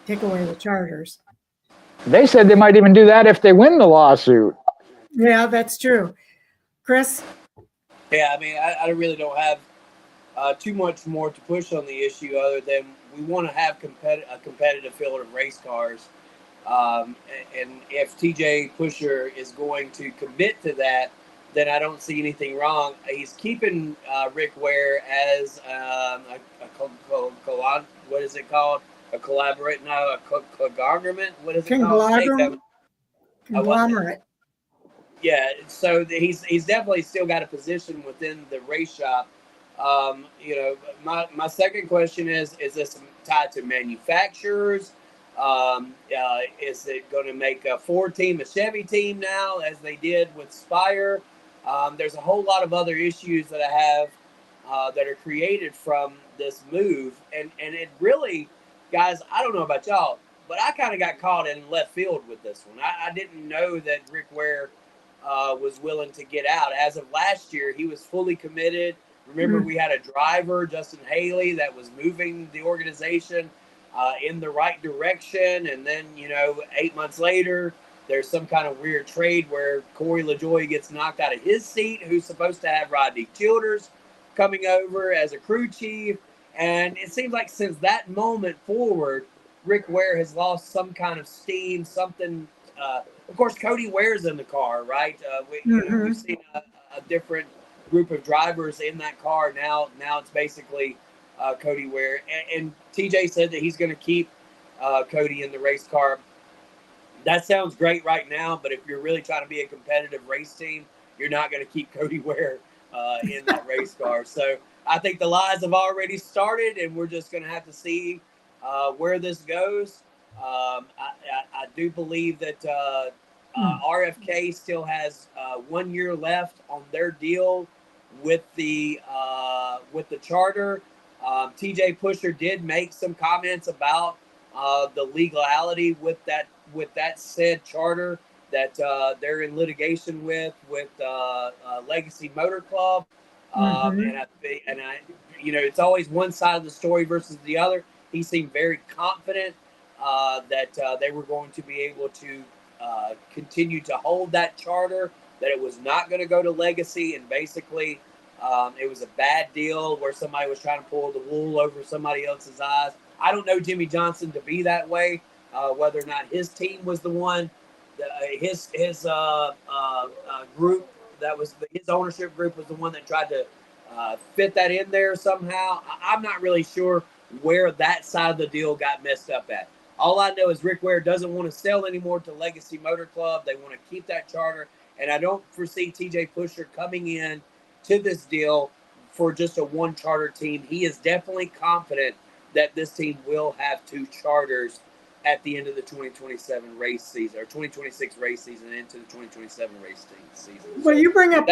take away the charters. They said they might even do that if they win the lawsuit. Yeah, that's true. Chris? Yeah, I mean, I really don't have too much more to push on the issue other than we want to have a competitive field of race cars. And if TJ Puchyer is going to commit to that, then I don't see anything wrong. He's keeping Rick Ware as what is it called? A collaborate, not a conglomerate. What is it called? Conglomerate. Yeah, so he's definitely still got a position within the race shop. You know, my second question is this tied to manufacturers? Is it going to make a Ford team a Chevy team now, as they did with Spire? There's a whole lot of other issues that I have that are created from this move. And it really, guys, I don't know about y'all, but I kind of got caught in left field with this one. I didn't know that Rick Ware was willing to get out. As of last year, he was fully committed. Remember, we had a driver, Justin Haley, that was moving the organization in the right direction. And then, 8 months later, there's some kind of weird trade where Corey LaJoie gets knocked out of his seat, who's supposed to have Rodney Childers coming over as a crew chief. And it seems like since that moment forward, Rick Ware has lost some kind of steam, something. Of course, Cody Ware's in the car, right? We've seen a different group of drivers in that car. Now it's basically Cody Ware. And TJ said that he's going to keep Cody in the race car. That sounds great right now, but if you're really trying to be a competitive race team, you're not going to keep Cody Ware in that race car. So I think the lies have already started, and we're just going to have to see where this goes. I do believe that RFK still has 1 year left on their deal with the charter. TJ Puchyer did make some comments about the legality with that said charter that they're in litigation with Legacy Motor Club. And I, it's always one side of the story versus the other. He seemed very confident that they were going to be able to continue to hold that charter, that it was not going to go to Legacy, and basically it was a bad deal where somebody was trying to pull the wool over somebody else's eyes. I don't know Jimmy Johnson to be that way, whether or not his team was the one, his group, that was his ownership group was the one that tried to fit that in there somehow. I'm not really sure where that side of the deal got messed up at. All I know is Rick Ware doesn't want to sell anymore to Legacy Motor Club. They want to keep that charter, and I don't foresee TJ Puchyer coming in to this deal for just a one charter team. He is definitely confident that this team will have two charters at the end of the 2027 race season, or 2026 race season, and into the 2027 race season. Well, you bring up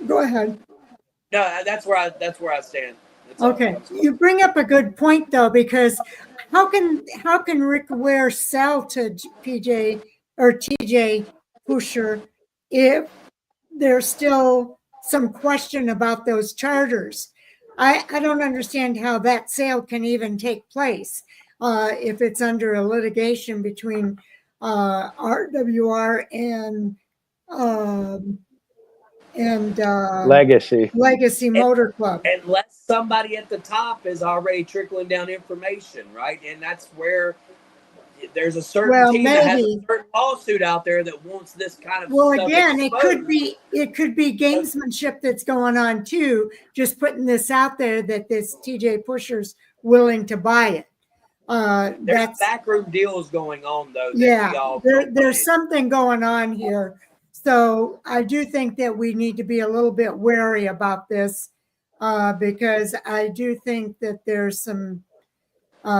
go ahead. No, that's where I stand. Okay, you bring up a good point though, because how can Rick Ware sell to TJ Puchyer if there's still some question about those charters? I don't understand how that sale can even take place if it's under a litigation between RWR and Legacy Motor Club. Unless somebody at the top is already trickling down information, right? And that's where there's a certain team that has a certain lawsuit out there that wants this kind of stuff again, exposed. it could be gamesmanship that's going on too, just putting this out there that this TJ Puchier's willing to buy it. There's backroom deals going on though. There's something going on here. So I do think that we need to be a little bit wary about this because I do think that there's some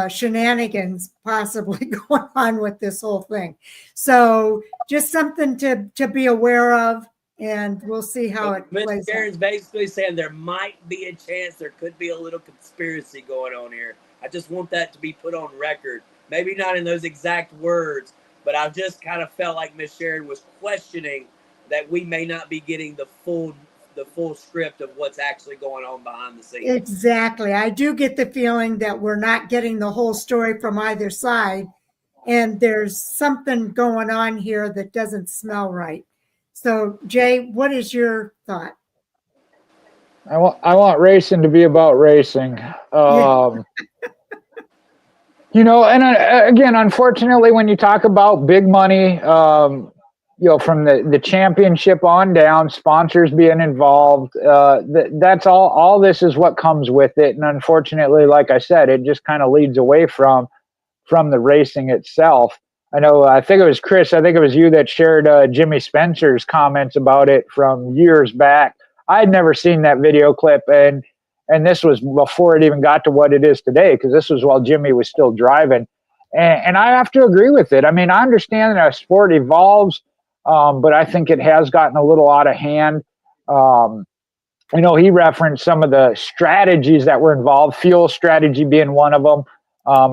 shenanigans possibly going on with this whole thing. So just something to be aware of, and we'll see how it plays out. Sharon's basically saying there might be a chance there could be a little conspiracy going on here. I just want that to be put on record. Maybe not in those exact words, but I just kind of felt like Miss Sharon was questioning that we may not be getting the full script of what's actually going on behind the scenes. Exactly. I do get the feeling that we're not getting the whole story from either side, and there's something going on here that doesn't smell right. So, Jay, what is your thought? I want racing to be about racing. You know, and again, unfortunately, when you talk about big money, you know, from the championship on down, sponsors being involved, that's all this is what comes with it. And unfortunately, like I said, it just kind of leads away from the racing itself. I think it was Chris, I think it was you that shared Jimmy Spencer's comments about it from years back. I'd never seen that video clip, and this was before it even got to what it is today, because this was while Jimmy was still driving. And I have to agree with it. I mean, I understand that our sport evolves, but I think it has gotten a little out of hand. You know, he referenced some of the strategies that were involved, fuel strategy being one of them,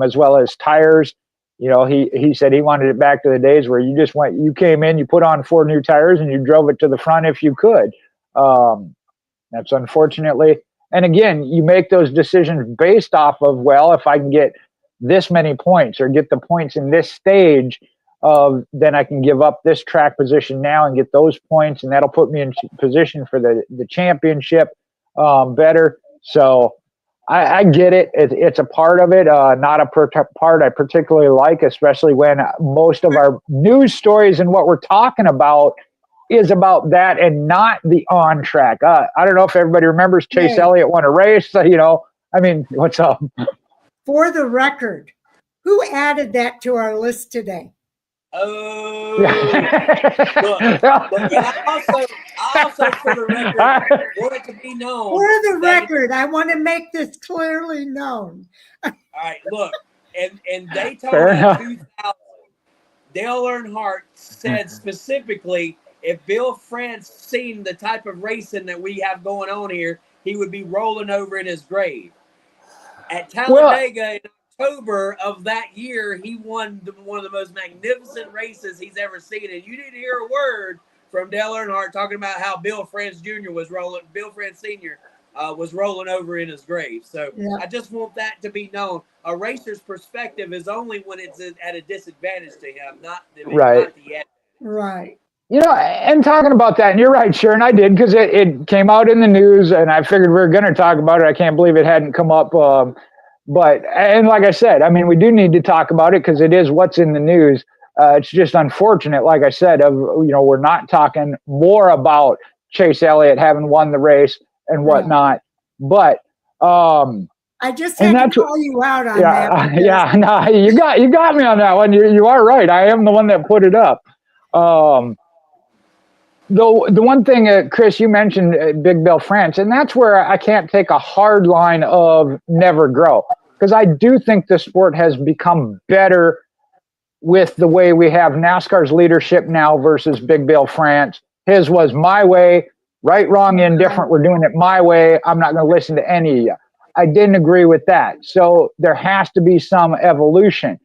as well as tires. You know, he said he wanted it back to the days where you came in, you put on 4 new tires, and you drove it to the front if you could. That's unfortunately. And again, you make those decisions based off of, well, if I can get this many points or get the points in this stage, then I can give up this track position now and get those points, and that'll put me in position for the championship better. So I get it. It's a part of it, not a part I particularly like, especially when most of our news stories and what we're talking about is about that and not the on track. I don't know if everybody remembers Chase Elliott won a race. You know, I mean, what's up? For the record, who added that to our list today? Oh, look, I also, for the record, want it to be known. For the record, I want to make this clearly known. All right, look, and Daytona 2000, Dale Earnhardt said specifically, if Bill France seen the type of racing that we have going on here, he would be rolling over in his grave. At Talladega in October of that year, he won one of the most magnificent races he's ever seen. And you didn't hear a word from Dale Earnhardt talking about how Bill France Jr. was rolling, Bill France Sr. Was rolling over in his grave. So I just want that to be known. A racer's perspective is only when it's at a disadvantage to him, not the advantage. Right. You know, and talking about that, and you're right, Sharon, I did, because it came out in the news, and I figured we were going to talk about it. I can't believe it hadn't come up. But like I said, I mean, we do need to talk about it because it is what's in the news. It's just unfortunate, like I said, we're not talking more about Chase Elliott having won the race and whatnot. But I just had to call you out on that. Yeah, no, you got me on that one. You are right. I am the one that put it up. The one thing, Chris, you mentioned Big Bill France, and that's where I can't take a hard line of never grow, because I do think the sport has become better with the way we have NASCAR's leadership now versus Big Bill France. His was my way, right, wrong, indifferent. We're doing it my way. I'm not going to listen to any of you. I didn't agree with that. So there has to be some evolution.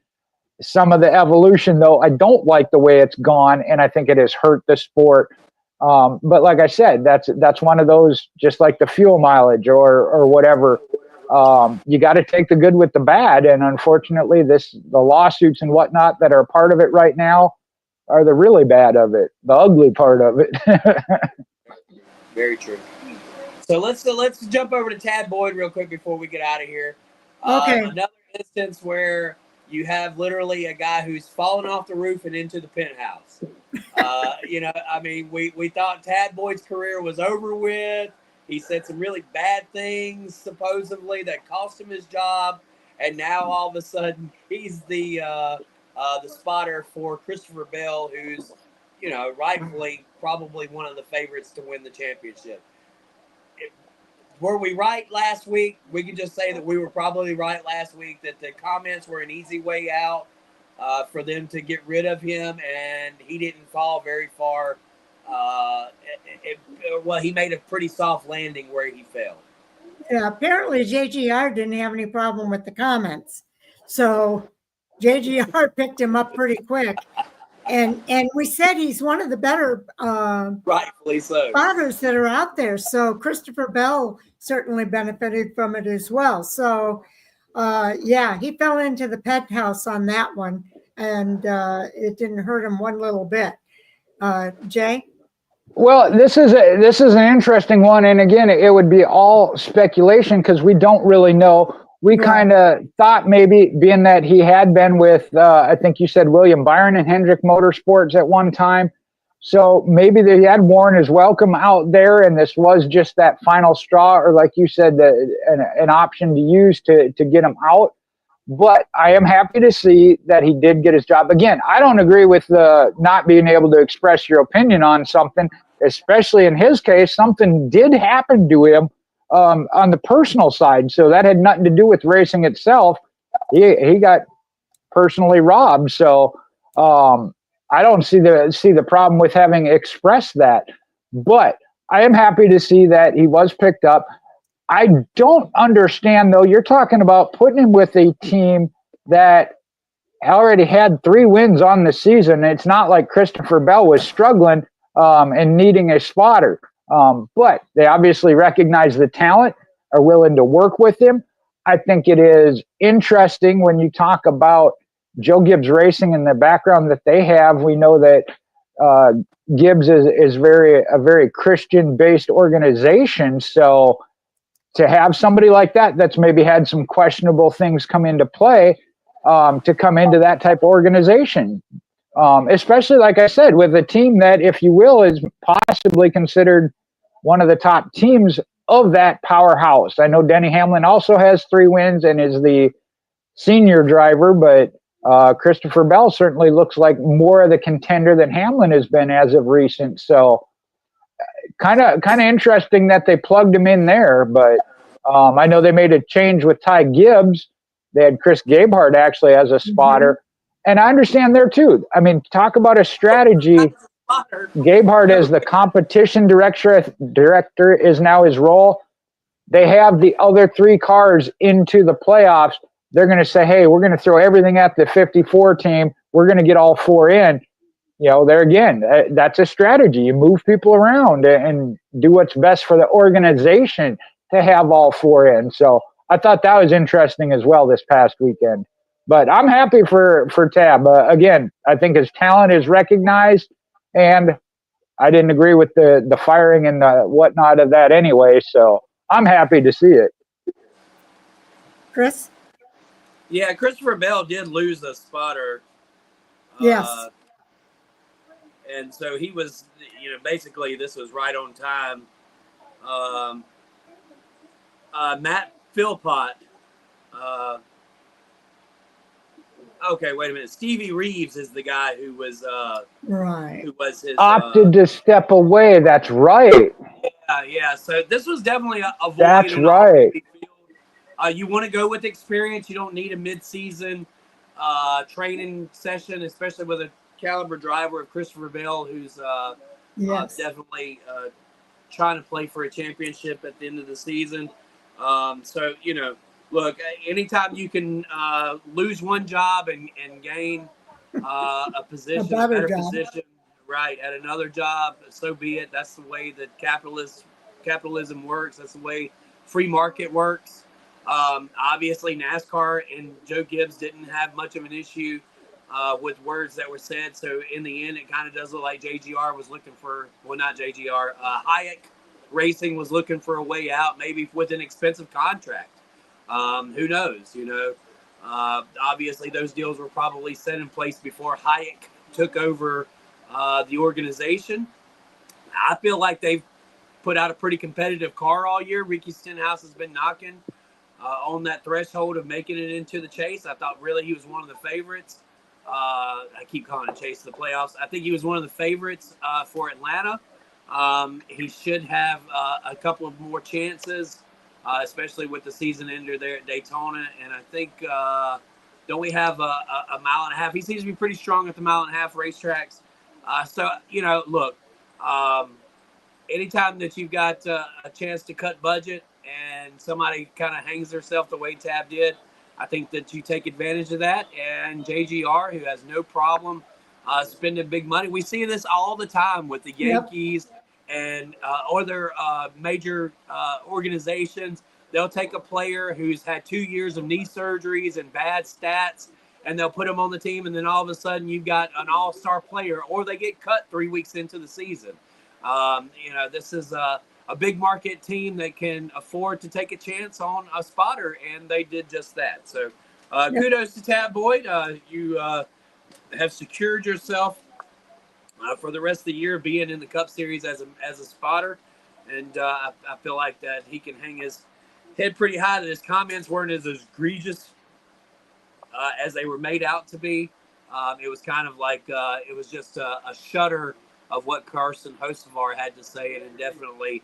Some of the evolution, though, I don't like the way it's gone, and I think it has hurt the sport. But like I said, that's one of those, just like the fuel mileage or whatever. you got to take the good with the bad. And unfortunately, the lawsuits and whatnot that are a part of it right now are the really bad of it, the ugly part of it. Very true. So let's jump over to Tad Boyd real quick before we get out of here. Okay. Another instance where you have literally a guy who's fallen off the roof and into the penthouse. We thought Tad Boyd's career was over with. He said some really bad things, supposedly, that cost him his job. And now all of a sudden he's the spotter for Christopher Bell, who's, rightfully probably one of the favorites to win the championship. Were we right last week? We can just say that we were probably right last week, that the comments were an easy way out for them to get rid of him, and he didn't fall very far. He made a pretty soft landing where he fell. Yeah, apparently JGR didn't have any problem with the comments. So JGR picked him up pretty quick. And we said he's one of the better rightfully so spotters that are out there. So Christopher Bell certainly benefited from it as well. So he fell into the penthouse on that one, and it didn't hurt him one little bit. Jay? Well, this is an interesting one, and again, it would be all speculation because we don't really know. We kind of thought maybe, being that he had been with, I think you said William Byron and Hendrick Motorsports at one time, so maybe they had worn his welcome out there, and this was just that final straw, or like you said, an option to use to get him out. But I am happy to see that he did get his job. Again, I don't agree with not being able to express your opinion on something, especially in his case. Something did happen to him on the personal side, so that had nothing to do with racing itself. He got personally robbed, so I don't see the problem with having expressed that. But I am happy to see that he was picked up. I don't understand, though. You're talking about putting him with a team that already had 3 wins on the season. It's not like Christopher Bell was struggling and needing a spotter. But they obviously recognize the talent, are willing to work with him. I think it is interesting when you talk about Joe Gibbs Racing and the background that they have. We know that Gibbs is a very Christian-based organization. So to have somebody like that that's maybe had some questionable things come into play, to come into that type of organization, especially, like I said, with a team that, if you will, is possibly considered one of the top teams of that powerhouse. I know Denny Hamlin also has 3 wins and is the senior driver, but Christopher Bell certainly looks like more of the contender than Hamlin has been as of recent. So kind of interesting that they plugged him in there. But I know they made a change with Ty Gibbs. They had Chris Gabehart actually as a spotter. And I understand there too. I mean, talk about a strategy. Gabehart as the competition director is now his role. They have the other 3 cars into the playoffs. They're going to say, hey, we're going to throw everything at the 54 team. We're going to get all 4 in. There again, that's a strategy. You move people around and do what's best for the organization to have all 4 in. So I thought that was interesting as well this past weekend. But I'm happy for Tab. Again, I think his talent is recognized, and I didn't agree with the firing and the whatnot of that anyway. So I'm happy to see it. Chris? Yeah, Christopher Bell did lose a spotter. Yes. And so he was, basically this was right on time. Matt Philpott. Okay, wait a minute. Stevie Reeves is the guy who was right. Who was his opted to step away. That's right. Yeah. So this was definitely a void. That's right. You want to go with experience. You don't need a mid-season training session, especially with a caliber driver of Christopher Bell, who's definitely trying to play for a championship at the end of the season. So, look, anytime you can lose one job and gain a position, a better position, right, at another job, so be it. That's the way that capitalism works. That's the way free market works. Obviously, NASCAR and Joe Gibbs didn't have much of an issue with words that were said. So in the end, it kind of does look like JGR was looking for, well, not JGR, Hyak Racing was looking for a way out, maybe with an expensive contract. Who knows? Obviously, those deals were probably set in place before Hyak took over the organization. I feel like they've put out a pretty competitive car all year. Ricky Stenhouse has been knocking on that threshold of making it into the chase. I thought really he was one of the favorites. I keep calling it chase the playoffs. I think he was one of the favorites for Atlanta. He should have a couple of more chances, especially with the season ender there at Daytona. And I think, don't we have a mile and a half? He seems to be pretty strong at the mile and a half racetracks. So, look, anytime that you've got a chance to cut budget and somebody kind of hangs themselves the way Tab did, I think that you take advantage of that. And JGR, who has no problem spending big money. We see this all the time with the Yankees and other major organizations. They'll take a player who's had 2 years of knee surgeries and bad stats, and they'll put him on the team, and then all of a sudden you've got an all-star player, or they get cut 3 weeks into the season. This is a big market team that can afford to take a chance on a spotter, and they did just that. So kudos to Tab Boyd. You have secured yourself for the rest of the year being in the Cup Series as a spotter, and I feel like that he can hang his head pretty high. That his comments weren't as egregious as they were made out to be. It was kind of like it was just a shudder of what Carson Hocevar had to say, and definitely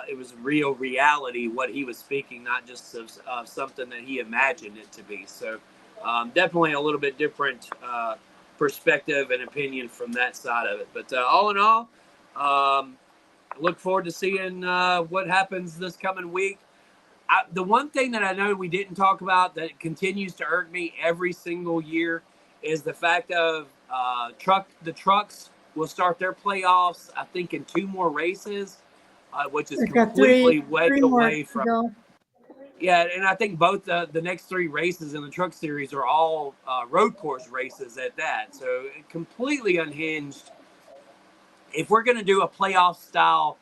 it was real reality what he was speaking, not just of something that he imagined it to be. So definitely a little bit different perspective and opinion from that side of it. But all in all, look forward to seeing what happens this coming week. The one thing that I know we didn't talk about that continues to irk me every single year is the fact of the trucks will start their playoffs, I think, in 2 more races, which is completely away from. Yeah, and I think both the next 3 races in the Truck Series are all road course races at that. So completely unhinged. If we're going to do a playoff style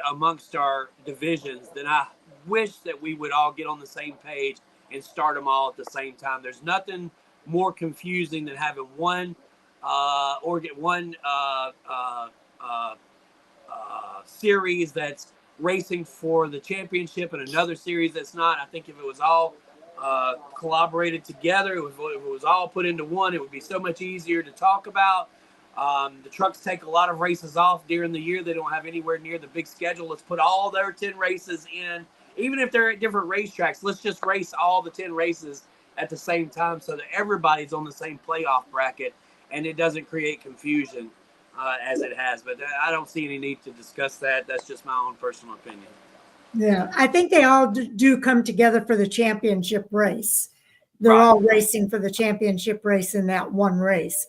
amongst our divisions, then I wish that we would all get on the same page and start them all at the same time. There's nothing more confusing than having one series that's racing for the championship and another series that's not. I think if it was all collaborated together, if it was all put into one, it would be so much easier to talk about. The trucks take a lot of races off during the year. They don't have anywhere near the big schedule. Let's put all their 10 races in, even if they're at different racetracks. Let's just race all the 10 races at the same time so that everybody's on the same playoff bracket and it doesn't create confusion as it has. But I don't see any need to discuss that. That's just my own personal opinion. Yeah, I think they all do come together for the championship race. They're all racing for the championship race in that one race.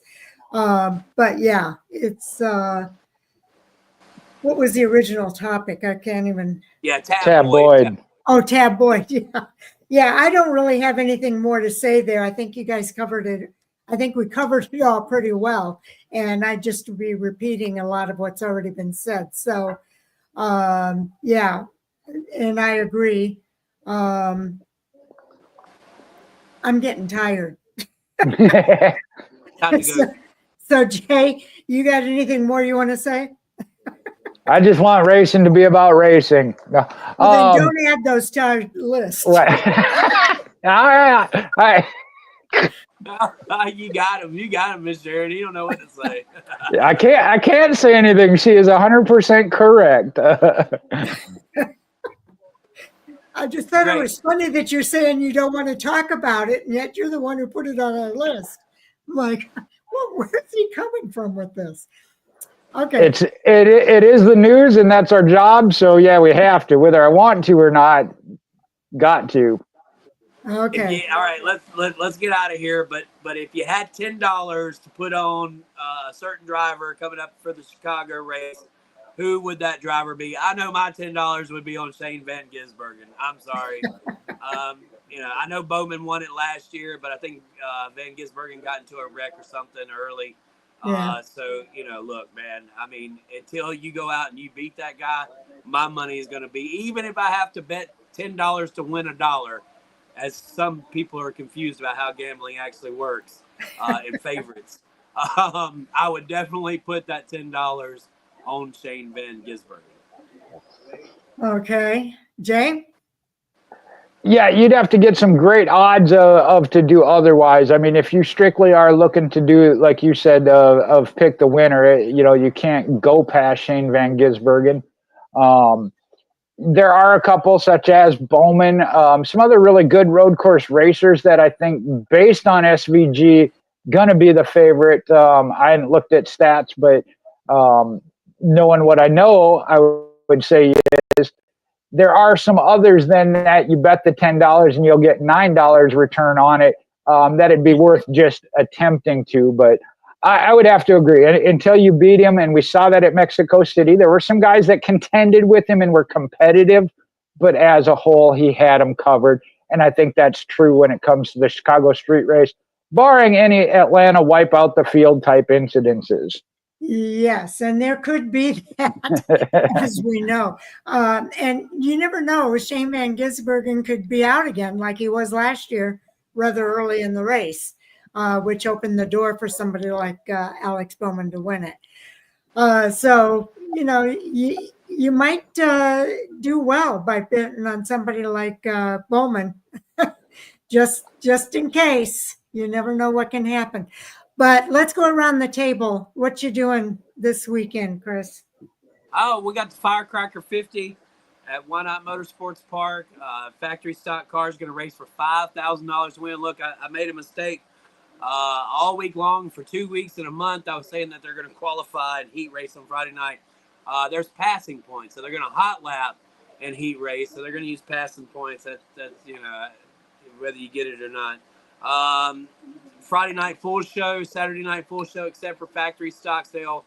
But yeah, it's what was the original topic? I can't even. Yeah, Tab Boyd. Oh, Tab Boyd. Yeah. Yeah, I don't really have anything more to say there. I think you guys covered it. I think we covered it all pretty well. And I just be repeating a lot of what's already been said. So, yeah, and I agree. I'm getting tired. So, Jay, you got anything more you want to say? I just want racing to be about racing. Well, then don't add those to our list. Right. All right. You got him. You got him, Mr. Aaron. You don't know what to say. I can't say anything. She is 100% correct. I just thought it was funny that you're saying you don't want to talk about it, and yet you're the one who put it on our list. I'm like, well, where's he coming from with this? Okay. It is the news, and that's our job. So yeah, we have to, whether I want to or not. Got to. Okay. All right. Let's get out of here. But if you had $10 to put on a certain driver coming up for the Chicago race, who would that driver be? I know my $10 would be on Shane Van Gisbergen. I'm sorry. I know Bowman won it last year, but I think Van Gisbergen got into a wreck or something early. Yeah. So, look, man, I mean, until you go out and you beat that guy, my money is going to be, even if I have to bet $10 to win $1, as some people are confused about how gambling actually works in favorites, I would definitely put that $10 on Shane Van Gisbergen. Okay. Jay? Yeah, you'd have to get some great odds of to do otherwise. I mean, if you strictly are looking to do, like you said, of pick the winner, you can't go past Shane Van Gisbergen. There are a couple, such as Bowman, some other really good road course racers that I think, based on SVG, gonna be the favorite. I hadn't looked at stats, but knowing what I know, I would say is there are some others then that you bet the $10 and you'll get $9 return on it. That'd be worth just attempting to, but I would have to agree. Until you beat him, and we saw that at Mexico City, there were some guys that contended with him and were competitive, but as a whole, he had them covered. And I think that's true when it comes to the Chicago street race, barring any Atlanta wipe out the field type incidences. Yes, and there could be that, as we know. And you never know, Shane Van Gisbergen could be out again like he was last year, rather early in the race, which opened the door for somebody like Alex Bowman to win it. So, you might do well by betting on somebody like Bowman, just in case. You never know what can happen. But let's go around the table. What you doing this weekend, Chris? Oh, we got the Firecracker 50 at Why Not Motorsports Park. Factory stock car is going to race for $5,000 to win. Look, I made a mistake all week long for 2 weeks and a month. I was saying that they're going to qualify and heat race on Friday night. There's passing points, so they're going to hot lap and heat race. So they're going to use passing points. That's whether you get it or not. Friday night full show, Saturday night full show, except for factory stocks. They'll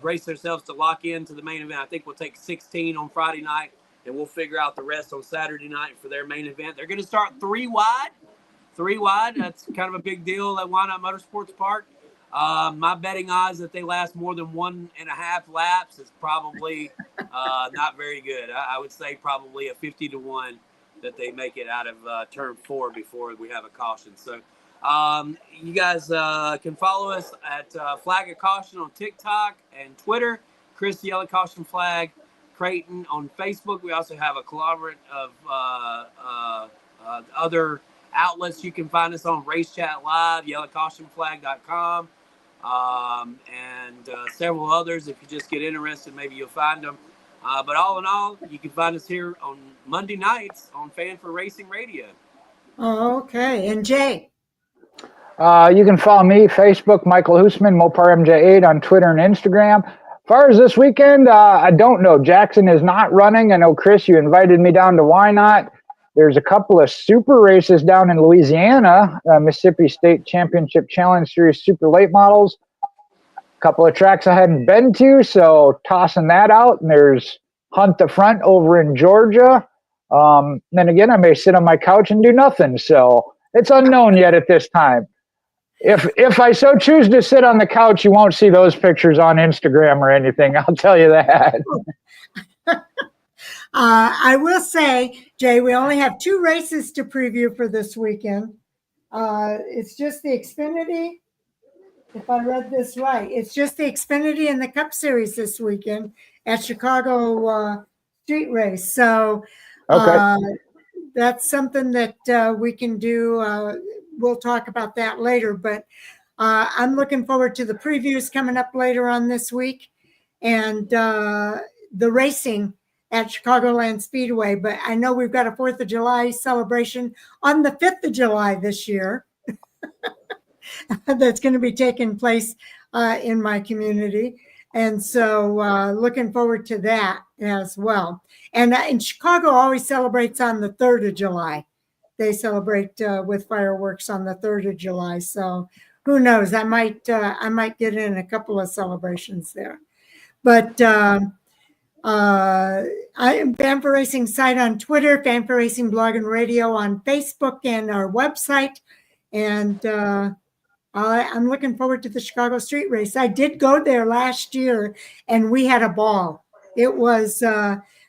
brace themselves to lock into the main event. I think we'll take 16 on Friday night, and we'll figure out the rest on Saturday night for their main event. They're going to start three wide. That's kind of a big deal at Why Not Motorsports Park. My betting odds that they last more than 1.5 laps is probably not very good. I would say probably a 50-1 that they make it out of turn 4 before we have a caution. So you guys can follow us at Flag of Caution on TikTok and Twitter, Chris Yellow Caution Flag, Creighton on Facebook. We also have a conglomerate of other outlets. You can find us on Race Chat Live, yellowcautionflag.com, and several others. If you just get interested, maybe you'll find them. But all in all, you can find us here on Monday nights on Fan for Racing Radio. Oh, okay. And Jay? You can follow me, Facebook, Michael Hoosman, MoparMJ8 on Twitter and Instagram. As far as this weekend, I don't know. Jackson is not running. I know, Chris, you invited me down to Why Not. There's a couple of super races down in Louisiana, Mississippi State Championship Challenge Series Super Late Models. A couple of tracks I hadn't been to, so tossing that out. And there's Hunt the Front over in Georgia. Then again, I may sit on my couch and do nothing. So it's unknown yet at this time. If I so choose to sit on the couch, you won't see those pictures on Instagram or anything. I'll tell you that. I will say, Jay, we only have 2 races to preview for this weekend. It's just the Xfinity. If I read this right, it's just the Xfinity and the Cup Series this weekend at Chicago Street Race. So that's something that we can do. We'll talk about that later, but I'm looking forward to the previews coming up later on this week and the racing at Chicagoland Speedway. But I know we've got a 4th of July celebration on the 5th of July this year. That's going to be taking place in my community. And so looking forward to that as well. And Chicago always celebrates on the 3rd of July. They celebrate with fireworks on the 3rd of July. So who knows? I might get in a couple of celebrations there. But I am Fan for Racing site on Twitter, Fan for Racing blog and radio on Facebook, and our website. And I'm looking forward to the Chicago Street Race. I did go there last year, and we had a ball. It was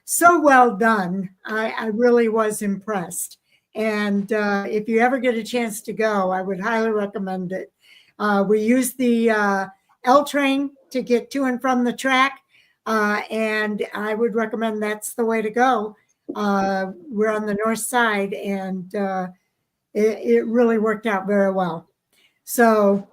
so well done. I really was impressed. And if you ever get a chance to go, I would highly recommend it. We used the L train to get to and from the track, and I would recommend that's the way to go. We're on the north side, and it really worked out very well. So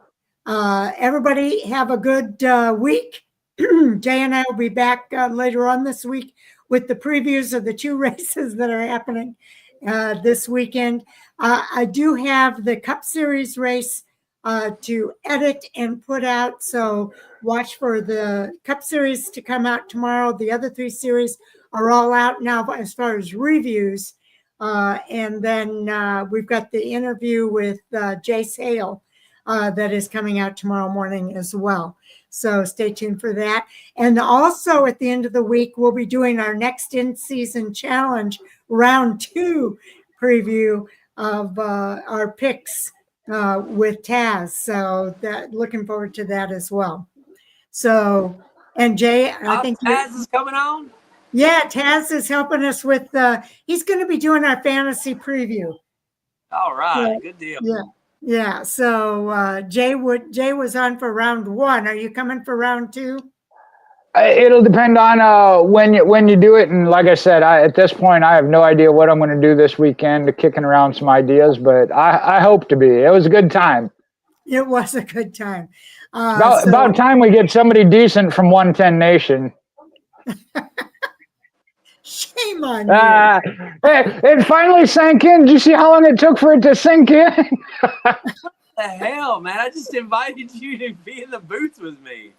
everybody have a good week. Jay and I will be back later on this week with the previews of the 2 races that are happening this weekend. I do have the Cup Series race to edit and put out, so watch for the Cup Series to come out tomorrow. The other 3 series are all out now as far as reviews. And then we've got the interview with Jace Hale that is coming out tomorrow morning as well. So stay tuned for that. And also at the end of the week, we'll be doing our next in-season challenge, round 2 preview of our picks with Taz. So looking forward to that as well. So, and Jay, I think Taz is coming on. Yeah, Taz is helping us with, he's going to be doing our fantasy preview. All right, good deal. Yeah. So Jay was on for round 1. Are you coming for round 2? It'll depend on when you do it. And like I said, at this point, I have no idea what I'm going to do this weekend, kicking around some ideas, but I hope to be. It was a good time. It was a good time. About time we get somebody decent from 110 Nation. Shame on you. It finally sank in. Did you see how long it took for it to sink in? What the hell, man? I just invited you to be in the booth with me.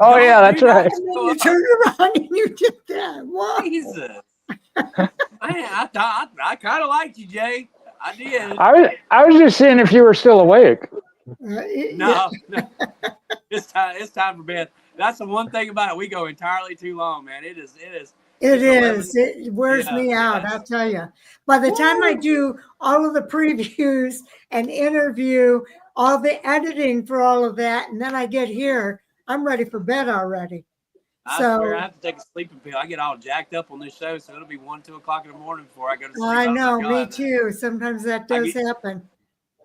Oh, yeah, that's right. And then you turned around and you did that. What? Jesus. Man, I kind of liked you, Jay. I did. I was just seeing if you were still awake. No. It's time for bed. That's the one thing about it. We go entirely too long, man. It is. It wears me out, I'll tell you. By the time I do all of the previews and interview, all the editing for all of that, and then I get here, I'm ready for bed already. I swear I have to take a sleeping pill. I get all jacked up on this show, so it'll be 1, 2 o'clock in the morning before I go to sleep. I know, me too. Sometimes that does happen.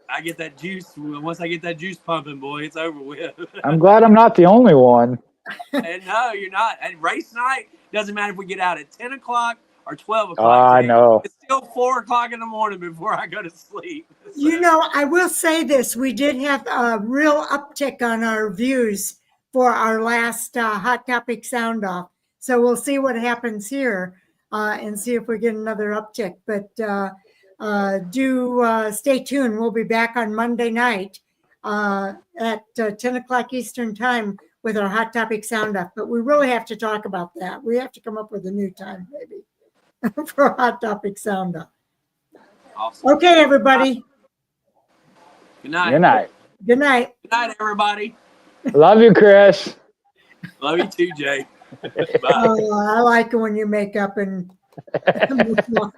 I get that juice. Once I get that juice pumping, boy, it's over with. I'm glad I'm not the only one. And no, you're not. And race night, doesn't matter if we get out at 10 o'clock or 12 o'clock. I know. It's still 4 o'clock in the morning before I go to sleep. So. You know, I will say this. We did have a real uptick on our views for our last Hot Topic Sound Off. So we'll see what happens here and see if we get another uptick. But do stay tuned. We'll be back on Monday night at 10 o'clock Eastern time with our Hot Topic Sound Off. But we really have to talk about that. We have to come up with a new time maybe for Hot Topic Sound Off. Awesome. Okay, everybody. Good night. Good night. Good night. Good night, everybody. Love you, Chris. Love you too, Jay. Bye. Oh, I like it when you make up and move on.